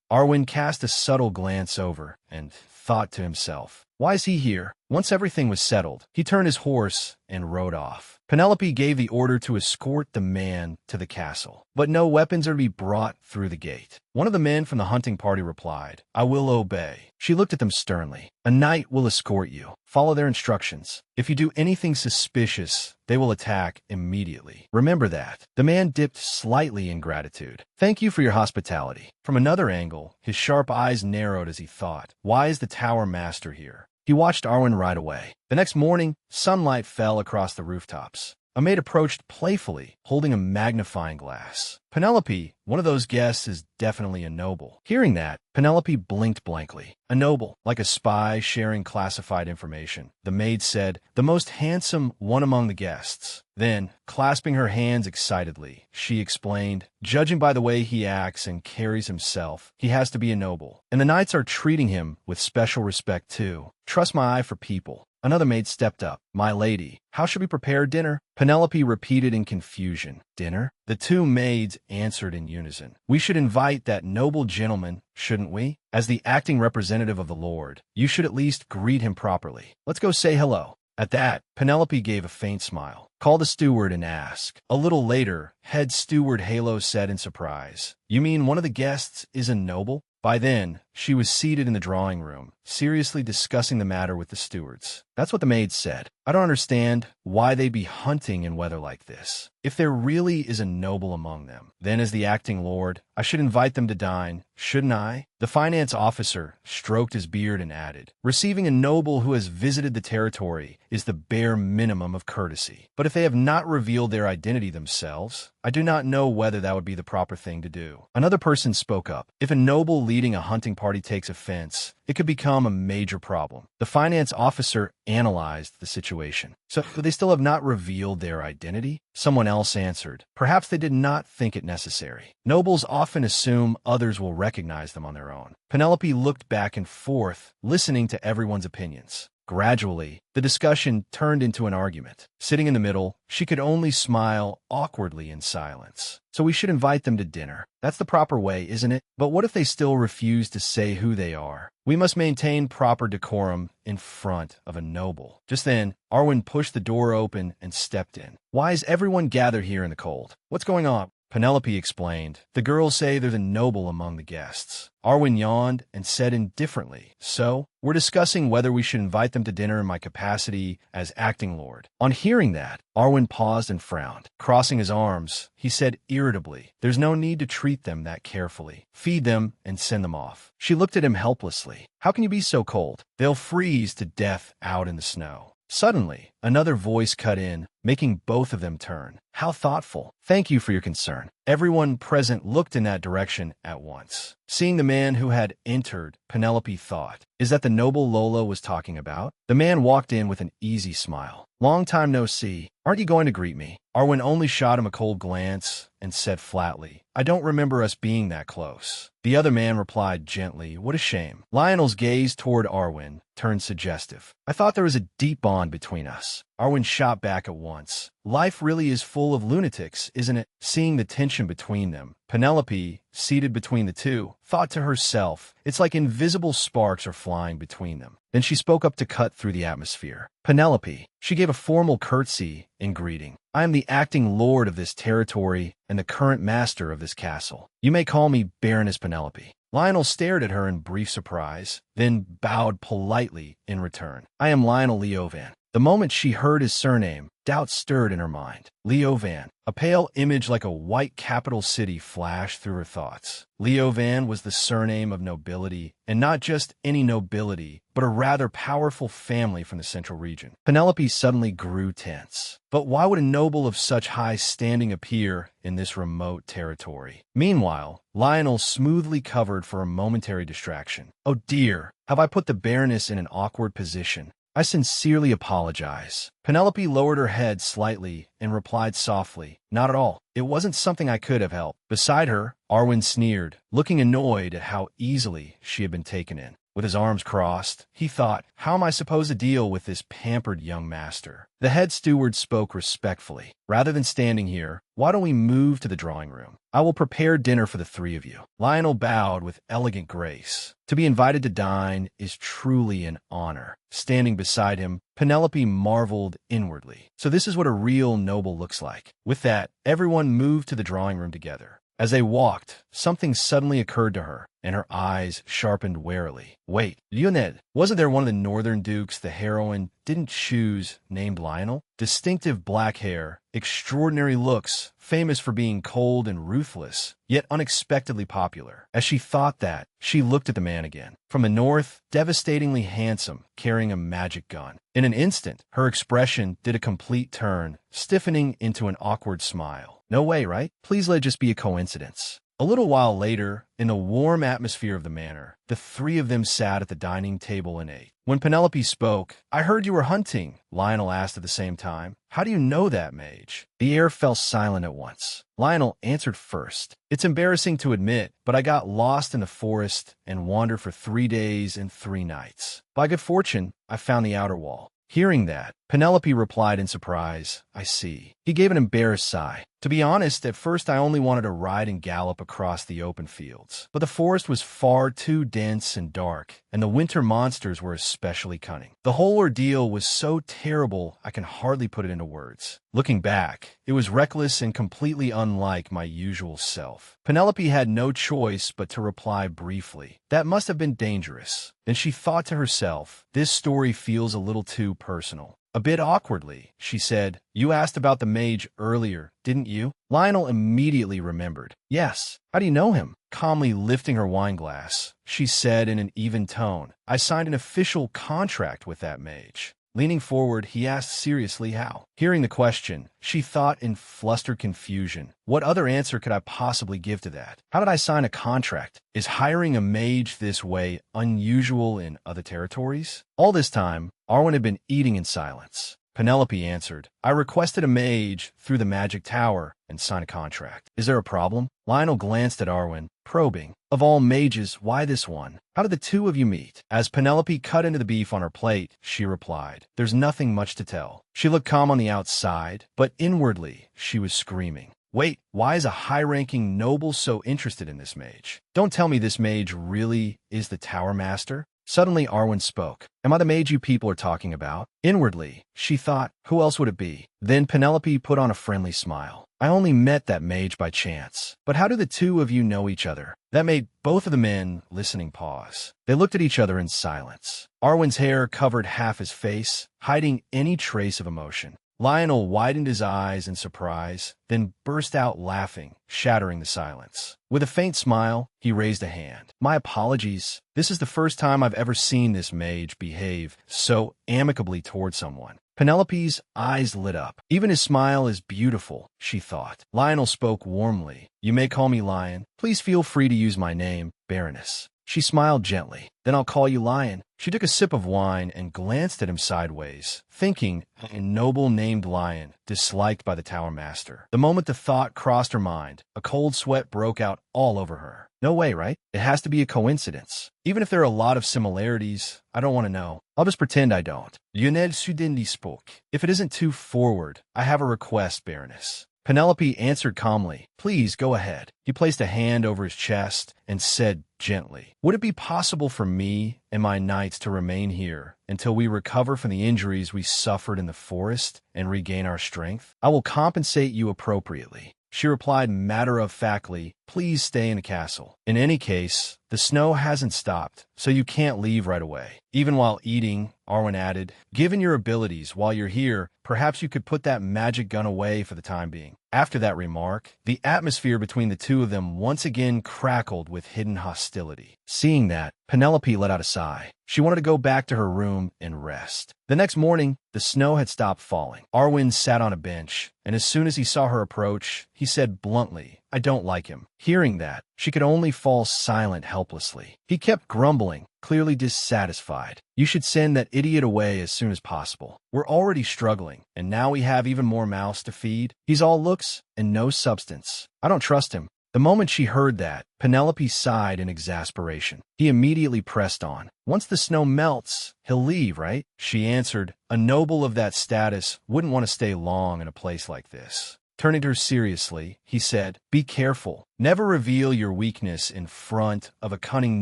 Arwen cast a subtle glance over and thought to himself, why is he here? Once everything was settled, he turned his horse and rode off. Penelope gave the order to escort the man to the castle, but no weapons are to be brought through the gate. One of the men from the hunting party replied, "I will obey." She looked at them sternly. "A knight will escort you. Follow their instructions. If you do anything suspicious, they will attack immediately. Remember that." The man dipped slightly in gratitude. "Thank you for your hospitality." From another angle, his sharp eyes narrowed as he thought, why is the tower master here? He watched Arwen ride away. The next morning, sunlight fell across the rooftops. A maid approached playfully, holding a magnifying glass. Penelope, one of those guests, is definitely a noble. Hearing that, Penelope blinked blankly. A noble, like a spy sharing classified information. The maid said, "The most handsome one among the guests." Then, clasping her hands excitedly, she explained, "Judging by the way he acts and carries himself, he has to be a noble. And the knights are treating him with special respect too. Trust my eye for people." Another maid stepped up. "My lady, how should we prepare dinner?" Penelope repeated in confusion. "Dinner?" The two maids answered in unison. "We should invite that noble gentleman, shouldn't we? As the acting representative of the Lord, you should at least greet him properly. Let's go say hello." At that, Penelope gave a faint smile. "Call the steward and ask." A little later, head steward Halo said in surprise, "You mean one of the guests is a noble?" By then, she was seated in the drawing room, seriously discussing the matter with the stewards. That's what the maid said. "I don't understand why they be hunting in weather like this. If there really is a noble among them, then as the acting lord, I should invite them to dine, shouldn't I?" The finance officer stroked his beard and added, "Receiving a noble who has visited the territory is the bare minimum of courtesy. But if they have not revealed their identity themselves, I do not know whether that would be the proper thing to do." Another person spoke up. "If a noble leading a hunting party takes offense, it could become a major problem." The finance officer analyzed the situation. "So they still have not revealed their identity?" Someone else answered, "Perhaps they did not think it necessary. Nobles often assume others will recognize them on their own." Penelope looked back and forth, listening to everyone's opinions. Gradually, the discussion turned into an argument. Sitting in the middle, she could only smile awkwardly in silence. "So we should invite them to dinner. That's the proper way, isn't it? But what if they still refuse to say who they are? We must maintain proper decorum in front of a noble." Just then, Arwen pushed the door open and stepped in. "Why is everyone gathered here in the cold? What's going on?" Penelope explained, "The girls say there's a noble among the guests." Arwen yawned and said indifferently, "So, we're discussing whether we should invite them to dinner in my capacity as acting lord." On hearing that, Arwen paused and frowned. Crossing his arms, he said irritably, "There's no need to treat them that carefully. Feed them and send them off." She looked at him helplessly. "How can you be so cold? They'll freeze to death out in the snow." Suddenly, another voice cut in, making both of them turn. "How thoughtful. Thank you for your concern." Everyone present looked in that direction at once. Seeing the man who had entered, Penelope thought, "Is that the noble Lola was talking about?" The man walked in with an easy smile. "Long time no see. Aren't you going to greet me?" Arwen only shot him a cold glance and said flatly, "I don't remember us being that close." The other man replied gently, "What a shame." Lionel's gaze toward Arwen turned suggestive. "I thought there was a deep bond between us." Arwen shot back at once. "Life really is full of lunatics, isn't it?" Seeing the tension between them, Penelope, seated between the two, thought to herself, it's like invisible sparks are flying between them. Then she spoke up to cut through the atmosphere. "Penelope." She gave a formal curtsy in greeting. "I am the acting lord of this territory and the current master of this castle. You may call me Baroness Penelope." Lionel stared at her in brief surprise, then bowed politely in return. "I am Lionel Leovan." The moment she heard his surname, doubt stirred in her mind. Leo Van. A pale image like a white capital city flashed through her thoughts. Leo Van was the surname of nobility, and not just any nobility, but a rather powerful family from the central region. Penelope suddenly grew tense. But why would a noble of such high standing appear in this remote territory? Meanwhile, Lionel smoothly covered for a momentary distraction. Oh dear, have I put the Baroness in an awkward position? I sincerely apologize. Penelope lowered her head slightly and replied softly, Not at all. It wasn't something I could have helped. Beside her, Arwen sneered, looking annoyed at how easily she had been taken in. With his arms crossed, he thought, how am I supposed to deal with this pampered young master? The head steward spoke respectfully. Rather than standing here, why don't we move to the drawing room? I will prepare dinner for the three of you. Lionel bowed with elegant grace. To be invited to dine is truly an honor. Standing beside him, Penelope marveled inwardly. So this is what a real noble looks like. With that, everyone moved to the drawing room together. As they walked, something suddenly occurred to her, and her eyes sharpened warily. Wait, Leonid, wasn't there one of the northern dukes the heroine didn't choose named Lionel? Distinctive black hair, extraordinary looks, famous for being cold and ruthless, yet unexpectedly popular. As she thought that, she looked at the man again. From the north, devastatingly handsome, carrying a magic gun. In an instant, her expression did a complete turn, stiffening into an awkward smile. No way, right? Please let it just be a coincidence. A little while later, in the warm atmosphere of the manor, the three of them sat at the dining table and ate. When Penelope spoke, I heard you were hunting, Lionel asked at the same time. How do you know that, Mage? The air fell silent at once. Lionel answered first. It's embarrassing to admit, but I got lost in the forest and wandered for 3 days and 3 nights. By good fortune, I found the outer wall. Hearing that, Penelope replied in surprise, I see. He gave an embarrassed sigh. To be honest, at first I only wanted to ride and gallop across the open fields. But the forest was far too dense and dark, and the winter monsters were especially cunning. The whole ordeal was so terrible I can hardly put it into words. Looking back, it was reckless and completely unlike my usual self. Penelope had no choice but to reply briefly. That must have been dangerous. Then she thought to herself, this story feels a little too personal. A bit awkwardly, she said, You asked about the mage earlier, didn't you? Lionel immediately remembered. Yes. How do you know him? Calmly lifting her wine glass, she said in an even tone, I signed an official contract with that mage. Leaning forward, he asked seriously how. Hearing the question, she thought in flustered confusion. What other answer could I possibly give to that? How did I sign a contract? Is hiring a mage this way unusual in other territories? All this time, Arwen had been eating in silence. Penelope answered, I requested a mage through the magic tower and signed a contract. Is there a problem? Lionel glanced at Arwen, probing. Of all mages, why this one? How did the two of you meet? As Penelope cut into the beef on her plate, she replied, There's nothing much to tell. She looked calm on the outside, but inwardly, she was screaming. Wait, why is a high-ranking noble so interested in this mage? Don't tell me this mage really is the Tower Master? Suddenly, Arwen spoke. Am I the mage you people are talking about? Inwardly, she thought, who else would it be? Then Penelope put on a friendly smile. I only met that mage by chance. But how do the two of you know each other? That made both of the men listening pause. They looked at each other in silence. Arwen's hair covered half his face, hiding any trace of emotion. Lionel widened his eyes in surprise, then burst out laughing, shattering the silence. With a faint smile, he raised a hand. My apologies. This is the first time I've ever seen this mage behave so amicably toward someone. Penelope's eyes lit up. Even his smile is beautiful, she thought. Lionel spoke warmly. You may call me Lion. Please feel free to use my name, Baroness. She smiled gently. Then I'll call you Lion. She took a sip of wine and glanced at him sideways, thinking, a noble named Lion, disliked by the Tower Master. The moment the thought crossed her mind, a cold sweat broke out all over her. No way, right? It has to be a coincidence. Even if there are a lot of similarities, I don't want to know. I'll just pretend I don't. Lionel suddenly spoke. If it isn't too forward, I have a request, Baroness. Penelope answered calmly, Please go ahead. He placed a hand over his chest and said gently, Would it be possible for me and my knights to remain here until we recover from the injuries we suffered in the forest and regain our strength? I will compensate you appropriately. She replied matter-of-factly, Please stay in the castle. In any case, the snow hasn't stopped, so you can't leave right away. Even while eating, Arwen added, given your abilities while you're here, perhaps you could put that magic gun away for the time being. After that remark, the atmosphere between the two of them once again crackled with hidden hostility. Seeing that, Penelope let out a sigh. She wanted to go back to her room and rest. The next morning, the snow had stopped falling. Arwen sat on a bench, and as soon as he saw her approach, he said bluntly, I don't like him. Hearing that, she could only fall silent helplessly. He kept grumbling, clearly dissatisfied. You should send that idiot away as soon as possible. We're already struggling, and now we have even more mouths to feed. He's all looks and no substance. I don't trust him. The moment she heard that, Penelope sighed in exasperation. He immediately pressed on. Once the snow melts, he'll leave, right? She answered, a noble of that status wouldn't want to stay long in a place like this. Turning to her seriously, he said, be careful. Never reveal your weakness in front of a cunning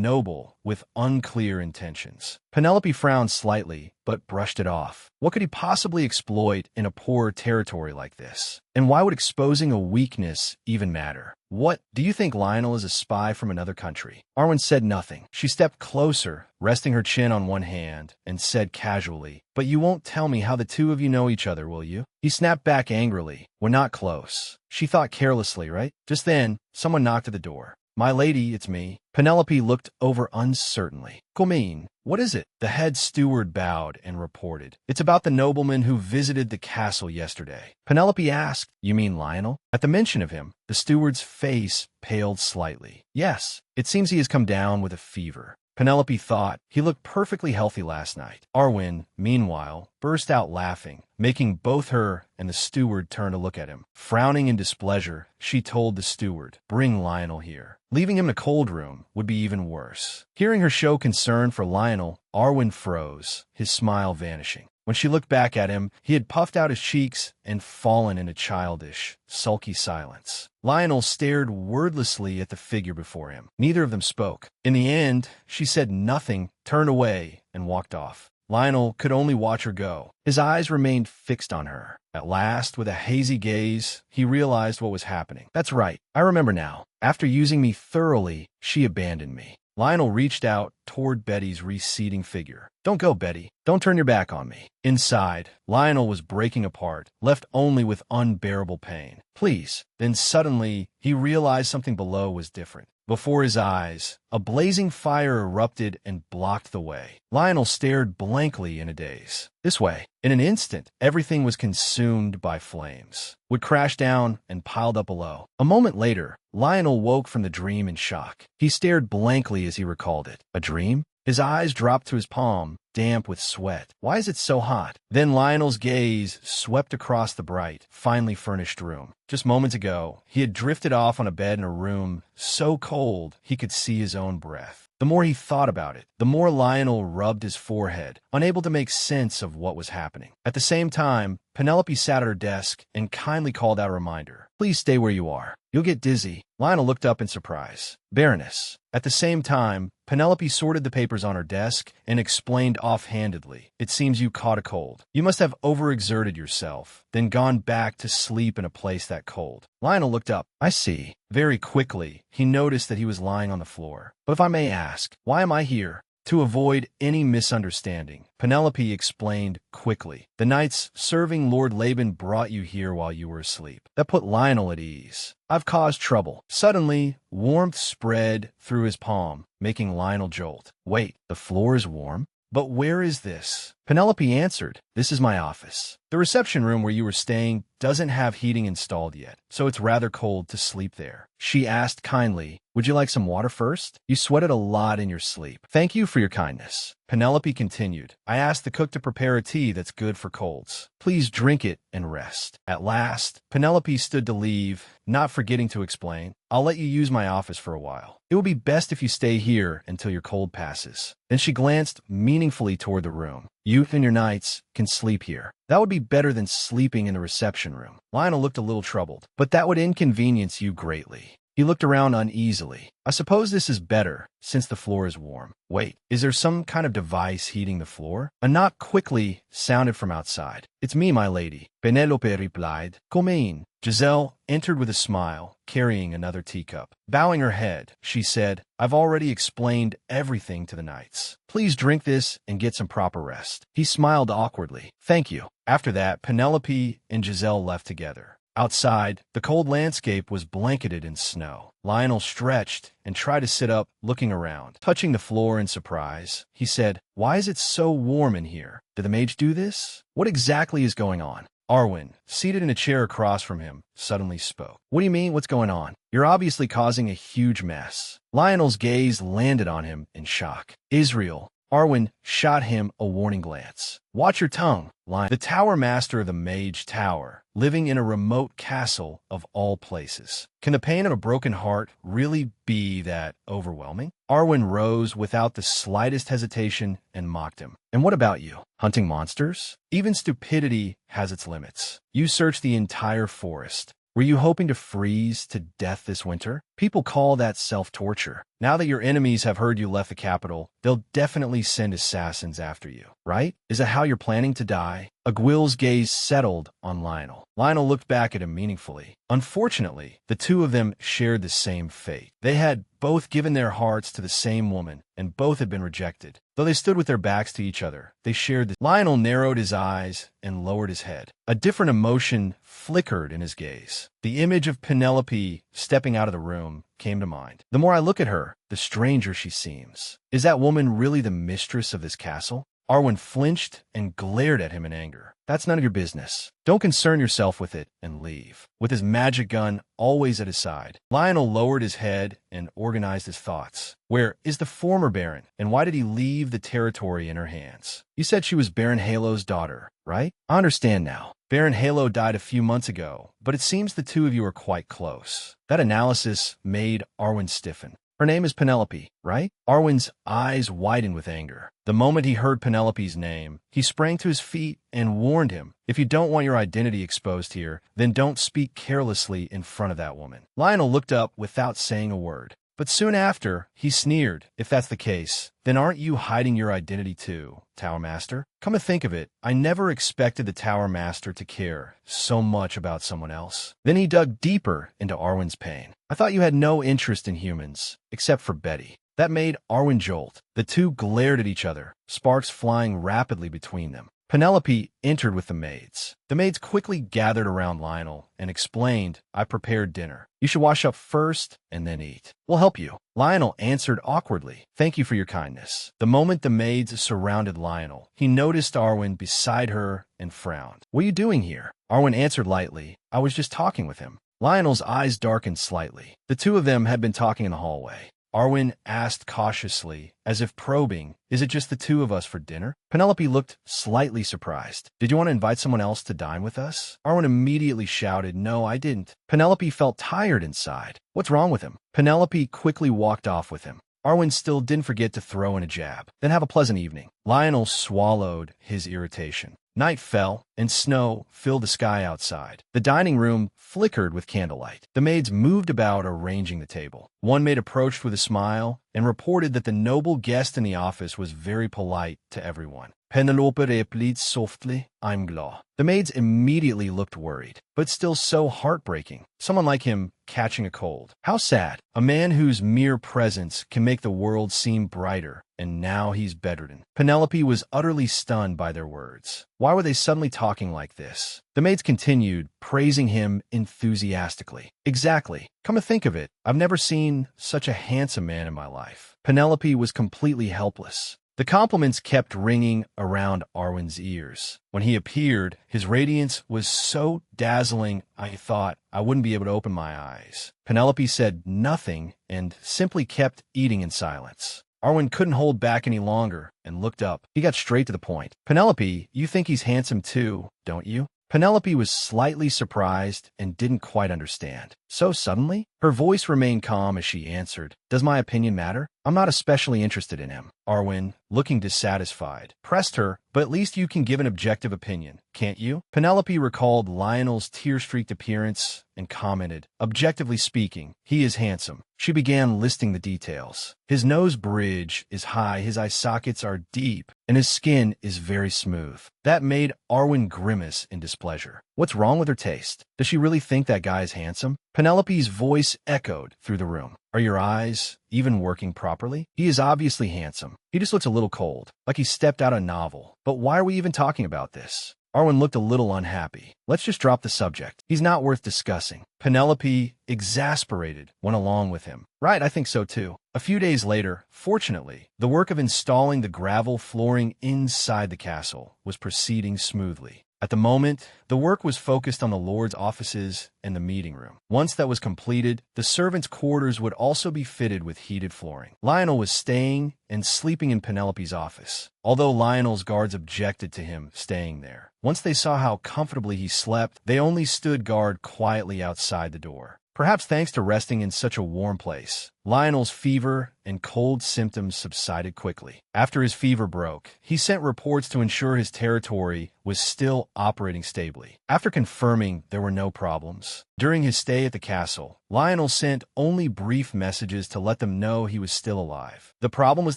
noble with unclear intentions. Penelope frowned slightly, but brushed it off. What could he possibly exploit in a poor territory like this? And why would exposing a weakness even matter? What, do you think Lionel is a spy from another country? Arwen said nothing. She stepped closer, resting her chin on one hand, and said casually, but you won't tell me how the two of you know each other, will you? He snapped back angrily. We're not close. She thought carelessly, right? Just then, someone knocked at the door. My lady, it's me. Penelope looked over uncertainly. Comine, what is it? The head steward bowed and reported. It's about the nobleman who visited the castle yesterday. Penelope asked, you mean Lionel? At the mention of him, the steward's face paled slightly. Yes, it seems he has come down with a fever. Penelope thought he looked perfectly healthy last night. Arwen, meanwhile, burst out laughing, making both her and the steward turn to look at him. Frowning in displeasure, she told the steward, bring Lionel here. Leaving him in a cold room would be even worse. Hearing her show concern for Lionel, Arwen froze, his smile vanishing. When she looked back at him, he had puffed out his cheeks and fallen in a childish, sulky silence. Lionel stared wordlessly at the figure before him. Neither of them spoke. In the end, she said nothing, turned away, and walked off. Lionel could only watch her go. His eyes remained fixed on her. At last, with a hazy gaze, he realized what was happening. That's right, I remember now. After using me thoroughly, she abandoned me. Lionel reached out toward Betty's receding figure. Don't go, Betty. Don't turn your back on me. Inside, Lionel was breaking apart, left only with unbearable pain. Please. Then suddenly, he realized something below was different. Before his eyes, a blazing fire erupted and blocked the way. Lionel stared blankly in a daze. This way. In an instant, everything was consumed by flames. Wood crashed down and piled up below. A moment later, Lionel woke from the dream in shock. He stared blankly as he recalled it. A dream? His eyes dropped to his palm, damp with sweat. Why is it so hot? Then Lionel's gaze swept across the bright, finely furnished room. Just moments ago, he had drifted off on a bed in a room so cold he could see his own breath. The more he thought about it, the more Lionel rubbed his forehead, unable to make sense of what was happening. At the same time, Penelope sat at her desk and kindly called out a reminder. Please stay where you are. You'll get dizzy. Lionel looked up in surprise. Baroness. At the same time, Penelope sorted the papers on her desk and explained offhandedly. It seems you caught a cold. You must have overexerted yourself, then gone back to sleep in a place that cold. Lionel looked up. I see. Very quickly, he noticed that he was lying on the floor. But if I may ask, why am I here? To avoid any misunderstanding, Penelope explained quickly. The knights serving Lord Laban brought you here while you were asleep. That put Lionel at ease. I've caused trouble. Suddenly, warmth spread through his palm, making Lionel jolt. Wait, the floor is warm? But where is this? Penelope answered, this is my office. The reception room where you were staying doesn't have heating installed yet, so it's rather cold to sleep there. She asked kindly, would you like some water first? You sweated a lot in your sleep. Thank you for your kindness. Penelope continued, I asked the cook to prepare a tea that's good for colds. Please drink it and rest. At last, Penelope stood to leave, not forgetting to explain, I'll let you use my office for a while. It will be best if you stay here until your cold passes. Then she glanced meaningfully toward the room. You and your knights can sleep here. That would be better than sleeping in the reception room. Lionel looked a little troubled, but that would inconvenience you greatly. He looked around uneasily. I suppose this is better, since the floor is warm. Wait, is there some kind of device heating the floor? A knock quickly sounded from outside. It's me, my lady, Penelope replied. Come in. Giselle entered with a smile, carrying another teacup. Bowing her head, she said, I've already explained everything to the knights. Please drink this and get some proper rest. He smiled awkwardly. Thank you. After that, Penelope and Giselle left together. Outside, the cold landscape was blanketed in snow. Lionel stretched and tried to sit up, looking around. Touching the floor in surprise, he said, Why is it so warm in here? Did the mage do this? What exactly is going on? Arwen, seated in a chair across from him, suddenly spoke. What do you mean, what's going on? You're obviously causing a huge mess. Lionel's gaze landed on him in shock. Israel. Arwen shot him a warning glance. Watch your tongue, Lion. The tower master of the Mage Tower, living in a remote castle of all places. Can the pain of a broken heart really be that overwhelming? Arwen rose without the slightest hesitation and mocked him. And what about you? Hunting monsters? Even stupidity has its limits. You searched the entire forest. Were you hoping to freeze to death this winter? People call that self-torture. Now that your enemies have heard you left the capital, they'll definitely send assassins after you, right? Is that how you're planning to die? Aguil's gaze settled on Lionel. Lionel looked back at him meaningfully. Unfortunately, the two of them shared the same fate. They had both given their hearts to the same woman, and both had been rejected. Though they stood with their backs to each other, they shared the— Lionel narrowed his eyes and lowered his head. A different emotion flickered in his gaze. The image of Penelope stepping out of the room came to mind. The more I look at her, the stranger she seems. Is that woman really the mistress of this castle? Arwen flinched and glared at him in anger. That's none of your business. Don't concern yourself with it and leave. With his magic gun always at his side, Lionel lowered his head and organized his thoughts. Where is the former Baron, and why did he leave the territory in her hands? You said she was Baron Halo's daughter, right? I understand now. Baron Halo died a few months ago, but it seems the two of you are quite close. That analysis made Arwen stiffen. Her name is Penelope, right? Arwen's eyes widened with anger. The moment he heard Penelope's name, he sprang to his feet and warned him, if you don't want your identity exposed here, then don't speak carelessly in front of that woman. Lionel looked up without saying a word. But soon after, he sneered. If that's the case, then aren't you hiding your identity too, Tower Master? Come to think of it, I never expected the Tower Master to care so much about someone else. Then he dug deeper into Arwen's pain. I thought you had no interest in humans, except for Betty. That made Arwen jolt. The two glared at each other, sparks flying rapidly between them. Penelope entered with the maids. The maids quickly gathered around Lionel and explained, I prepared dinner. You should wash up first and then eat. We'll help you. Lionel answered awkwardly, Thank you for your kindness. The moment the maids surrounded Lionel, he noticed Arwen beside her and frowned. What are you doing here? Arwen answered lightly, I was just talking with him. Lionel's eyes darkened slightly. The two of them had been talking in the hallway. Arwen asked cautiously, as if probing, Is it just the two of us for dinner? Penelope looked slightly surprised. Did you want to invite someone else to dine with us? Arwen immediately shouted, No, I didn't. Penelope felt tired inside. What's wrong with him? Penelope quickly walked off with him. Arwen still didn't forget to throw in a jab. Then have a pleasant evening. Lionel swallowed his irritation. Night fell, and snow filled the sky outside. The dining room flickered with candlelight. The maids moved about arranging the table. One maid approached with a smile and reported that the noble guest in the office was very polite to everyone. Penelope replied softly, I'm glad. The maids immediately looked worried, but still so heartbreaking. Someone like him catching a cold. How sad. A man whose mere presence can make the world seem brighter, and now he's bedridden. Penelope was utterly stunned by their words. Why were they suddenly talking like this? The maids continued, praising him enthusiastically. Exactly. Come to think of it, I've never seen such a handsome man in my life. Penelope was completely helpless. The compliments kept ringing around Arwen's ears. When he appeared, his radiance was so dazzling I thought I wouldn't be able to open my eyes. Penelope said nothing and simply kept eating in silence. Arwen couldn't hold back any longer and looked up. He got straight to the point. Penelope, you think he's handsome too, don't you? Penelope was slightly surprised and didn't quite understand. So suddenly? Her voice remained calm as she answered, "Does my opinion matter? I'm not especially interested in him." Arwen, looking dissatisfied, pressed her, "But at least you can give an objective opinion, can't you?" Penelope recalled Lionel's tear-streaked appearance and commented, "Objectively speaking, he is handsome." She began listing the details. His nose bridge is high, his eye sockets are deep, and his skin is very smooth. That made Arwen grimace in displeasure. What's wrong with her taste? Does she really think that guy is handsome? Penelope's voice echoed through the room. Are your eyes even working properly? He is obviously handsome. He just looks a little cold, like he stepped out of a novel. But why are we even talking about this? Arwen looked a little unhappy. Let's just drop the subject. He's not worth discussing. Penelope, exasperated, went along with him. Right, I think so too. A few days later, fortunately, the work of installing the gravel flooring inside the castle was proceeding smoothly. At the moment, the work was focused on the Lord's offices and the meeting room. Once that was completed, the servants' quarters would also be fitted with heated flooring. Lionel was staying and sleeping in Penelope's office, although Lionel's guards objected to him staying there. Once they saw how comfortably he slept, they only stood guard quietly outside the door. Perhaps thanks to resting in such a warm place, Lionel's fever and cold symptoms subsided quickly. After his fever broke, he sent reports to ensure his territory was still operating stably. After confirming there were no problems, during his stay at the castle, Lionel sent only brief messages to let them know he was still alive. The problem was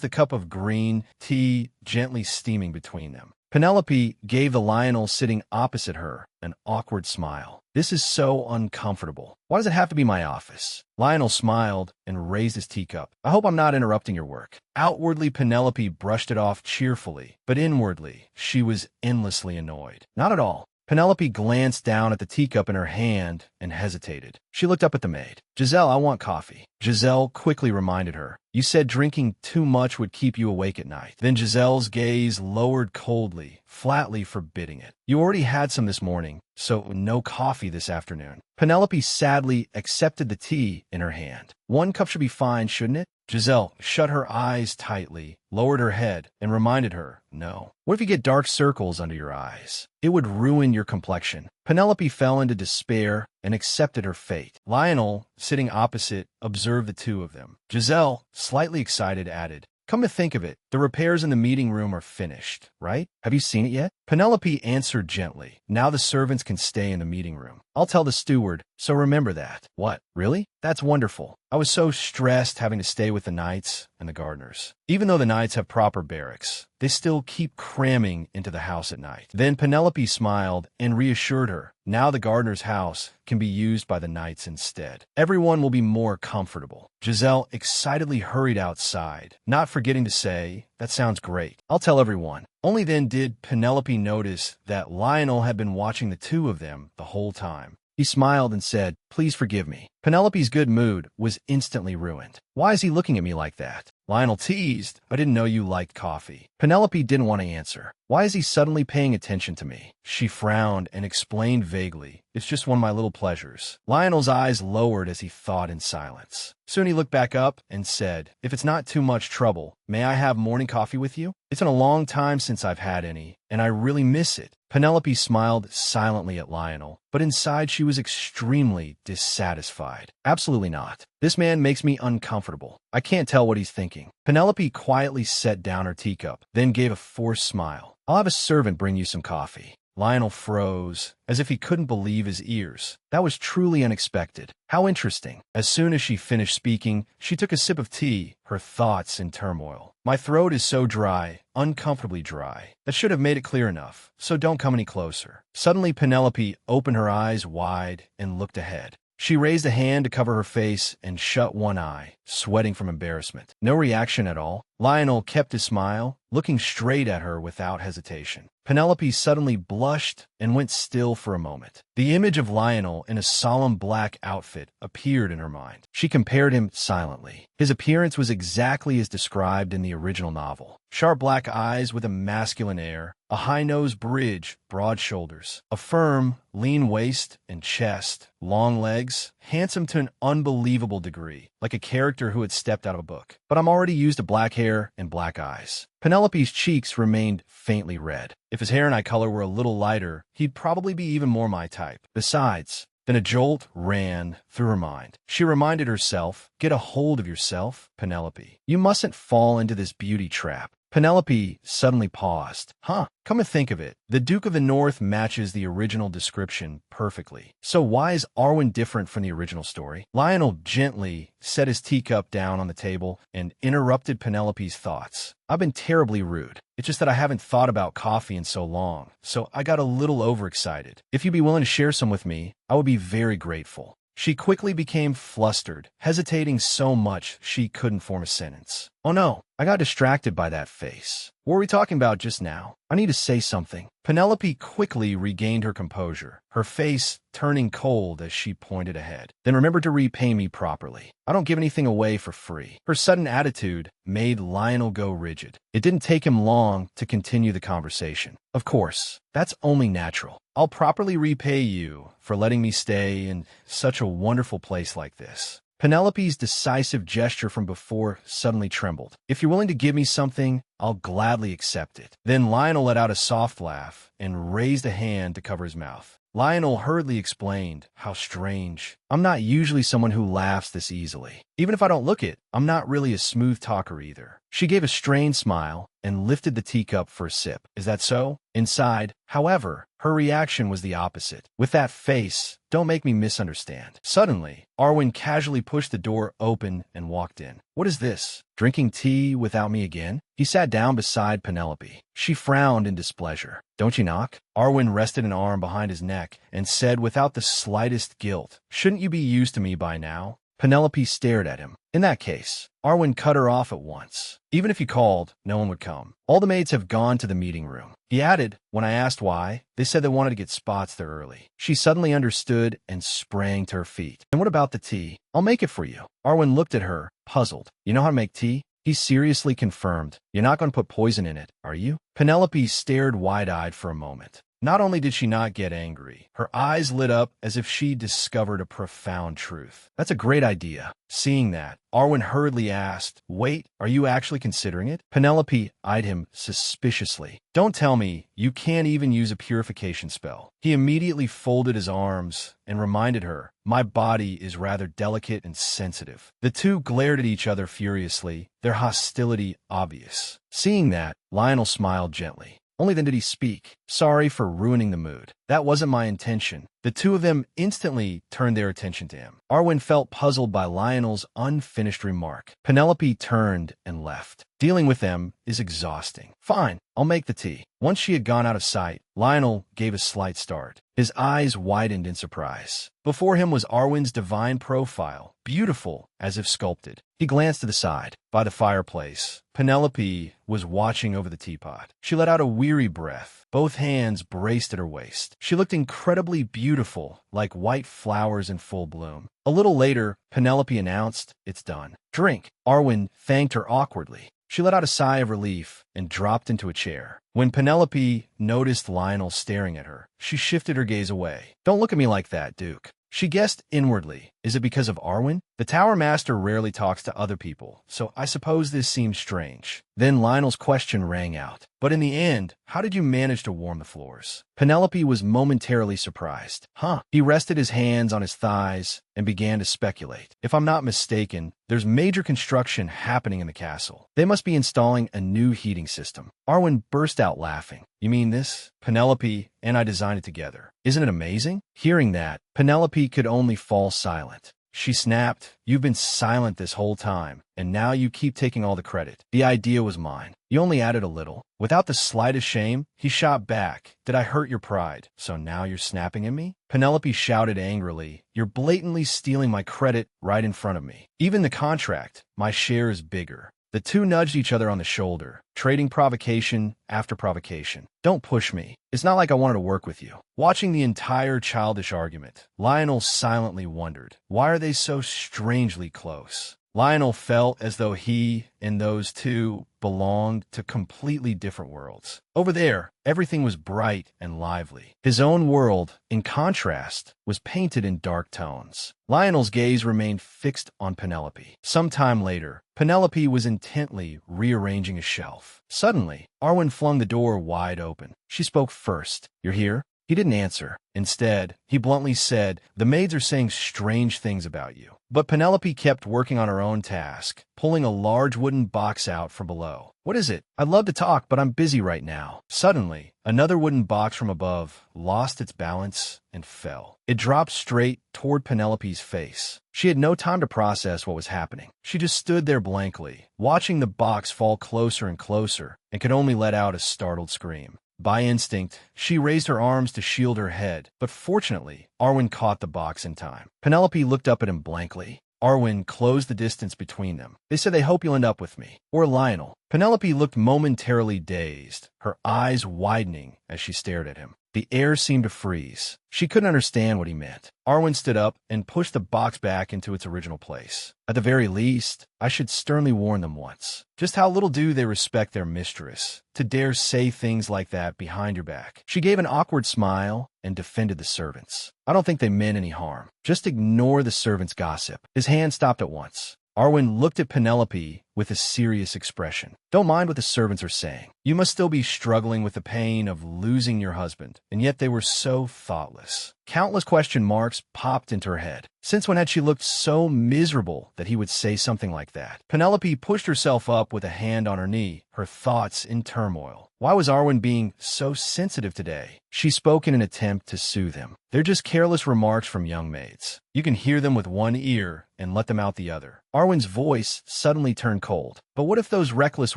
the cup of green tea gently steaming between them. Penelope gave the Lionel sitting opposite her an awkward smile. "This is so uncomfortable. Why does it have to be my office?" Lionel smiled and raised his teacup. "I hope I'm not interrupting your work." Outwardly, Penelope brushed it off cheerfully, but inwardly, she was endlessly annoyed. "Not at all." Penelope glanced down at the teacup in her hand and hesitated. She looked up at the maid. "Giselle, I want coffee." Giselle quickly reminded her, "You said drinking too much would keep you awake at night." Then Giselle's gaze lowered coldly, flatly forbidding it. "You already had some this morning, so no coffee this afternoon." Penelope sadly accepted the tea in her hand. "One cup should be fine, shouldn't it?" Giselle shut her eyes tightly, lowered her head, and reminded her, "No. What if you get dark circles under your eyes? It would ruin your complexion." Penelope fell into despair and accepted her fate. Lionel, sitting opposite, observed the two of them. Giselle, slightly excited, added, "Come to think of it, the repairs in the meeting room are finished, right? Have you seen it yet?" Penelope answered gently, "Now the servants can stay in the meeting room. I'll tell the steward, so remember that." "What, really? That's wonderful. I was so stressed having to stay with the knights and the gardeners. Even though the knights have proper barracks, they still keep cramming into the house at night." Then Penelope smiled and reassured her, now the gardener's house can be used by the knights instead. Everyone will be more comfortable. Giselle excitedly hurried outside, not forgetting to say, "That sounds great. I'll tell everyone." Only then did Penelope notice that Lionel had been watching the two of them the whole time. He smiled and said, "Please forgive me." Penelope's good mood was instantly ruined. "Why is he looking at me like that?" Lionel teased, "I didn't know you liked coffee." Penelope didn't want to answer. "Why is he suddenly paying attention to me?" She frowned and explained vaguely, "It's just one of my little pleasures." Lionel's eyes lowered as he thought in silence. Soon he looked back up and said, "If it's not too much trouble, may I have morning coffee with you? It's been a long time since I've had any, and I really miss it." Penelope smiled silently at Lionel, but inside she was extremely dissatisfied. "Absolutely not. This man makes me uncomfortable. I can't tell what he's thinking." Penelope quietly set down her teacup, then gave a forced smile. "I'll have a servant bring you some coffee." Lionel froze, as if he couldn't believe his ears. That was truly unexpected. How interesting. As soon as she finished speaking, she took a sip of tea, her thoughts in turmoil. "My throat is so dry, uncomfortably dry. That should have made it clear enough, so don't come any closer." Suddenly Penelope opened her eyes wide and looked ahead. She raised a hand to cover her face and shut one eye, sweating from embarrassment. No reaction at all. Lionel kept his smile, looking straight at her without hesitation. Penelope suddenly blushed and went still for a moment. The image of Lionel in a solemn black outfit appeared in her mind. She compared him silently. His appearance was exactly as described in the original novel. Sharp black eyes with a masculine air, a high nose bridge, broad shoulders, a firm, lean waist and chest, long legs, handsome to an unbelievable degree, like a character who had stepped out of a book. But I'm already used to black hair and black eyes. Penelope's cheeks remained faintly red. If his hair and eye color were a little lighter, he'd probably be even more my type. Besides, Then a jolt ran through her mind. She reminded herself, get a hold of yourself, Penelope. You mustn't fall into this beauty trap. Penelope suddenly paused. Come to think of it, the Duke of the North matches the original description perfectly. So why is Arwen different from the original story? Lionel gently set his teacup down on the table and interrupted Penelope's thoughts. I've been terribly rude. It's just that I haven't thought about coffee in so long, so I got a little overexcited. If you'd be willing to share some with me, I would be very grateful. She quickly became flustered, hesitating so much she couldn't form a sentence. Oh no, I got distracted by that face. What were we talking about just now? I need to say something. Penelope quickly regained her composure, her face turning cold as she pointed ahead. Then remember to repay me properly. I don't give anything away for free. Her sudden attitude made Lionel go rigid. It didn't take him long to continue the conversation. Of course, that's only natural. I'll properly repay you for letting me stay in such a wonderful place like this. Penelope's decisive gesture from before suddenly trembled. If you're willing to give me something, I'll gladly accept it. Then Lionel let out a soft laugh and raised a hand to cover his mouth. Lionel hurriedly explained, how strange. I'm not usually someone who laughs this easily. Even if I don't look it, I'm not really a smooth talker either. She gave a strained smile and lifted the teacup for a sip. Is that so? Inside, however, her reaction was the opposite. With that face, don't make me misunderstand. Suddenly, Arwen casually pushed the door open and walked in. What is this? Drinking tea without me again? He sat down beside Penelope. She frowned in displeasure. Don't you knock? Arwen rested an arm behind his neck and said without the slightest guilt, shouldn't you be used to me by now? Penelope stared at him. In that case, Arwen cut her off at once. Even if you called, no one would come. All the maids have gone to the meeting room. He added, when I asked why, they said they wanted to get spots there early. She suddenly understood and sprang to her feet. And what about the tea? I'll make it for you. Arwen looked at her, puzzled. You know how to make tea? He seriously confirmed. You're not going to put poison in it, are you? Penelope stared wide-eyed for a moment. Not only did she not get angry, her eyes lit up as if she discovered a profound truth. That's a great idea. Seeing that, Arwen hurriedly asked, wait, are you actually considering it? Penelope eyed him suspiciously. Don't tell me you can't even use a purification spell. He immediately folded his arms and reminded her, my body is rather delicate and sensitive. The two glared at each other furiously, their hostility obvious. Seeing that, Lionel smiled gently. Only then did he speak. Sorry for ruining the mood. That wasn't my intention. The two of them instantly turned their attention to him. Arwen felt puzzled by Lionel's unfinished remark. Penelope turned and left. Dealing with them is exhausting. Fine, I'll make the tea. Once she had gone out of sight, Lionel gave a slight start. His eyes widened in surprise. Before him was Arwen's divine profile, beautiful as if sculpted. He glanced to the side. By the fireplace, Penelope was watching over the teapot. She let out a weary breath. Both hands braced at her waist. She looked incredibly beautiful, like white flowers in full bloom. A little later, Penelope announced, it's done. Drink. Arwen thanked her awkwardly. She let out a sigh of relief and dropped into a chair. When Penelope noticed Lionel staring at her, she shifted her gaze away. Don't look at me like that, Duke. She guessed inwardly. Is it because of Arwen? The Tower Master rarely talks to other people, so I suppose this seems strange. Then Lionel's question rang out. But in the end, how did you manage to warm the floors? Penelope was momentarily surprised. He rested his hands on his thighs and began to speculate. If I'm not mistaken, there's major construction happening in the castle. They must be installing a new heating system. Arwen burst out laughing. You mean this? Penelope and I designed it together. Isn't it amazing? Hearing that, Penelope could only fall silent. She snapped, you've been silent this whole time, and now you keep taking all the credit. The idea was mine. You only added a little. Without the slightest shame, he shot back. Did I hurt your pride? So now you're snapping at me? Penelope shouted angrily, you're blatantly stealing my credit right in front of me. Even the contract, my share is bigger. The two nudged each other on the shoulder, trading provocation after provocation. Don't push me. It's not like I wanted to work with you. Watching the entire childish argument, Lionel silently wondered, why are they so strangely close? Lionel felt as though he and those two belonged to completely different worlds. Over there, everything was bright and lively. His own world, in contrast, was painted in dark tones. Lionel's gaze remained fixed on Penelope. Some time later, Penelope was intently rearranging a shelf. Suddenly, Arwen flung the door wide open. She spoke first. You're here? He didn't answer. Instead, he bluntly said, "The maids are saying strange things about you." But Penelope kept working on her own task, pulling a large wooden box out from below. "What is it? I'd love to talk, but I'm busy right now." Suddenly, another wooden box from above lost its balance and fell. It dropped straight toward Penelope's face. She had no time to process what was happening. She just stood there blankly, watching the box fall closer and closer, and could only let out a startled scream. By instinct, she raised her arms to shield her head, but fortunately, Arwen caught the box in time. Penelope looked up at him blankly. Arwen closed the distance between them. "They said they hope you'll end up with me. Or Lionel." Penelope looked momentarily dazed, her eyes widening as she stared at him. The air seemed to freeze. She couldn't understand what he meant. Arwen stood up and pushed the box back into its original place. "At the very least, I should sternly warn them once. Just how little do they respect their mistress, to dare say things like that behind your back." She gave an awkward smile and defended the servants. "I don't think they meant any harm. Just ignore the servants' gossip." His hand stopped at once. Arwen looked at Penelope with a serious expression. "Don't mind what the servants are saying. You must still be struggling with the pain of losing your husband, and yet they were so thoughtless." Countless question marks popped into her head. Since when had she looked so miserable that he would say something like that? Penelope pushed herself up with a hand on her knee, her thoughts in turmoil. Why was Arwen being so sensitive today? She spoke in an attempt to soothe him. "They're just careless remarks from young maids. You can hear them with one ear and let them out the other." Arwen's voice suddenly turned cold. But what if those reckless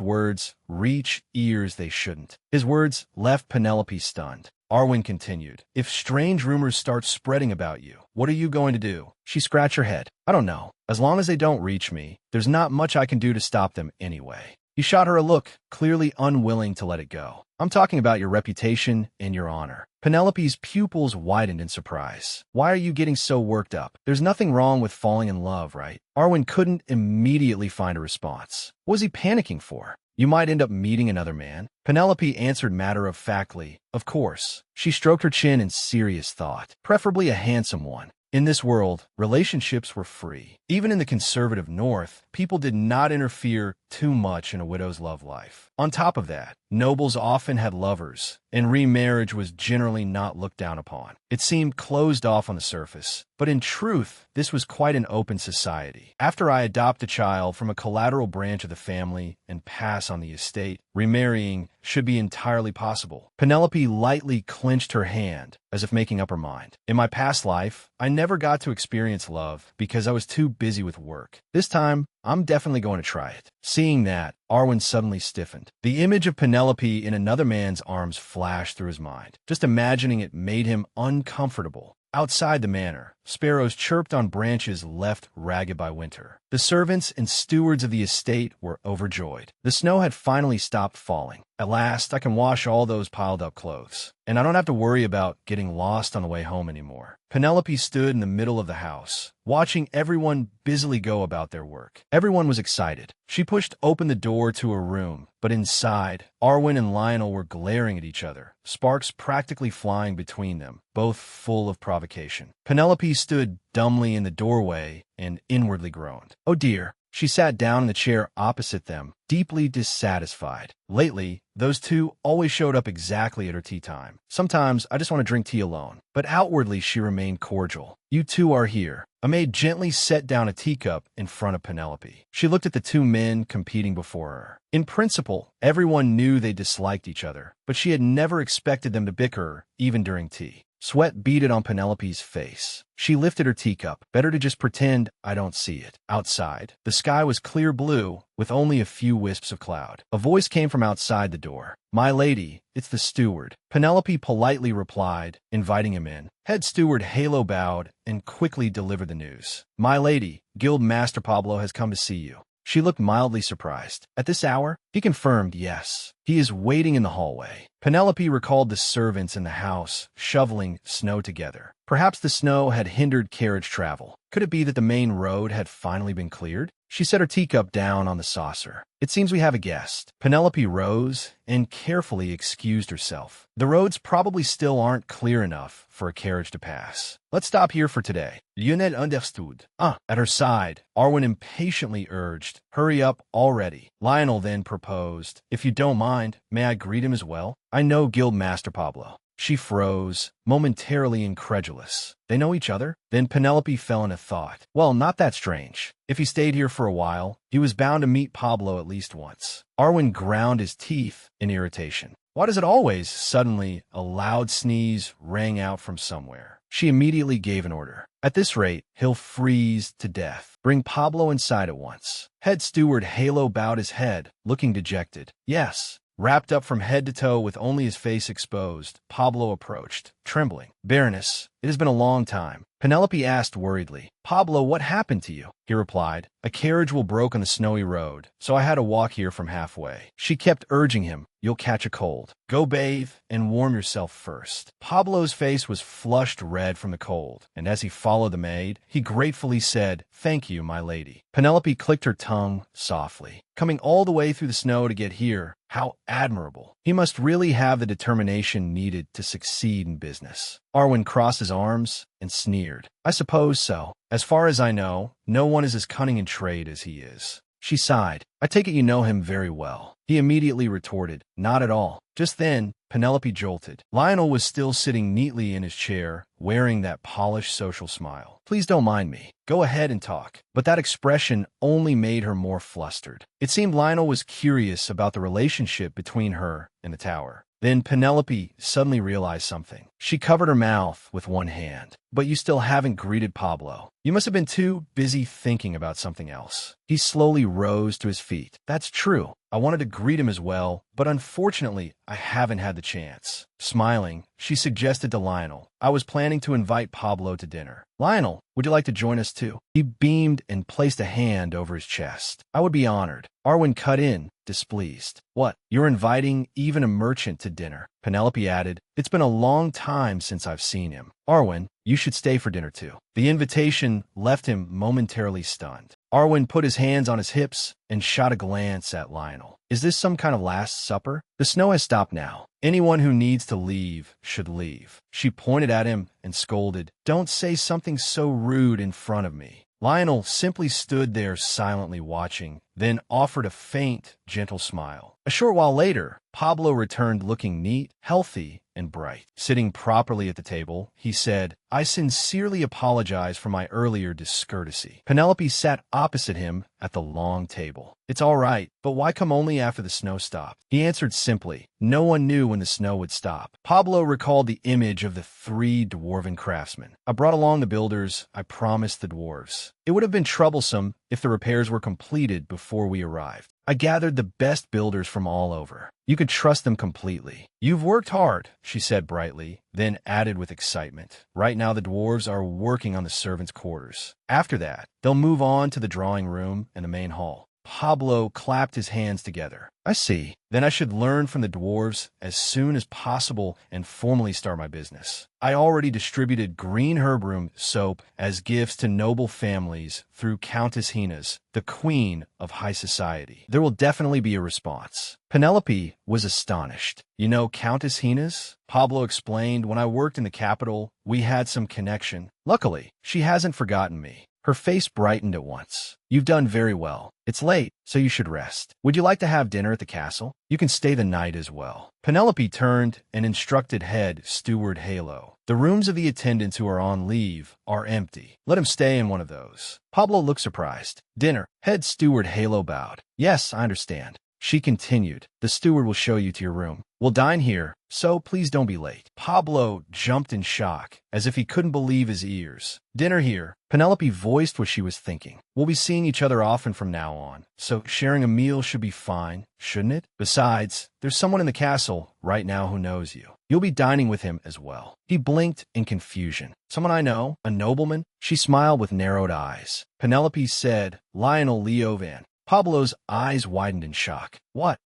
words reach ears they shouldn't? His words left Penelope stunned. Arwen continued, "If strange rumors start spreading about you, what are you going to do?" She scratched her head. "I don't know. As long as they don't reach me, there's not much I can do to stop them anyway." He shot her a look, clearly unwilling to let it go. "I'm talking about your reputation and your honor." Penelope's pupils widened in surprise. "Why are you getting so worked up? There's nothing wrong with falling in love, right?" Arwen couldn't immediately find a response. What was he panicking for? "You might end up meeting another man." Penelope answered matter-of-factly, "Of course." She stroked her chin in serious thought. "Preferably a handsome one." In this world, relationships were free. Even in the conservative North, people did not interfere too much in a widow's love life. On top of that, nobles often had lovers, and remarriage was generally not looked down upon. It seemed closed off on the surface, but in truth, this was quite an open society. "After I adopt a child from a collateral branch of the family and pass on the estate, remarrying should be entirely possible." Penelope lightly clenched her hand, as if making up her mind. "In my past life, I never got to experience love because I was too busy with work. This time, I'm definitely going to try it." Seeing that, Arwen suddenly stiffened. The image of Penelope in another man's arms flashed through his mind. Just imagining it made him uncomfortable. Outside the manor, sparrows chirped on branches left ragged by winter. The servants and stewards of the estate were overjoyed. The snow had finally stopped falling. "At last, I can wash all those piled-up clothes, and I don't have to worry about getting lost on the way home anymore." Penelope stood in the middle of the house, watching everyone busily go about their work. Everyone was excited. She pushed open the door to her room, but inside, Arwen and Lionel were glaring at each other, sparks practically flying between them, both full of provocation. Penelope stood dumbly in the doorway and inwardly groaned. "Oh dear." She sat down in the chair opposite them, deeply dissatisfied. Lately, those two always showed up exactly at her tea time. "Sometimes I just want to drink tea alone." But outwardly she remained cordial. "You two are here." A maid gently set down a teacup in front of Penelope. She looked at the two men competing before her. In principle, everyone knew they disliked each other, but she had never expected them to bicker, even during tea. Sweat beaded on Penelope's face. She lifted her teacup. "Better to just pretend I don't see it." Outside, the sky was clear blue, with only a few wisps of cloud. A voice came from outside the door. "My lady, it's the steward." Penelope politely replied, inviting him in. Head steward Halo bowed and quickly delivered the news. "My lady, Guild Master Pablo has come to see you." She looked mildly surprised. "At this hour?" He confirmed yes. "He is waiting in the hallway." Penelope recalled the servants in the house, shoveling snow together. Perhaps the snow had hindered carriage travel. Could it be that the main road had finally been cleared? She set her teacup down on the saucer. "It seems we have a guest." Penelope rose and carefully excused herself. "The roads probably still aren't clear enough for a carriage to pass. Let's stop here for today." Lionel understood. At her side, Arwen impatiently urged, "Hurry up already." Lionel then proposed, "If you don't mind, may I greet him as well? I know Guild Master Pablo." She froze, momentarily incredulous. They know each other? Then Penelope fell into thought. Well, not that strange. If he stayed here for a while, he was bound to meet Pablo at least once. Arwen ground his teeth in irritation. Why does it always, suddenly, a loud sneeze rang out from somewhere? She immediately gave an order. At this rate, he'll freeze to death. Bring Pablo inside at once. Head steward Halo bowed his head, looking dejected. Yes. Wrapped up from head to toe with only his face exposed, Pablo approached, trembling. Baroness, it has been a long time. Penelope asked worriedly. Pablo, what happened to you? He replied. A carriage will broke on the snowy road, so I had to walk here from halfway. She kept urging him. You'll catch a cold. Go bathe and warm yourself first. Pablo's face was flushed red from the cold, and as he followed the maid, he gratefully said, Thank you, my lady. Penelope clicked her tongue softly. Coming all the way through the snow to get here, how admirable. He must really have the determination needed to succeed in business. Arwen crossed his arms and sneered. I suppose so. As far as I know, no one is as cunning in trade as he is. She sighed. I take it you know him very well. He immediately retorted, Not at all. Just then, Penelope jolted. Lionel was still sitting neatly in his chair, wearing that polished social smile. Please don't mind me. Go ahead and talk. But that expression only made her more flustered. It seemed Lionel was curious about the relationship between her and the tower. Then Penelope suddenly realized something. She covered her mouth with one hand. But you still haven't greeted Pablo. You must have been too busy thinking about something else. He slowly rose to his feet. That's true. I wanted to greet him as well, but unfortunately, I haven't had the chance. Smiling, she suggested to Lionel, I was planning to invite Pablo to dinner. Lionel, would you like to join us too? He beamed and placed a hand over his chest. I would be honored. Arwen cut in, displeased. What? You're inviting even a merchant to dinner? Penelope added, It's been a long time since I've seen him. Arwen, you should stay for dinner too. The invitation left him momentarily stunned. Arwen put his hands on his hips and shot a glance at Lionel. Is this some kind of last supper? The snow has stopped now. Anyone who needs to leave should leave. She pointed at him and scolded, Don't say something so rude in front of me. Lionel simply stood there silently watching, then offered a faint, gentle smile. A short while later, Pablo returned looking neat, healthy, and bright. Sitting properly at the table, he said, I sincerely apologize for my earlier discourtesy. Penelope sat opposite him at the long table. It's all right, but why come only after the snow stopped? He answered simply. No one knew when the snow would stop. Pablo recalled the image of the 3 dwarven craftsmen. I brought along the builders, I promised the dwarves. It would have been troublesome if the repairs were completed before we arrived. I gathered the best builders from all over. You could trust them completely. You've worked hard, she said brightly, then added with excitement. Right now the dwarves are working on the servants' quarters. After that, they'll move on to the drawing room and the main hall. Pablo clapped his hands together. I see. Then I should learn from the dwarves as soon as possible and formally start my business. I already distributed green herbroom soap as gifts to noble families through Countess Hina's, the queen of high society. There will definitely be a response. Penelope was astonished. You know Countess Hina's? Pablo explained, when I worked in the capital, we had some connection. Luckily, she hasn't forgotten me. Her face brightened at once. You've done very well. It's late, so you should rest. Would you like to have dinner at the castle? You can stay the night as well. Penelope turned and instructed head steward Halo. The rooms of the attendants who are on leave are empty. Let him stay in one of those. Pablo looked surprised. Dinner. Head steward Halo bowed. Yes, I understand. She continued, the steward will show you to your room. We'll dine here, so please don't be late. Pablo jumped in shock, as if he couldn't believe his ears. Dinner here. Penelope voiced what she was thinking. We'll be seeing each other often from now on, so sharing a meal should be fine, shouldn't it? Besides, there's someone in the castle right now who knows you. You'll be dining with him as well. He blinked in confusion. Someone I know? A nobleman? She smiled with narrowed eyes. Penelope said, Lionel Leovan. Pablo's eyes widened in shock. What?